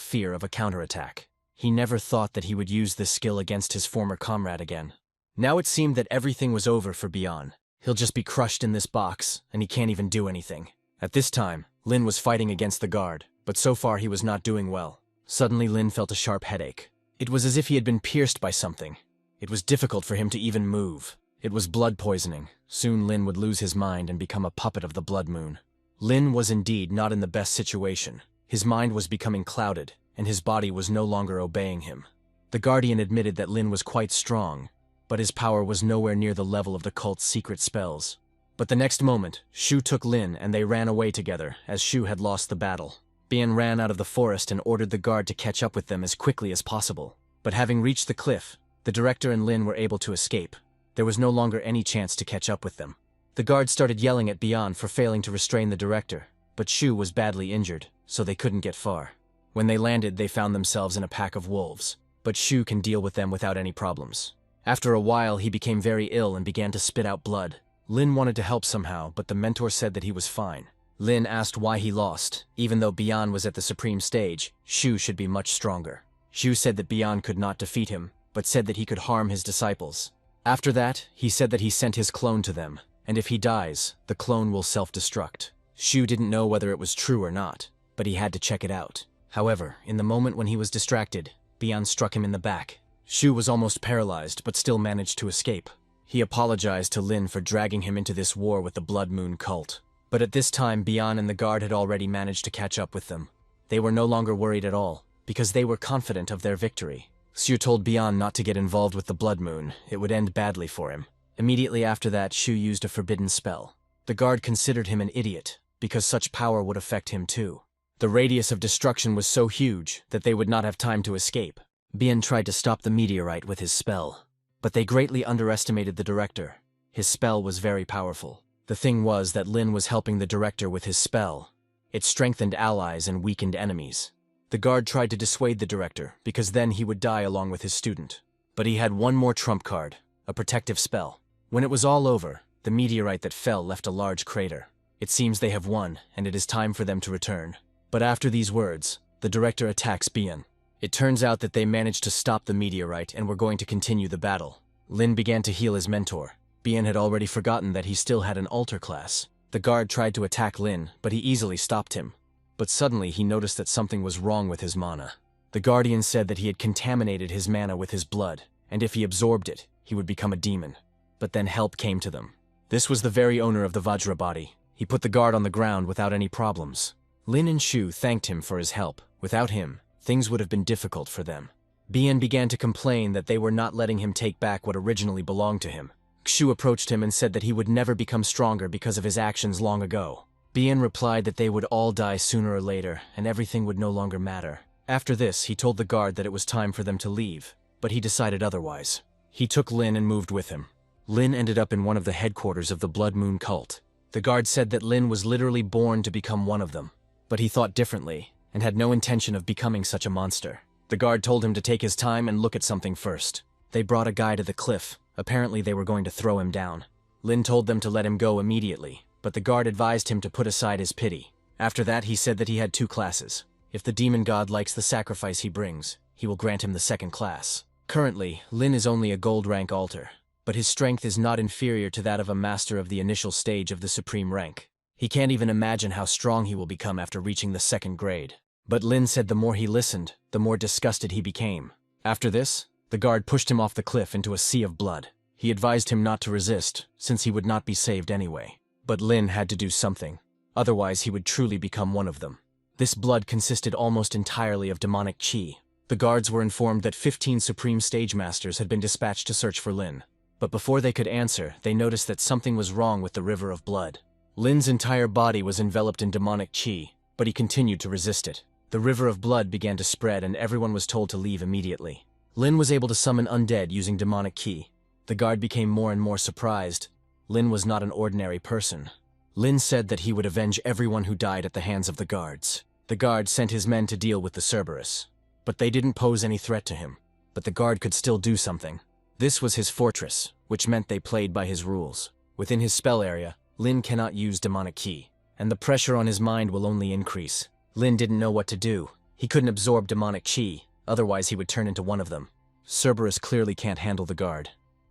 fear of a counterattack. He never thought that he would use this skill against his former comrade again. Now it seemed that everything was over for Bian. He'll just be crushed in this box, and he can't even do anything. At this time, Lin was fighting against the guard, but so far he was not doing well. Suddenly Lin felt a sharp headache. It was as if he had been pierced by something. It was difficult for him to even move. It was blood poisoning. Soon Lin would lose his mind and become a puppet of the Blood Moon. Lin was indeed not in the best situation. His mind was becoming clouded, and his body was no longer obeying him. The Guardian admitted that Lin was quite strong, but his power was nowhere near the level of the cult's secret spells. But the next moment, Shu took Lin and they ran away together, as Shu had lost the battle. Bian ran out of the forest and ordered the guard to catch up with them as quickly as possible. But having reached the cliff, the director and Lin were able to escape. There was no longer any chance to catch up with them. The guard started yelling at Bian for failing to restrain the director, but Shu was badly injured, so they couldn't get far. When they landed, they found themselves in a pack of wolves, but Shu can deal with them without any problems. After a while, he became very ill and began to spit out blood. Lin wanted to help somehow, but the mentor said that he was fine. Lin asked why he lost. Even though Bian was at the supreme stage, Shu should be much stronger. Shu said that Bian could not defeat him, but said that he could harm his disciples. After that, he said that he sent his clone to them, and if he dies, the clone will self-destruct. Shu didn't know whether it was true or not, but he had to check it out. However, in the moment when he was distracted, Bian struck him in the back. Shu was almost paralyzed, but still managed to escape. He apologized to Lynn for dragging him into this war with the Blood Moon cult. But at this time, Bian and the guard had already managed to catch up with them. They were no longer worried at all, because they were confident of their victory. Shu told Bian not to get involved with the Blood Moon, it would end badly for him. Immediately after that, Shu used a forbidden spell. The guard considered him an idiot, because such power would affect him too. The radius of destruction was so huge that they would not have time to escape. Bian tried to stop the meteorite with his spell, but they greatly underestimated the director. His spell was very powerful. The thing was that Lynn was helping the director with his spell. It strengthened allies and weakened enemies. The guard tried to dissuade the director, because then he would die along with his student. But he had one more trump card, a protective spell. When it was all over, the meteorite that fell left a large crater. It seems they have won, and it is time for them to return. But after these words, the director attacks Bian. It turns out that they managed to stop the meteorite and were going to continue the battle. Lynn began to heal his mentor. Bian had already forgotten that he still had an altar class. The guard tried to attack Lynn, but he easily stopped him. But suddenly he noticed that something was wrong with his mana. The guardian said that he had contaminated his mana with his blood, and if he absorbed it, he would become a demon. But then help came to them. This was the very owner of the Vajra body. He put the guard on the ground without any problems. Lin and Shu thanked him for his help. Without him, things would have been difficult for them. Bian began to complain that they were not letting him take back what originally belonged to him. Shu approached him and said that he would never become stronger because of his actions long ago. Bian replied that they would all die sooner or later, and everything would no longer matter. After this, he told the guard that it was time for them to leave, but he decided otherwise. He took Lin and moved with him. Lin ended up in one of the headquarters of the Blood Moon cult. The guard said that Lin was literally born to become one of them, but he thought differently, and had no intention of becoming such a monster. The guard told him to take his time and look at something first. They brought a guy to the cliff. Apparently they were going to throw him down. Lin told them to let him go immediately, but the guard advised him to put aside his pity. After that, he said that he had two classes. If the demon god likes the sacrifice he brings, he will grant him the second class. Currently, Lin is only a gold rank altar, but his strength is not inferior to that of a master of the initial stage of the supreme rank. He can't even imagine how strong he will become after reaching the second grade. But Lin said the more he listened, the more disgusted he became. After this, the guard pushed him off the cliff into a sea of blood. He advised him not to resist, since he would not be saved anyway. But Lin had to do something. Otherwise, he would truly become one of them. This blood consisted almost entirely of demonic chi. The guards were informed that 15 Supreme Stage Masters had been dispatched to search for Lin. But before they could answer, they noticed that something was wrong with the river of blood. Lin's entire body was enveloped in demonic chi, but he continued to resist it. The river of blood began to spread and everyone was told to leave immediately. Lin was able to summon undead using demonic chi. The guard became more and more surprised. Lin was not an ordinary person. Lin said that he would avenge everyone who died at the hands of the guards. The guard sent his men to deal with the Cerberus, but they didn't pose any threat to him. But the guard could still do something. This was his fortress, which meant they played by his rules. Within his spell area, Lin cannot use demonic chi, and the pressure on his mind will only increase. Lin didn't know what to do. He couldn't absorb demonic chi, otherwise he would turn into one of them. Cerberus clearly can't handle the guard.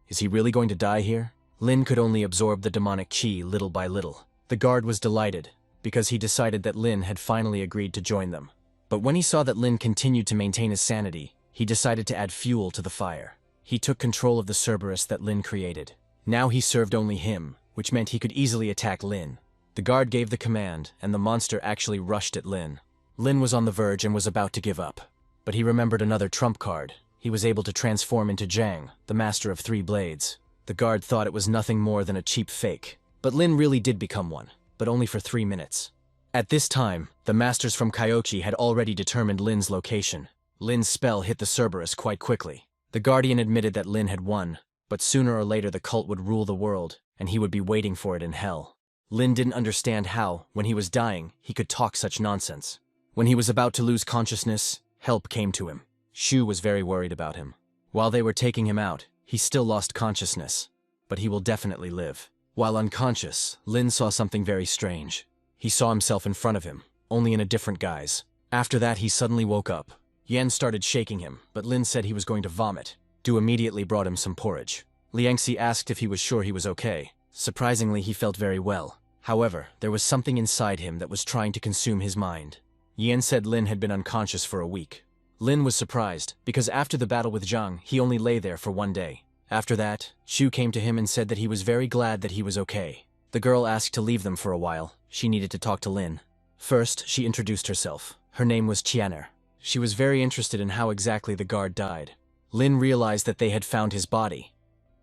Is he really going to die here? Lin could only absorb the demonic chi little by little. The guard was delighted, because he decided that Lin had finally agreed to join them. But when he saw that Lin continued to maintain his sanity, he decided to add fuel to the fire. He took control of the Cerberus that Lin created. Now he served only him, which meant he could easily attack Lin. The guard gave the command, and the monster actually rushed at Lin. Lin was on the verge and was about to give up. But he remembered another trump card. He was able to transform into Zhang, the master of 3 blades. The guard thought it was nothing more than a cheap fake. But Lin really did become one, but only for 3 minutes. At this time, the masters from Kyochi had already determined Lin's location. Lin's spell hit the Cerberus quite quickly. The guardian admitted that Lin had won, but sooner or later the cult would rule the world, and he would be waiting for it in hell. Lin didn't understand how, when he was dying, he could talk such nonsense. When he was about to lose consciousness, help came to him. Shu was very worried about him. While they were taking him out, he still lost consciousness, but he will definitely live. While unconscious, Lin saw something very strange. He saw himself in front of him, only in a different guise. After that, he suddenly woke up. Yuan started shaking him, but Lin said he was going to vomit. Du immediately brought him some porridge. Liangxi asked if he was sure he was okay. Surprisingly, he felt very well. However, there was something inside him that was trying to consume his mind. Yuan said Lynn had been unconscious for a week. Lynn was surprised, because after the battle with Zhang, he only lay there for 1 day. After that, Shu came to him and said that he was very glad that he was okay. The girl asked to leave them for a while. She needed to talk to Lynn. First, she introduced herself. Her name was Qianer. She was very interested in how exactly the guard died. Lynn realized that they had found his body,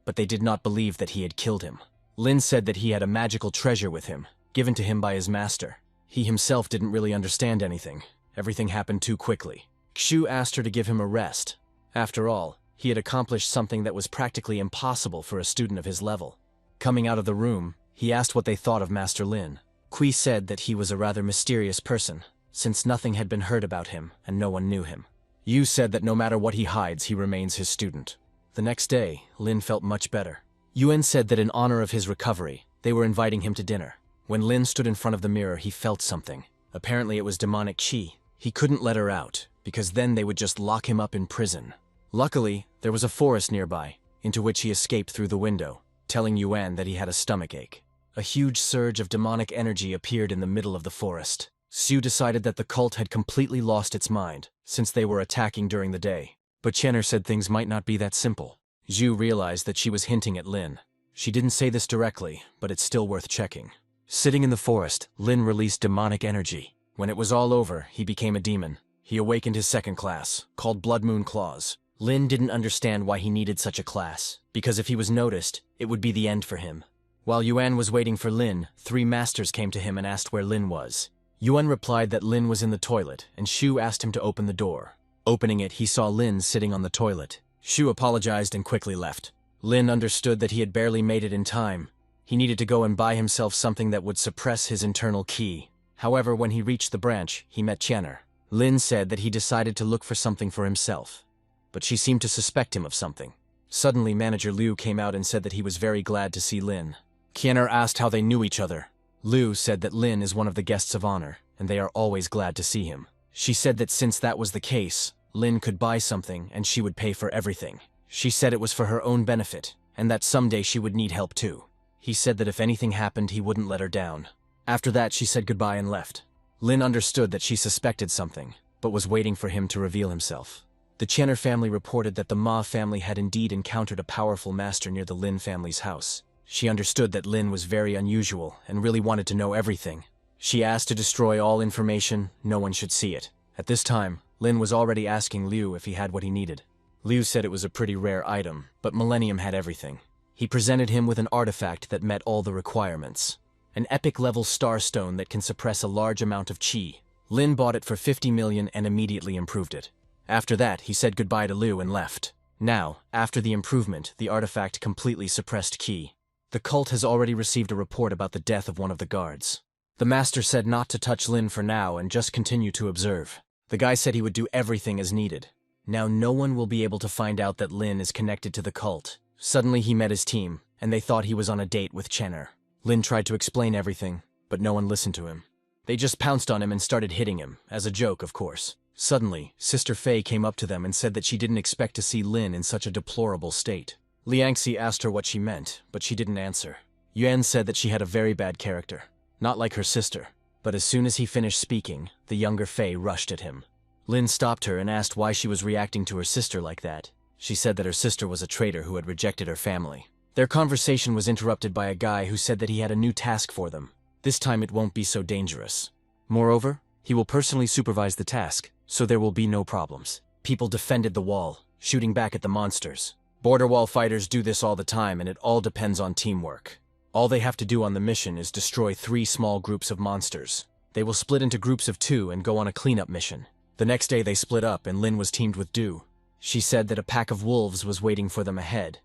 but they did not believe that he had killed him. Lynn said that he had a magical treasure with him, given to him by his master. He himself didn't really understand anything. Everything happened too quickly. Xu asked her to give him a rest. After all, he had accomplished something that was practically impossible for a student of his level. Coming out of the room, he asked what they thought of Master Lin. Kui said that he was a rather mysterious person, since nothing had been heard about him and no one knew him. Yu said that no matter what he hides, he remains his student. The next day, Lin felt much better. Yuan said that in honor of his recovery, they were inviting him to dinner. When Lin stood in front of the mirror, he felt something. Apparently it was demonic qi. He couldn't let her out, because then they would just lock him up in prison. Luckily, there was a forest nearby, into which he escaped through the window, telling Yuan that he had a stomachache. A huge surge of demonic energy appeared in the middle of the forest. Xu decided that the cult had completely lost its mind, since they were attacking during the day. But Qianer said things might not be that simple. Xu realized that she was hinting at Lin. She didn't say this directly, but it's still worth checking. Sitting in the forest, Lin released demonic energy. When it was all over, he became a demon. He awakened his second class, called Blood Moon Claws. Lin didn't understand why he needed such a class, because if he was noticed, it would be the end for him. While Yuan was waiting for Lin, 3 masters came to him and asked where Lin was. Yuan replied that Lin was in the toilet, and Shu asked him to open the door. Opening it, he saw Lin sitting on the toilet. Shu apologized and quickly left. Lin understood that he had barely made it in time. He needed to go and buy himself something that would suppress his internal qi. However, when he reached the branch, he met Qianer. Lin said that he decided to look for something for himself, but she seemed to suspect him of something. Suddenly, Manager Liu came out and said that he was very glad to see Lin. Qianer asked how they knew each other. Liu said that Lin is one of the guests of honor, and they are always glad to see him. She said that since that was the case, Lin could buy something and she would pay for everything. She said it was for her own benefit, and that someday she would need help too. He said that if anything happened, he wouldn't let her down. After that, she said goodbye and left. Lin understood that she suspected something, but was waiting for him to reveal himself. The Qianer family reported that the Ma family had indeed encountered a powerful master near the Lin family's house. She understood that Lin was very unusual and really wanted to know everything. She asked to destroy all information, no one should see it. At this time, Lin was already asking Liu if he had what he needed. Liu said it was a pretty rare item, but Millennium had everything. He presented him with an artifact that met all the requirements. An epic-level starstone that can suppress a large amount of qi. Lin bought it for 50 million and immediately improved it. After that, he said goodbye to Liu and left. Now, after the improvement, the artifact completely suppressed qi. The cult has already received a report about the death of one of the guards. The master said not to touch Lin for now and just continue to observe. The guy said he would do everything as needed. Now no one will be able to find out that Lin is connected to the cult. Suddenly he met his team, and they thought he was on a date with Qianer. Lin tried to explain everything, but no one listened to him. They just pounced on him and started hitting him, as a joke, of course. Suddenly, Sister Fei came up to them and said that she didn't expect to see Lin in such a deplorable state. Liangxi asked her what she meant, but she didn't answer. Yuan said that she had a very bad character, not like her sister. But as soon as he finished speaking, the younger Fei rushed at him. Lin stopped her and asked why she was reacting to her sister like that. She said that her sister was a traitor who had rejected her family. Their conversation was interrupted by a guy who said that he had a new task for them. This time it won't be so dangerous. Moreover, he will personally supervise the task, so there will be no problems. People defended the wall, shooting back at the monsters. Border wall fighters do this all the time, and it all depends on teamwork. All they have to do on the mission is destroy 3 small groups of monsters. They will split into groups of 2 and go on a cleanup mission. The next day they split up and Lin was teamed with Du. She said that a pack of wolves was waiting for them ahead,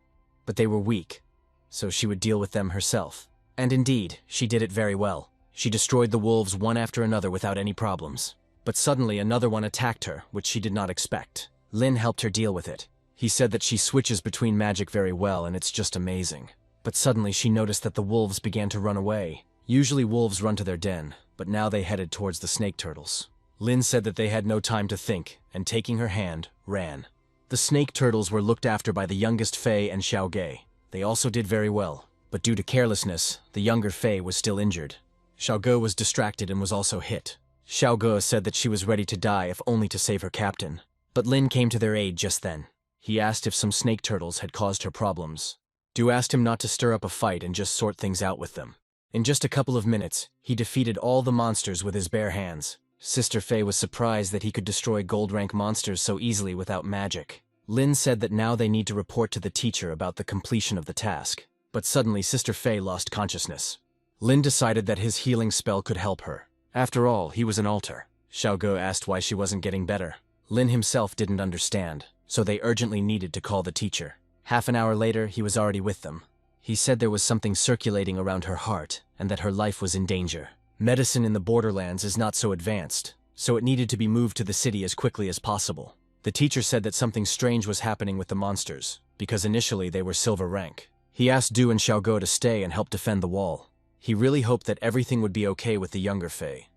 but they were weak, so she would deal with them herself. And indeed, she did it very well. She destroyed the wolves one after another without any problems. But suddenly another one attacked her, which she did not expect. Lin helped her deal with it. He said that she switches between magic very well and it's just amazing. But suddenly she noticed that the wolves began to run away. Usually wolves run to their den, but now they headed towards the snake turtles. Lin said that they had no time to think, and taking her hand, ran. The snake turtles were looked after by the youngest Fei and Xiaoge. They also did very well, but due to carelessness, the younger Fei was still injured. Xiaoge was distracted and was also hit. Xiaoge said that she was ready to die if only to save her captain. But Lin came to their aid just then. He asked if some snake turtles had caused her problems. Du asked him not to stir up a fight and just sort things out with them. In just a couple of minutes, he defeated all the monsters with his bare hands. Sister Fei was surprised that he could destroy gold-rank monsters so easily without magic. Lin said that now they need to report to the teacher about the completion of the task. But suddenly Sister Fei lost consciousness. Lin decided that his healing spell could help her. After all, he was an altar. Xiaoge asked why she wasn't getting better. Lin himself didn't understand, so they urgently needed to call the teacher. Half an hour later, he was already with them. He said there was something circulating around her heart, and that her life was in danger. Medicine in the borderlands is not so advanced, so it needed to be moved to the city as quickly as possible. The teacher said that something strange was happening with the monsters, because initially they were silver rank. He asked Du and Xiaoge to stay and help defend the wall. He really hoped that everything would be okay with the younger Fei,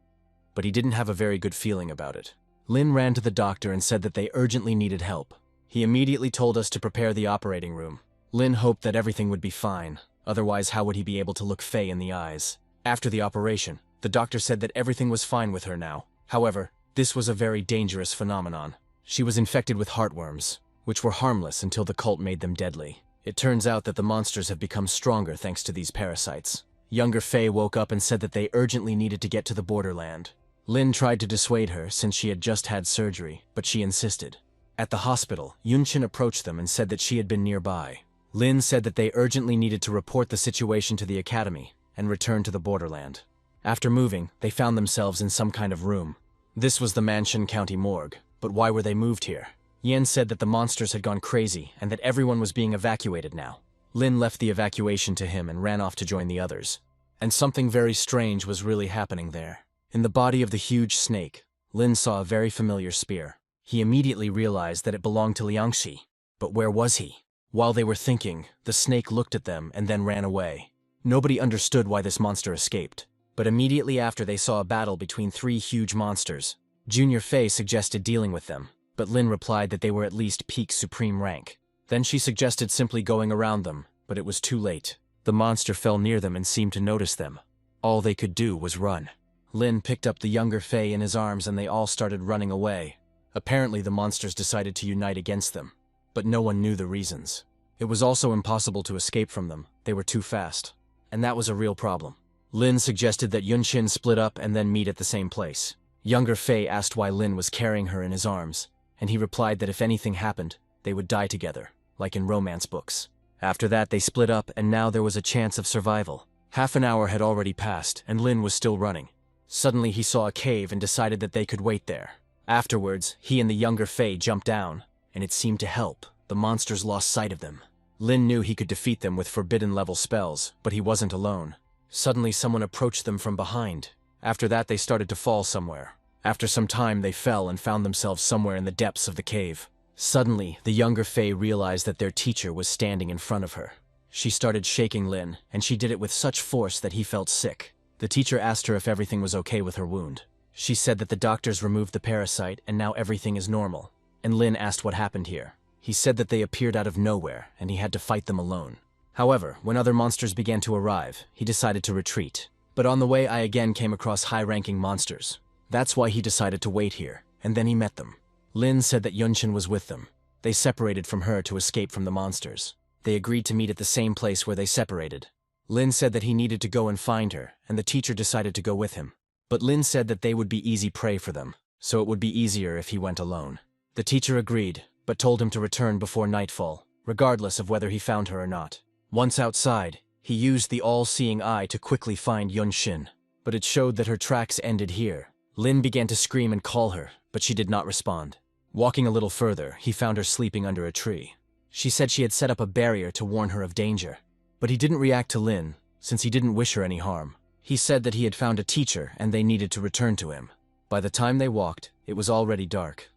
but he didn't have a very good feeling about it. Lin ran to the doctor and said that they urgently needed help. He immediately told us to prepare the operating room. Lin hoped that everything would be fine, otherwise how would he be able to look Fei in the eyes? After the operation, the doctor said that everything was fine with her now. However, this was a very dangerous phenomenon. She was infected with heartworms, which were harmless until the cult made them deadly. It turns out that the monsters have become stronger thanks to these parasites. Younger Fei woke up and said that they urgently needed to get to the borderland. Lin tried to dissuade her since she had just had surgery, but she insisted. At the hospital, Yunshin approached them and said that she had been nearby. Lin said that they urgently needed to report the situation to the academy and return to the borderland. After moving, they found themselves in some kind of room. This was the Mansion County morgue, but why were they moved here? Yen said that the monsters had gone crazy and that everyone was being evacuated now. Lin left the evacuation to him and ran off to join the others. And something very strange was really happening there. In the body of the huge snake, Lin saw a very familiar spear. He immediately realized that it belonged to Liangxi. But where was he? While they were thinking, the snake looked at them and then ran away. Nobody understood why this monster escaped. But immediately after they saw a battle between 3 huge monsters. Junior Fei suggested dealing with them, but Lin replied that they were at least peak supreme rank. Then she suggested simply going around them, but it was too late. The monster fell near them and seemed to notice them. All they could do was run. Lin picked up the younger Fei in his arms and they all started running away. Apparently the monsters decided to unite against them, but no one knew the reasons. It was also impossible to escape from them, they were too fast. And that was a real problem. Lin suggested that Yunshin split up and then meet at the same place. Younger Fei asked why Lin was carrying her in his arms, and he replied that if anything happened, they would die together, like in romance books. After that they split up and now there was a chance of survival. Half an hour had already passed and Lin was still running. Suddenly he saw a cave and decided that they could wait there. Afterwards, he and the younger Fei jumped down, and it seemed to help. The monsters lost sight of them. Lin knew he could defeat them with forbidden-level spells, but he wasn't alone. Suddenly someone approached them from behind. After that they started to fall somewhere. After some time they fell and found themselves somewhere in the depths of the cave. Suddenly, the younger Fei realized that their teacher was standing in front of her. She started shaking Lin, and she did it with such force that he felt sick. The teacher asked her if everything was okay with her wound. She said that the doctors removed the parasite and now everything is normal. And Lin asked what happened here. He said that they appeared out of nowhere and he had to fight them alone. However, when other monsters began to arrive, he decided to retreat. But on the way I again came across high-ranking monsters. That's why he decided to wait here, and then he met them. Lin said that Yunshin was with them. They separated from her to escape from the monsters. They agreed to meet at the same place where they separated. Lin said that he needed to go and find her, and the teacher decided to go with him. But Lin said that they would be easy prey for them, so it would be easier if he went alone. The teacher agreed, but told him to return before nightfall, regardless of whether he found her or not. Once outside, he used the all-seeing eye to quickly find Yunshin, but it showed that her tracks ended here. Lin began to scream and call her, but she did not respond. Walking a little further, he found her sleeping under a tree. She said she had set up a barrier to warn her of danger, but he didn't react to Lin, since he didn't wish her any harm. He said that he had found a teacher and they needed to return to him. By the time they walked, it was already dark.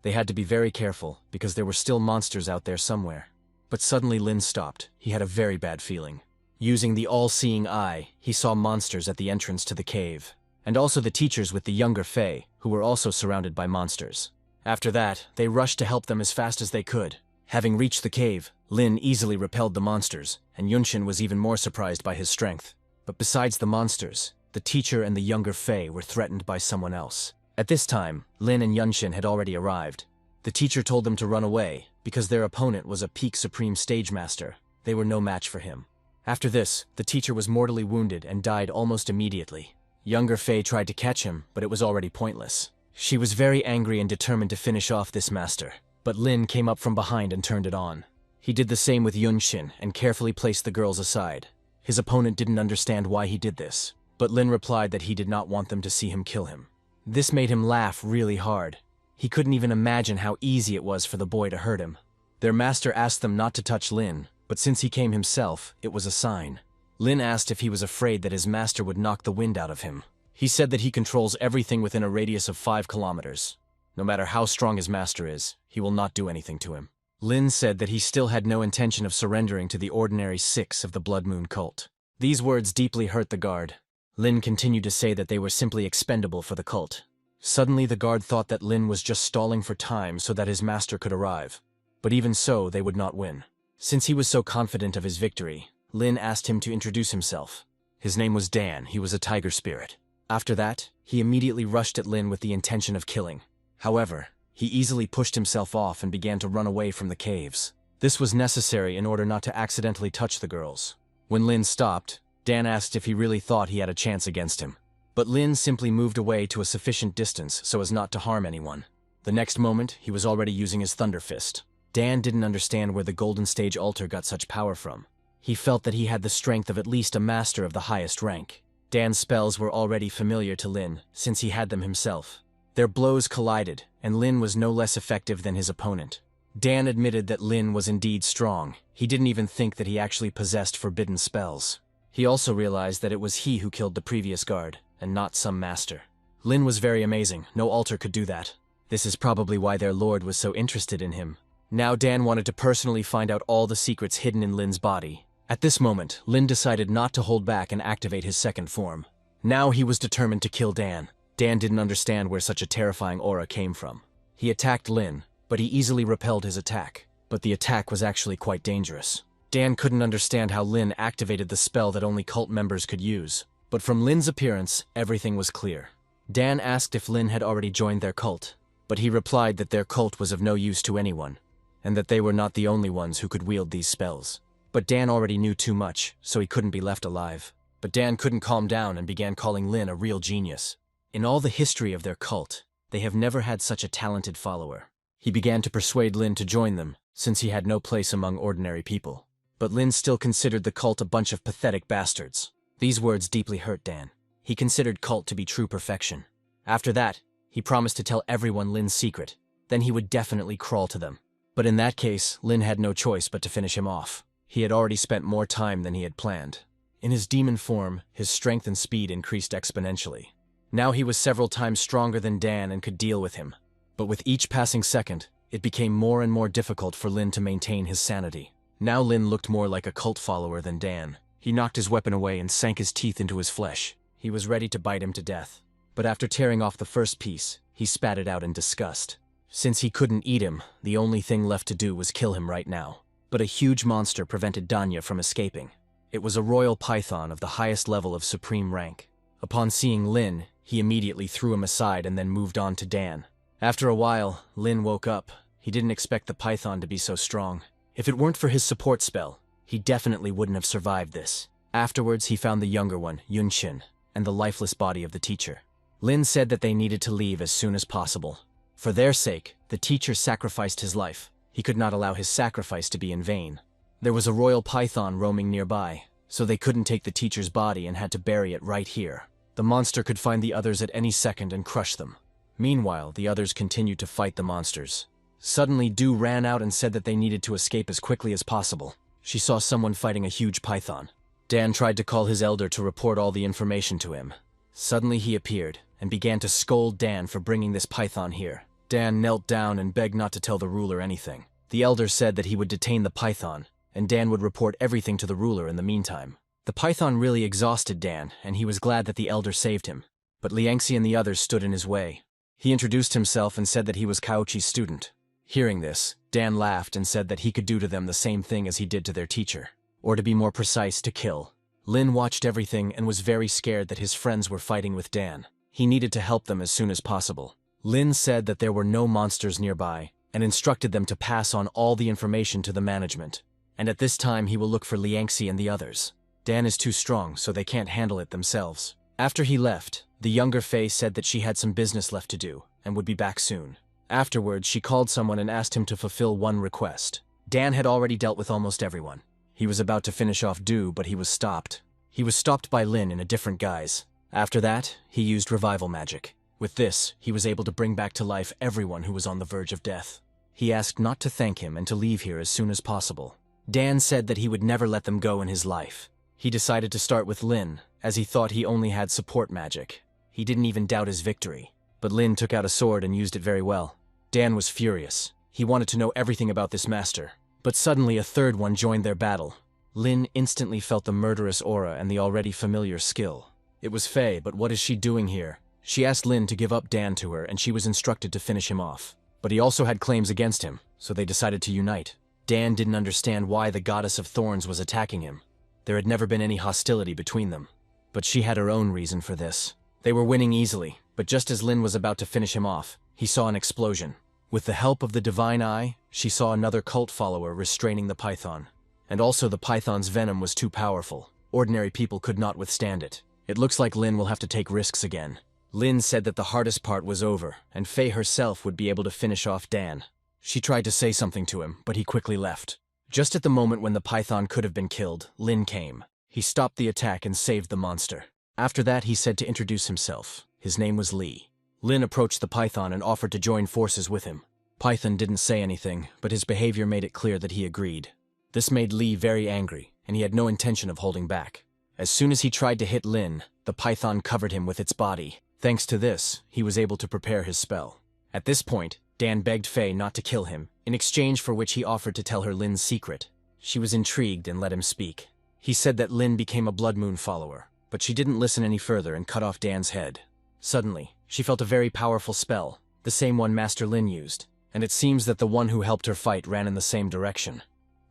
They had to be very careful because there were still monsters out there somewhere. But suddenly Lin stopped. He had a very bad feeling. Using the all-seeing eye, he saw monsters at the entrance to the cave, and also the teachers with the younger Fei, who were also surrounded by monsters. After that, they rushed to help them as fast as they could. Having reached the cave, Lynn easily repelled the monsters, and Yunshin was even more surprised by his strength. But besides the monsters, the teacher and the younger Fae were threatened by someone else. At this time, Lynn and Yunshin had already arrived. The teacher told them to run away, because their opponent was a peak supreme stage master. They were no match for him. After this, the teacher was mortally wounded and died almost immediately. Younger Fae tried to catch him, but it was already pointless. She was very angry and determined to finish off this master. But Lin came up from behind and turned it on. He did the same with Yunshin and carefully placed the girls aside. His opponent didn't understand why he did this, but Lin replied that he did not want them to see him kill him. This made him laugh really hard. He couldn't even imagine how easy it was for the boy to hurt him. Their master asked them not to touch Lin, but since he came himself, it was a sign. Lin asked if he was afraid that his master would knock the wind out of him. He said that he controls everything within a radius of 5 kilometers. No matter how strong his master is, he will not do anything to him. Lin said that he still had no intention of surrendering to the ordinary 6 of the Blood Moon cult. These words deeply hurt the guard. Lin continued to say that they were simply expendable for the cult. Suddenly the guard thought that Lin was just stalling for time so that his master could arrive. But even so, they would not win. Since he was so confident of his victory, Lin asked him to introduce himself. His name was Dan, he was a tiger spirit. After that, he immediately rushed at Lin with the intention of killing. However, he easily pushed himself off and began to run away from the caves. This was necessary in order not to accidentally touch the girls. When Lin stopped, Dan asked if he really thought he had a chance against him. But Lin simply moved away to a sufficient distance so as not to harm anyone. The next moment, he was already using his Thunder Fist. Dan didn't understand where the Golden Stage altar got such power from. He felt that he had the strength of at least a master of the highest rank. Dan's spells were already familiar to Lin, since he had them himself. Their blows collided, and Lin was no less effective than his opponent. Dan admitted that Lin was indeed strong. He didn't even think that he actually possessed forbidden spells. He also realized that it was he who killed the previous guard, and not some master. Lin was very amazing. No altar could do that. This is probably why their lord was so interested in him. Now Dan wanted to personally find out all the secrets hidden in Lin's body. At this moment, Lin decided not to hold back and activate his second form. Now he was determined to kill Dan. Dan didn't understand where such a terrifying aura came from. He attacked Lin, but he easily repelled his attack. But the attack was actually quite dangerous. Dan couldn't understand how Lin activated the spell that only cult members could use. But from Lin's appearance, everything was clear. Dan asked if Lin had already joined their cult, but he replied that their cult was of no use to anyone, and that they were not the only ones who could wield these spells. But Dan already knew too much, so he couldn't be left alive. But Dan couldn't calm down and began calling Lin a real genius. In all the history of their cult, they have never had such a talented follower. He began to persuade Lin to join them, since he had no place among ordinary people. But Lin still considered the cult a bunch of pathetic bastards. These words deeply hurt Dan. He considered cult to be true perfection. After that, he promised to tell everyone Lin's secret. Then he would definitely crawl to them. But in that case, Lin had no choice but to finish him off. He had already spent more time than he had planned. In his demon form, his strength and speed increased exponentially. Now he was several times stronger than Dan and could deal with him. But with each passing second, it became more and more difficult for Lin to maintain his sanity. Now Lin looked more like a cult follower than Dan. He knocked his weapon away and sank his teeth into his flesh. He was ready to bite him to death. But after tearing off the first piece, he spat it out in disgust. Since he couldn't eat him, the only thing left to do was kill him right now. But a huge monster prevented Danya from escaping. It was a royal python of the highest level of supreme rank. Upon seeing Lin, he immediately threw him aside and then moved on to Dan. After a while, Lin woke up. He didn't expect the python to be so strong. If it weren't for his support spell, he definitely wouldn't have survived this. Afterwards, he found the younger one, Yunshin, and the lifeless body of the teacher. Lin said that they needed to leave as soon as possible. For their sake, the teacher sacrificed his life. He could not allow his sacrifice to be in vain. There was a royal python roaming nearby, so they couldn't take the teacher's body and had to bury it right here. The monster could find the others at any second and crush them. Meanwhile, the others continued to fight the monsters. Suddenly, Du ran out and said that they needed to escape as quickly as possible. She saw someone fighting a huge python. Dan tried to call his elder to report all the information to him. Suddenly he appeared and began to scold Dan for bringing this python here. Dan knelt down and begged not to tell the ruler anything. The elder said that he would detain the python, and Dan would report everything to the ruler in the meantime. The python really exhausted Dan, and he was glad that the elder saved him. But Liangxi and the others stood in his way. He introduced himself and said that he was Kaochi's student. Hearing this, Dan laughed and said that he could do to them the same thing as he did to their teacher. Or to be more precise, to kill. Lynn watched everything and was very scared that his friends were fighting with Dan. He needed to help them as soon as possible. Lynn said that there were no monsters nearby, and instructed them to pass on all the information to the management. And at this time he will look for Liangxi and the others. Dan is too strong, so they can't handle it themselves. After he left, the younger Faye said that she had some business left to do, and would be back soon. Afterwards, she called someone and asked him to fulfill one request. Dan had already dealt with almost everyone. He was about to finish off Du, but he was stopped. He was stopped by Lynn in a different guise. After that, he used revival magic. With this, he was able to bring back to life everyone who was on the verge of death. He asked not to thank him and to leave here as soon as possible. Dan said that he would never let them go in his life. He decided to start with Lynn, as he thought he only had support magic. He didn't even doubt his victory. But Lynn took out a sword and used it very well. Dan was furious. He wanted to know everything about this master. But suddenly a third one joined their battle. Lynn instantly felt the murderous aura and the already familiar skill. It was Faye, but what is she doing here? She asked Lynn to give up Dan to her, and she was instructed to finish him off. But he also had claims against him, so they decided to unite. Dan didn't understand why the Goddess of Thorns was attacking him. There had never been any hostility between them. But she had her own reason for this. They were winning easily, but just as Lynn was about to finish him off, he saw an explosion. With the help of the Divine Eye, she saw another cult follower restraining the python. And also the python's venom was too powerful. Ordinary people could not withstand it. It looks like Lynn will have to take risks again. Lynn said that the hardest part was over, and Faye herself would be able to finish off Dan. She tried to say something to him, but he quickly left. Just at the moment when the python could have been killed, Lynn came. He stopped the attack and saved the monster. After that, he said to introduce himself. His name was Lee. Lynn approached the python and offered to join forces with him. Python didn't say anything, but his behavior made it clear that he agreed. This made Lee very angry, and he had no intention of holding back. As soon as he tried to hit Lynn, the python covered him with its body. Thanks to this, he was able to prepare his spell. At this point, Dan begged Faye not to kill him, in exchange for which he offered to tell her Lynn's secret. She was intrigued and let him speak. He said that Lynn became a Blood Moon follower, but she didn't listen any further and cut off Dan's head. Suddenly, she felt a very powerful spell, the same one Master Lynn used, and it seems that the one who helped her fight ran in the same direction.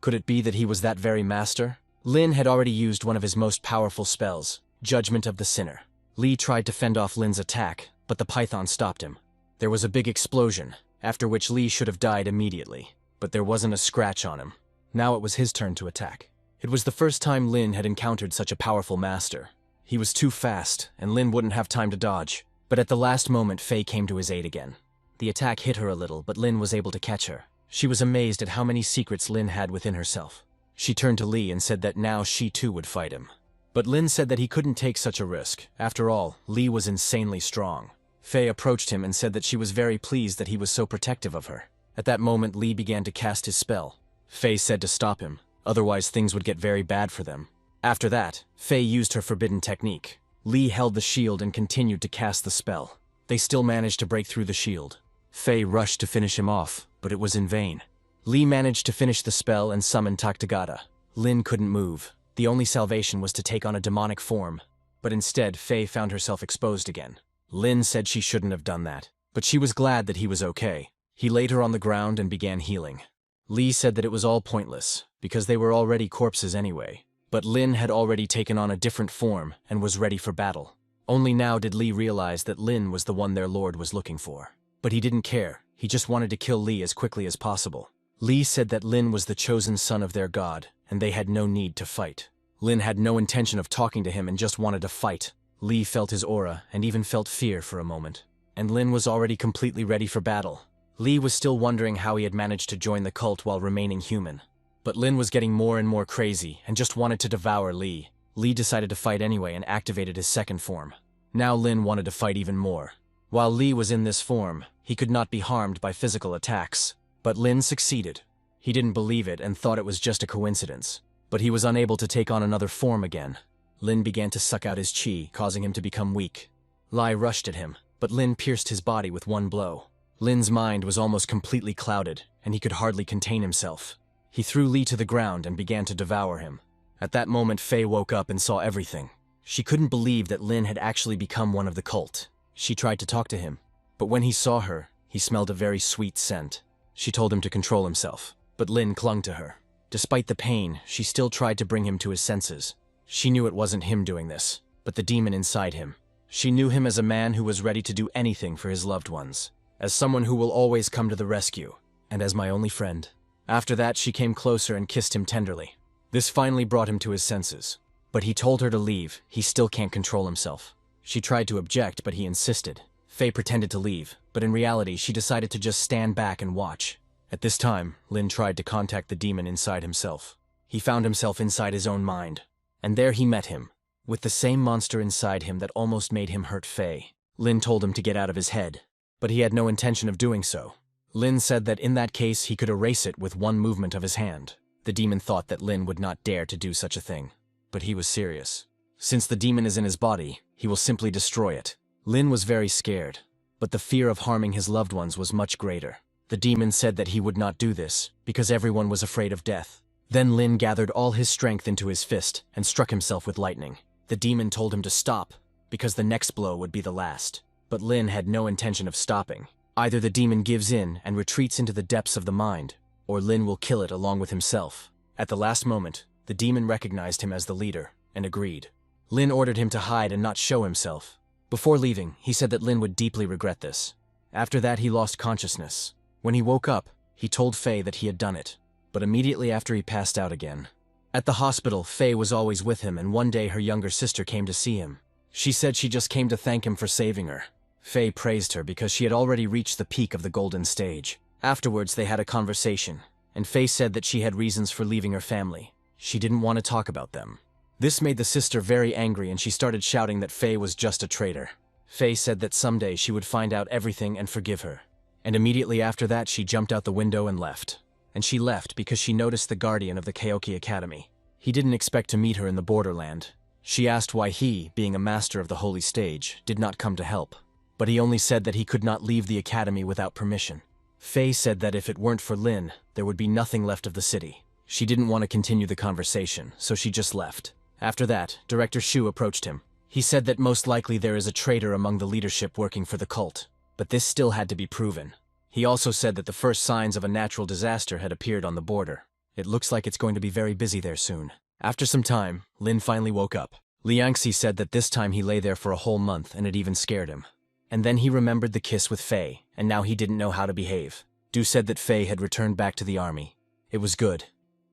Could it be that he was that very master? Lynn had already used one of his most powerful spells, Judgment of the Sinner. Lee tried to fend off Lynn's attack, but the python stopped him. There was a big explosion, after which Lee should have died immediately, but there wasn't a scratch on him. Now it was his turn to attack. It was the first time Lynn had encountered such a powerful master. He was too fast, and Lynn wouldn't have time to dodge. But at the last moment, Faye came to his aid again. The attack hit her a little, but Lynn was able to catch her. She was amazed at how many secrets Lynn had within herself. She turned to Lee and said that now she too would fight him. But Lynn said that he couldn't take such a risk. After all, Lee was insanely strong. Faye approached him and said that she was very pleased that he was so protective of her. At that moment, Lee began to cast his spell. Faye said to stop him, otherwise things would get very bad for them. After that, Faye used her forbidden technique. Lee held the shield and continued to cast the spell. They still managed to break through the shield. Faye rushed to finish him off, but it was in vain. Lee managed to finish the spell and summon Taktagata. Lynn couldn't move. The only salvation was to take on a demonic form. But instead, Faye found herself exposed again. Lynn said she shouldn't have done that, but she was glad that he was okay. He laid her on the ground and began healing. Lee said that it was all pointless, because they were already corpses anyway. But Lynn had already taken on a different form and was ready for battle. Only now did Lee realize that Lynn was the one their lord was looking for. But he didn't care. He just wanted to kill Lee as quickly as possible. Lee said that Lynn was the chosen son of their god, and they had no need to fight. Lynn had no intention of talking to him and just wanted to fight. Lee felt his aura and even felt fear for a moment. And Lynn was already completely ready for battle. Lee was still wondering how he had managed to join the cult while remaining human. But Lynn was getting more and more crazy and just wanted to devour Lee. Lee decided to fight anyway and activated his second form. Now Lynn wanted to fight even more. While Lee was in this form, he could not be harmed by physical attacks. But Lynn succeeded. He didn't believe it and thought it was just a coincidence. But he was unable to take on another form again. Lynn began to suck out his chi, causing him to become weak. Lee rushed at him, but Lynn pierced his body with one blow. Lynn's mind was almost completely clouded, and he could hardly contain himself. He threw Lee to the ground and began to devour him. At that moment, Faye woke up and saw everything. She couldn't believe that Lynn had actually become one of the cult. She tried to talk to him, But when he saw her, he smelled a very sweet scent. She told him to control himself, but Lynn clung to her. Despite the pain, she still tried to bring him to his senses. She knew it wasn't him doing this, but the demon inside him. She knew him as a man who was ready to do anything for his loved ones, as someone who will always come to the rescue, and as my only friend. After that, she came closer and kissed him tenderly. This finally brought him to his senses. But he told her to leave. He still can't control himself. She tried to object, but he insisted. Faye pretended to leave, but in reality, she decided to just stand back and watch. At this time, Lynn tried to contact the demon inside himself. He found himself inside his own mind. And there he met him, with the same monster inside him that almost made him hurt Faye. Lynn told him to get out of his head, but he had no intention of doing so. Lynn said that in that case he could erase it with one movement of his hand. The demon thought that Lynn would not dare to do such a thing, but he was serious. Since the demon is in his body, he will simply destroy it. Lynn was very scared, but the fear of harming his loved ones was much greater. The demon said that he would not do this, because everyone was afraid of death. Then Lynn gathered all his strength into his fist and struck himself with lightning. The demon told him to stop, because the next blow would be the last. But Lynn had no intention of stopping. Either the demon gives in and retreats into the depths of the mind, or Lynn will kill it along with himself. At the last moment, the demon recognized him as the leader, and agreed. Lynn ordered him to hide and not show himself. Before leaving, he said that Lynn would deeply regret this. After that, he lost consciousness. When he woke up, he told Faye that he had done it, but immediately after he passed out again. At the hospital, Faye was always with him, and one day her younger sister came to see him. She said she just came to thank him for saving her. Faye praised her because she had already reached the peak of the golden stage. Afterwards, they had a conversation, and Faye said that she had reasons for leaving her family. She didn't want to talk about them. This made the sister very angry, and she started shouting that Faye was just a traitor. Faye said that someday she would find out everything and forgive her. And immediately after that, she jumped out the window and left. And she left because she noticed the guardian of the Kaoki Academy. He didn't expect to meet her in the borderland. She asked why he, being a master of the holy stage, did not come to help. But he only said that he could not leave the academy without permission. Faye said that if it weren't for Lynn, there would be nothing left of the city. She didn't want to continue the conversation, so she just left. After that, Director Shu approached him. He said that most likely there is a traitor among the leadership working for the cult, but this still had to be proven. He also said that the first signs of a natural disaster had appeared on the border. It looks like it's going to be very busy there soon. After some time, Lynn finally woke up. Liangxi said that this time he lay there for a whole month and it even scared him. And then he remembered the kiss with Faye, and now he didn't know how to behave. Du said that Faye had returned back to the army. It was good,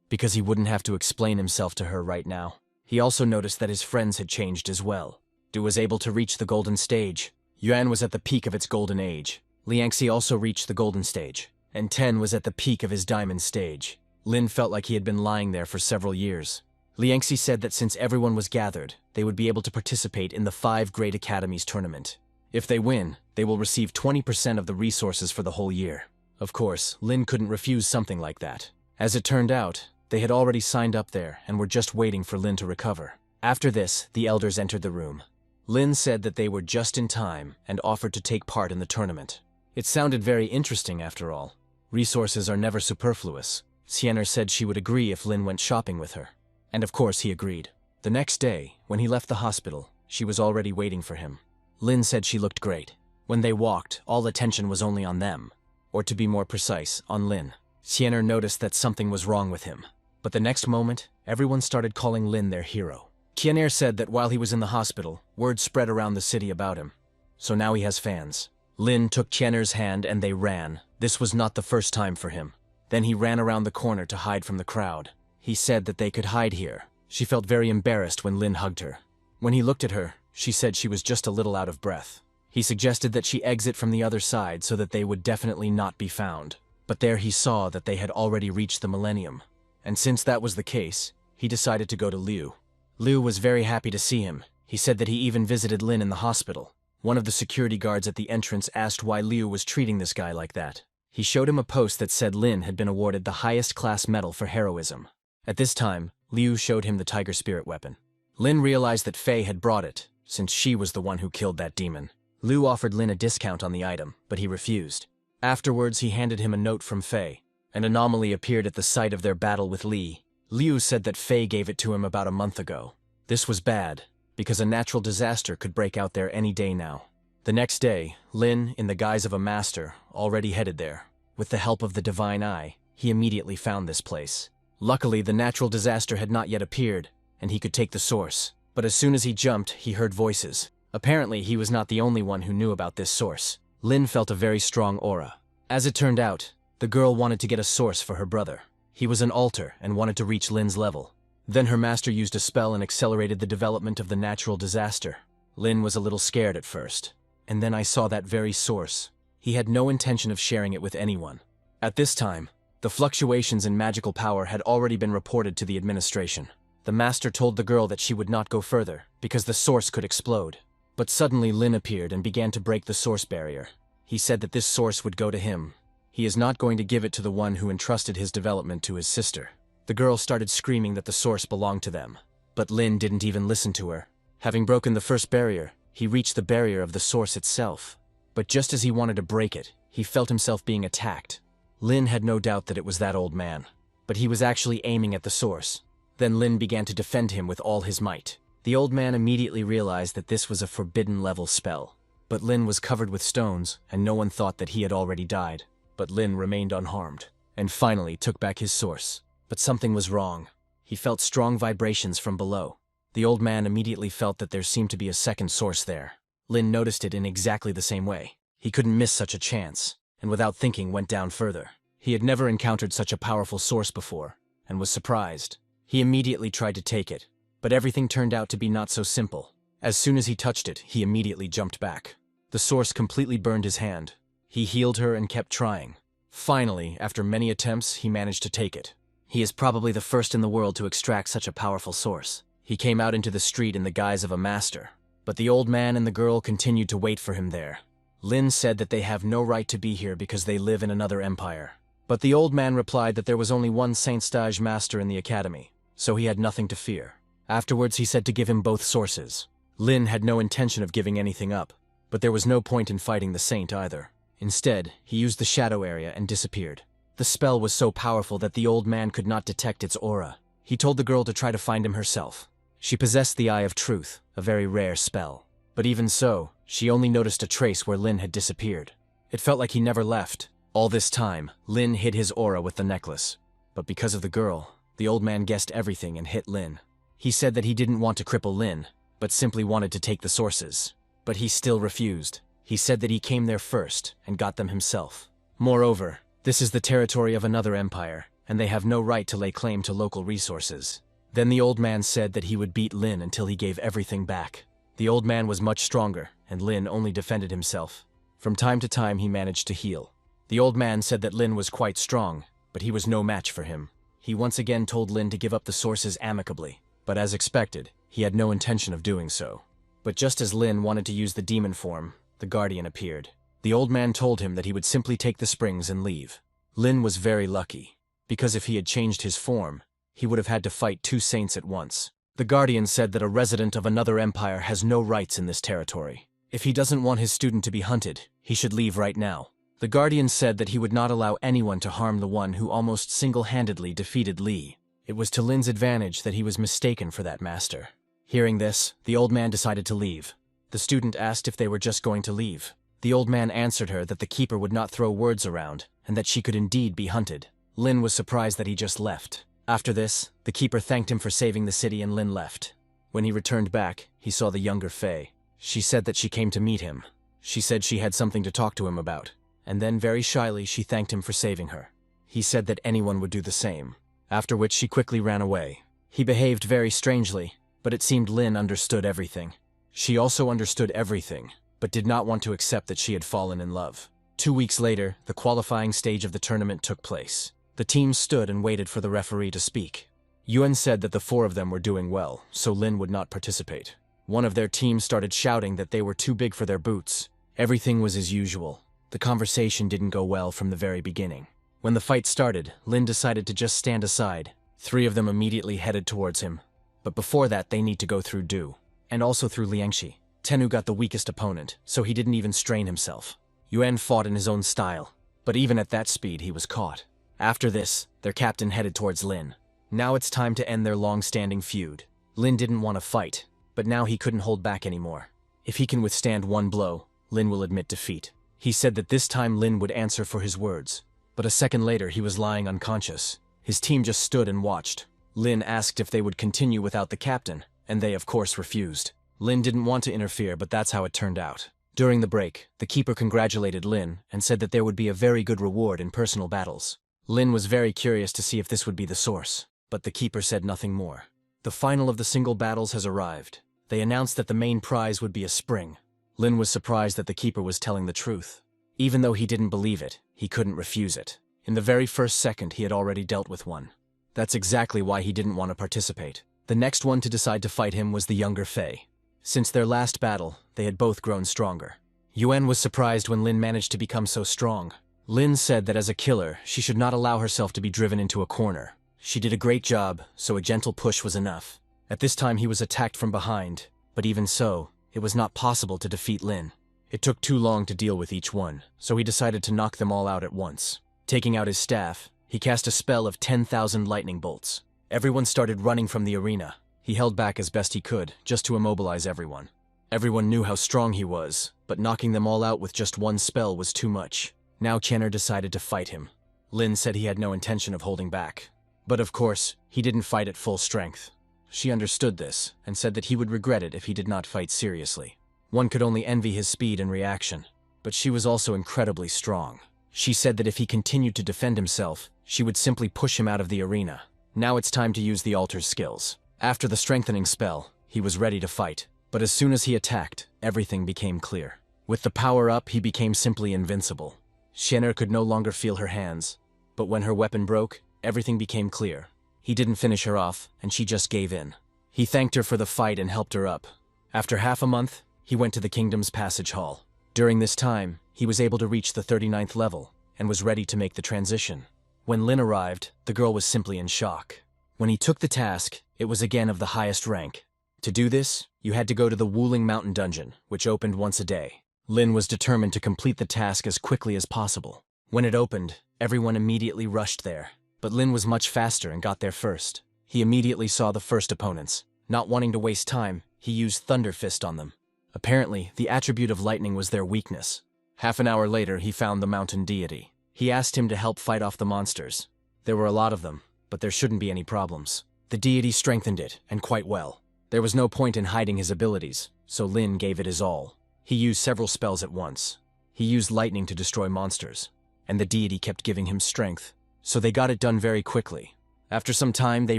because he wouldn't have to explain himself to her right now. He also noticed that his friends had changed as well. Du was able to reach the golden stage. Yuan was at the peak of its golden age. Liangxi also reached the golden stage, and Ten was at the peak of his diamond stage. Lin felt like he had been lying there for several years. Liangxi said that since everyone was gathered, they would be able to participate in the 5 Great Academies tournament. If they win, they will receive 20% of the resources for the whole year. Of course, Lin couldn't refuse something like that. As it turned out, they had already signed up there and were just waiting for Lin to recover. After this, the elders entered the room. Lin said that they were just in time and offered to take part in the tournament. It sounded very interesting after all. Resources are never superfluous. Sienner said she would agree if Lin went shopping with her. And of course he agreed. The next day, when he left the hospital, she was already waiting for him. Lin said she looked great. When they walked, all attention was only on them. Or to be more precise, on Lin. Sienner noticed that something was wrong with him. But the next moment, everyone started calling Lin their hero. Kianer said that while he was in the hospital, word spread around the city about him. So now he has fans. Lin took Kianer's hand and they ran. This was not the first time for him. Then he ran around the corner to hide from the crowd. He said that they could hide here. She felt very embarrassed when Lin hugged her. When he looked at her, she said she was just a little out of breath. He suggested that she exit from the other side so that they would definitely not be found. But there he saw that they had already reached the millennium. And since that was the case, he decided to go to Liu. Liu was very happy to see him. He said that he even visited Lin in the hospital. One of the security guards at the entrance asked why Liu was treating this guy like that. He showed him a post that said Lin had been awarded the highest class medal for heroism. At this time, Liu showed him the tiger spirit weapon. Lin realized that Faye had brought it, since she was the one who killed that demon. Liu offered Lin a discount on the item, but he refused. Afterwards, he handed him a note from Faye. An anomaly appeared at the site of their battle with Li. Liu said that Faye gave it to him about a month ago. This was bad, because a natural disaster could break out there any day now. The next day, Lynn, in the guise of a master, already headed there. With the help of the divine eye, he immediately found this place. Luckily, the natural disaster had not yet appeared, and he could take the source. But as soon as he jumped, he heard voices. Apparently, he was not the only one who knew about this source. Lynn felt a very strong aura. As it turned out, the girl wanted to get a source for her brother. He was an alter and wanted to reach Lynn's level. Then her master used a spell and accelerated the development of the natural disaster. Lynn was a little scared at first. And then I saw that very source. He had no intention of sharing it with anyone. At this time, the fluctuations in magical power had already been reported to the administration. The master told the girl that she would not go further, because the source could explode. But suddenly Lynn appeared and began to break the source barrier. He said that this source would go to him. He is not going to give it to the one who entrusted his development to his sister. The girl started screaming that the source belonged to them. But Lynn didn't even listen to her. Having broken the first barrier, he reached the barrier of the source itself. But just as he wanted to break it, he felt himself being attacked. Lynn had no doubt that it was that old man. But he was actually aiming at the source. Then Lynn began to defend him with all his might. The old man immediately realized that this was a forbidden level spell. But Lynn was covered with stones, and no one thought that he had already died. But Lynn remained unharmed, and finally took back his source. But something was wrong. He felt strong vibrations from below. The old man immediately felt that there seemed to be a second source there. Lynn noticed it in exactly the same way. He couldn't miss such a chance, and without thinking went down further. He had never encountered such a powerful source before, and was surprised. He immediately tried to take it, but everything turned out to be not so simple. As soon as he touched it, he immediately jumped back. The source completely burned his hand. He healed her and kept trying. Finally, after many attempts, he managed to take it. He is probably the first in the world to extract such a powerful source. He came out into the street in the guise of a master, but the old man and the girl continued to wait for him there. Lynn said that they have no right to be here because they live in another empire. But the old man replied that there was only one Saint Stage master in the academy, so he had nothing to fear. Afterwards, he said to give him both sources. Lynn had no intention of giving anything up, but there was no point in fighting the saint either. Instead, he used the shadow area and disappeared. The spell was so powerful that the old man could not detect its aura. He told the girl to try to find him herself. She possessed the Eye of Truth, a very rare spell. But even so, she only noticed a trace where Lynn had disappeared. It felt like he never left. All this time, Lynn hid his aura with the necklace. But because of the girl, the old man guessed everything and hit Lynn. He said that he didn't want to cripple Lynn, but simply wanted to take the sources. But he still refused. He said that he came there first and got them himself. Moreover, this is the territory of another empire, and they have no right to lay claim to local resources. Then the old man said that he would beat Lynn until he gave everything back. The old man was much stronger, and Lynn only defended himself. From time to time he managed to heal. The old man said that Lynn was quite strong, but he was no match for him. He once again told Lynn to give up the sources amicably, but as expected, he had no intention of doing so. But just as Lynn wanted to use the demon form, the guardian appeared. The old man told him that he would simply take the springs and leave. Lynn was very lucky, because if he had changed his form, he would have had to fight two saints at once. The guardian said that a resident of another empire has no rights in this territory. If he doesn't want his student to be hunted, he should leave right now. The guardian said that he would not allow anyone to harm the one who almost single-handedly defeated Lee. It was to Lynn's advantage that he was mistaken for that master. Hearing this, the old man decided to leave. The student asked if they were just going to leave. The old man answered her that the keeper would not throw words around, and that she could indeed be hunted. Lynn was surprised that he just left. After this, the keeper thanked him for saving the city and Lynn left. When he returned back, he saw the younger Faye. She said that she came to meet him. She said she had something to talk to him about, and then very shyly she thanked him for saving her. He said that anyone would do the same, after which she quickly ran away. He behaved very strangely, but it seemed Lynn understood everything. She also understood everything, but did not want to accept that she had fallen in love. 2 weeks later, the qualifying stage of the tournament took place. The teams stood and waited for the referee to speak. Yuan said that the 4 of them were doing well, so Lynn would not participate. One of their teams started shouting that they were too big for their boots. Everything was as usual. The conversation didn't go well from the very beginning. When the fight started, Lynn decided to just stand aside. 3 of them immediately headed towards him. But before that, they need to go through Du, and also through Liangxi. Tenu got the weakest opponent, so he didn't even strain himself. Yuan fought in his own style, but even at that speed he was caught. After this, their captain headed towards Lynn. Now it's time to end their long-standing feud. Lynn didn't want to fight, but now he couldn't hold back anymore. If he can withstand one blow, Lynn will admit defeat. He said that this time Lynn would answer for his words. But a second later, he was lying unconscious. His team just stood and watched. Lynn asked if they would continue without the captain, and they of course refused. Lynn didn't want to interfere, but that's how it turned out. During the break, the keeper congratulated Lynn and said that there would be a very good reward in personal battles. Lynn was very curious to see if this would be the source, but the keeper said nothing more. The final of the single battles has arrived. They announced that the main prize would be a spring. Lynn was surprised that the keeper was telling the truth. Even though he didn't believe it, he couldn't refuse it. In the very first second, he had already dealt with one. That's exactly why he didn't want to participate. The next one to decide to fight him was the younger Faye. Since their last battle, they had both grown stronger. Yuan was surprised when Lynn managed to become so strong. Lynn said that as a killer, she should not allow herself to be driven into a corner. She did a great job, so a gentle push was enough. At this time he was attacked from behind, but even so, it was not possible to defeat Lynn. It took too long to deal with each one, so he decided to knock them all out at once. Taking out his staff, he cast a spell of 10,000 lightning bolts. Everyone started running from the arena. He held back as best he could, just to immobilize everyone. Everyone knew how strong he was, but knocking them all out with just one spell was too much. Now Chenner decided to fight him. Lynn said he had no intention of holding back. But of course, he didn't fight at full strength. She understood this, and said that he would regret it if he did not fight seriously. One could only envy his speed and reaction, but she was also incredibly strong. She said that if he continued to defend himself, she would simply push him out of the arena. Now it's time to use the altar's skills. After the strengthening spell, he was ready to fight. But as soon as he attacked, everything became clear. With the power up, he became simply invincible. Chenner could no longer feel her hands, but when her weapon broke, everything became clear. He didn't finish her off, and she just gave in. He thanked her for the fight and helped her up. After half a month, he went to the kingdom's passage hall. During this time, he was able to reach the 39th level, and was ready to make the transition. When Lynn arrived, the girl was simply in shock. When he took the task, it was again of the highest rank. To do this, you had to go to the Wuling Mountain dungeon, which opened once a day. Lynn was determined to complete the task as quickly as possible. When it opened, everyone immediately rushed there. But Lynn was much faster and got there first. He immediately saw the first opponents. Not wanting to waste time, he used Thunder Fist on them. Apparently, the attribute of lightning was their weakness. Half an hour later, he found the mountain deity. He asked him to help fight off the monsters. There were a lot of them, but there shouldn't be any problems. The deity strengthened it, and quite well. There was no point in hiding his abilities, so Lynn gave it his all. He used several spells at once. He used lightning to destroy monsters, and the deity kept giving him strength, so they got it done very quickly. After some time, they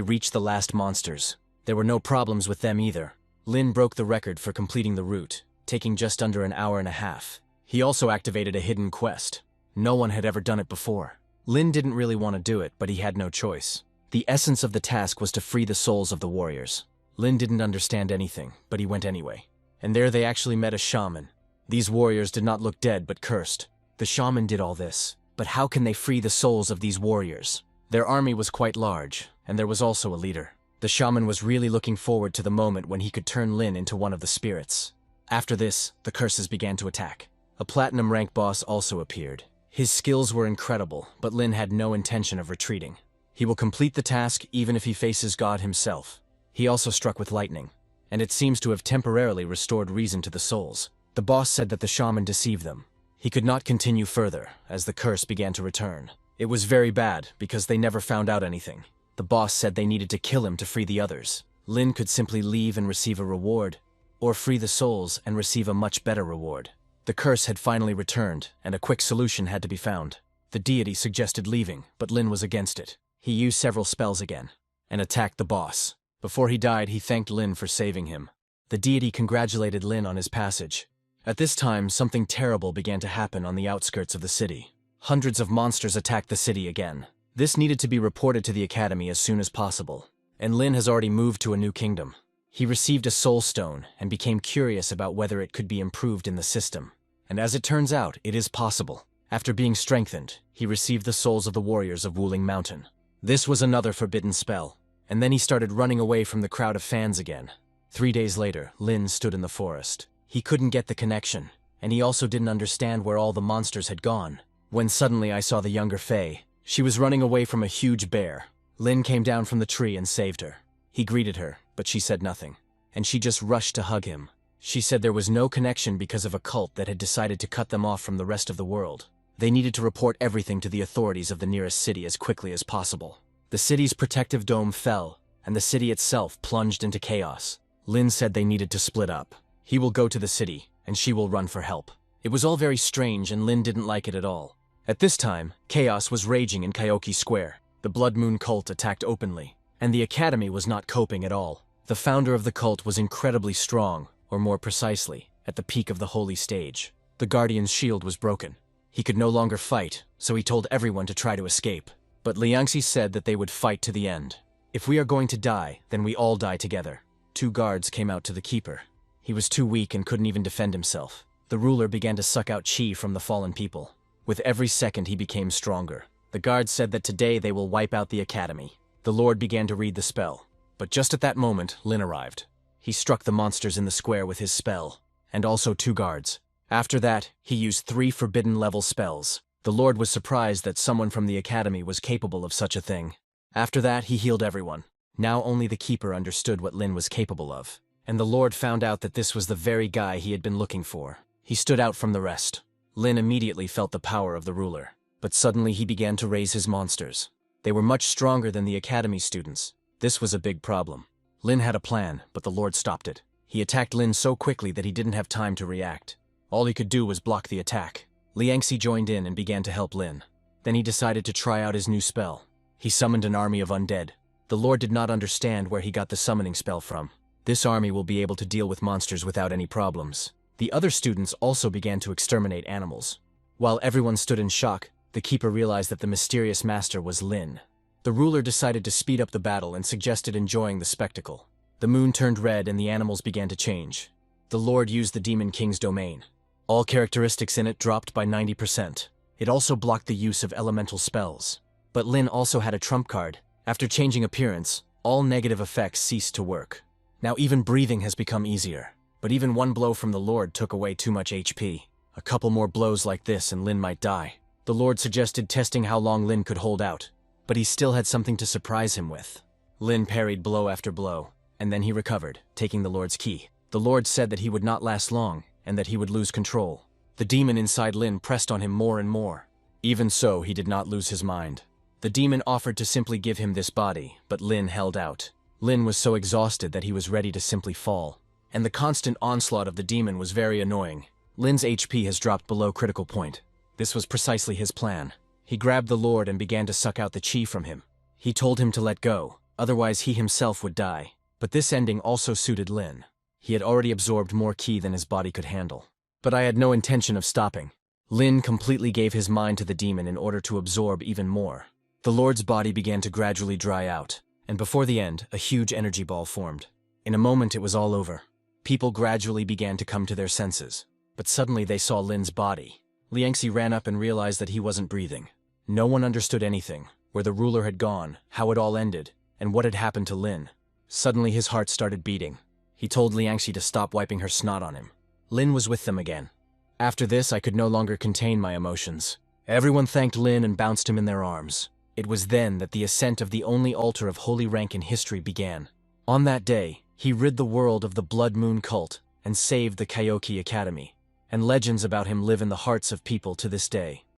reached the last monsters. There were no problems with them either. Lynn broke the record for completing the route, taking just under an hour and a half. He also activated a hidden quest. No one had ever done it before. Lynn didn't really want to do it, but he had no choice. The essence of the task was to free the souls of the warriors. Lynn didn't understand anything, but he went anyway. And there they actually met a shaman. These warriors did not look dead, but cursed. The shaman did all this, but how can they free the souls of these warriors? Their army was quite large, and there was also a leader. The shaman was really looking forward to the moment when he could turn Lynn into one of the spirits. After this, the curses began to attack. A platinum rank boss also appeared. His skills were incredible, but Lynn had no intention of retreating. He will complete the task even if he faces God himself. He also struck with lightning, and it seems to have temporarily restored reason to the souls. The boss said that the shaman deceived them. He could not continue further, as the curse began to return. It was very bad, because they never found out anything. The boss said they needed to kill him to free the others. Lynn could simply leave and receive a reward, or free the souls and receive a much better reward. The curse had finally returned, and a quick solution had to be found. The deity suggested leaving, but Lynn was against it. He used several spells again, and attacked the boss. Before he died, he thanked Lynn for saving him. The deity congratulated Lynn on his passage. At this time, something terrible began to happen on the outskirts of the city. Hundreds of monsters attacked the city again. This needed to be reported to the academy as soon as possible. And Lynn has already moved to a new kingdom. He received a soul stone and became curious about whether it could be improved in the system. And as it turns out, it is possible. After being strengthened, he received the souls of the warriors of Wuling Mountain. This was another forbidden spell. And then he started running away from the crowd of fans again. 3 days later, Lynn stood in the forest. He couldn't get the connection, and he also didn't understand where all the monsters had gone. When suddenly I saw the younger Faye. She was running away from a huge bear. Lynn came down from the tree and saved her. He greeted her, but she said nothing, and she just rushed to hug him. She said there was no connection because of a cult that had decided to cut them off from the rest of the world. They needed to report everything to the authorities of the nearest city as quickly as possible. The city's protective dome fell, and the city itself plunged into chaos. Lynn said they needed to split up. He will go to the city, and she will run for help. It was all very strange, and Lynn didn't like it at all. At this time, chaos was raging in Kyoki Square. The Blood Moon cult attacked openly, and the Academy was not coping at all. The founder of the cult was incredibly strong, or more precisely, at the peak of the holy stage. The Guardian's shield was broken. He could no longer fight, so he told everyone to try to escape. But Liangxi said that they would fight to the end. If we are going to die, then we all die together. 2 guards came out to the keeper. He was too weak and couldn't even defend himself. The ruler began to suck out chi from the fallen people. With every second he became stronger. The guards said that today they will wipe out the academy. The Lord began to read the spell. But just at that moment, Lynn arrived. He struck the monsters in the square with his spell, and also 2 guards. After that, he used 3 forbidden-level spells. The Lord was surprised that someone from the academy was capable of such a thing. After that, he healed everyone. Now only the keeper understood what Lynn was capable of. And the Lord found out that this was the very guy he had been looking for. He stood out from the rest. Lynn immediately felt the power of the ruler. But suddenly he began to raise his monsters. They were much stronger than the academy students. This was a big problem. Lynn had a plan, but the Lord stopped it. He attacked Lynn so quickly that he didn't have time to react. All he could do was block the attack. Liangxi joined in and began to help Lynn. Then he decided to try out his new spell. He summoned an army of undead. The Lord did not understand where he got the summoning spell from. This army will be able to deal with monsters without any problems. The other students also began to exterminate animals. While everyone stood in shock, the keeper realized that the mysterious master was Lynn. The ruler decided to speed up the battle and suggested enjoying the spectacle. The moon turned red and the animals began to change. The Lord used the Demon King's domain. All characteristics in it dropped by 90%. It also blocked the use of elemental spells. But Lynn also had a trump card. After changing appearance, all negative effects ceased to work. Now even breathing has become easier. But even one blow from the Lord took away too much HP. A couple more blows like this and Lynn might die. The Lord suggested testing how long Lynn could hold out. But he still had something to surprise him with. Lynn parried blow after blow, and then he recovered, taking the Lord's key. The Lord said that he would not last long, and that he would lose control. The demon inside Lynn pressed on him more and more. Even so, he did not lose his mind. The demon offered to simply give him this body, but Lynn held out. Lynn was so exhausted that he was ready to simply fall. And the constant onslaught of the demon was very annoying. Lynn's HP has dropped below critical point. This was precisely his plan. He grabbed the Lord and began to suck out the chi from him. He told him to let go, otherwise he himself would die. But this ending also suited Lynn. He had already absorbed more ki than his body could handle. But I had no intention of stopping. Lynn completely gave his mind to the demon in order to absorb even more. The Lord's body began to gradually dry out, and before the end, a huge energy ball formed. In a moment it was all over. People gradually began to come to their senses. But suddenly they saw Lynn's body. Liangxi ran up and realized that he wasn't breathing. No one understood anything, where the ruler had gone, how it all ended, and what had happened to Lynn. Suddenly his heart started beating. He told Liangxi to stop wiping her snot on him. Lynn was with them again. After this, I could no longer contain my emotions. Everyone thanked Lynn and bounced him in their arms. It was then that the ascent of the only altar of holy rank in history began. On that day, he rid the world of the Blood Moon cult and saved the Kyoki Academy. And legends about him live in the hearts of people to this day.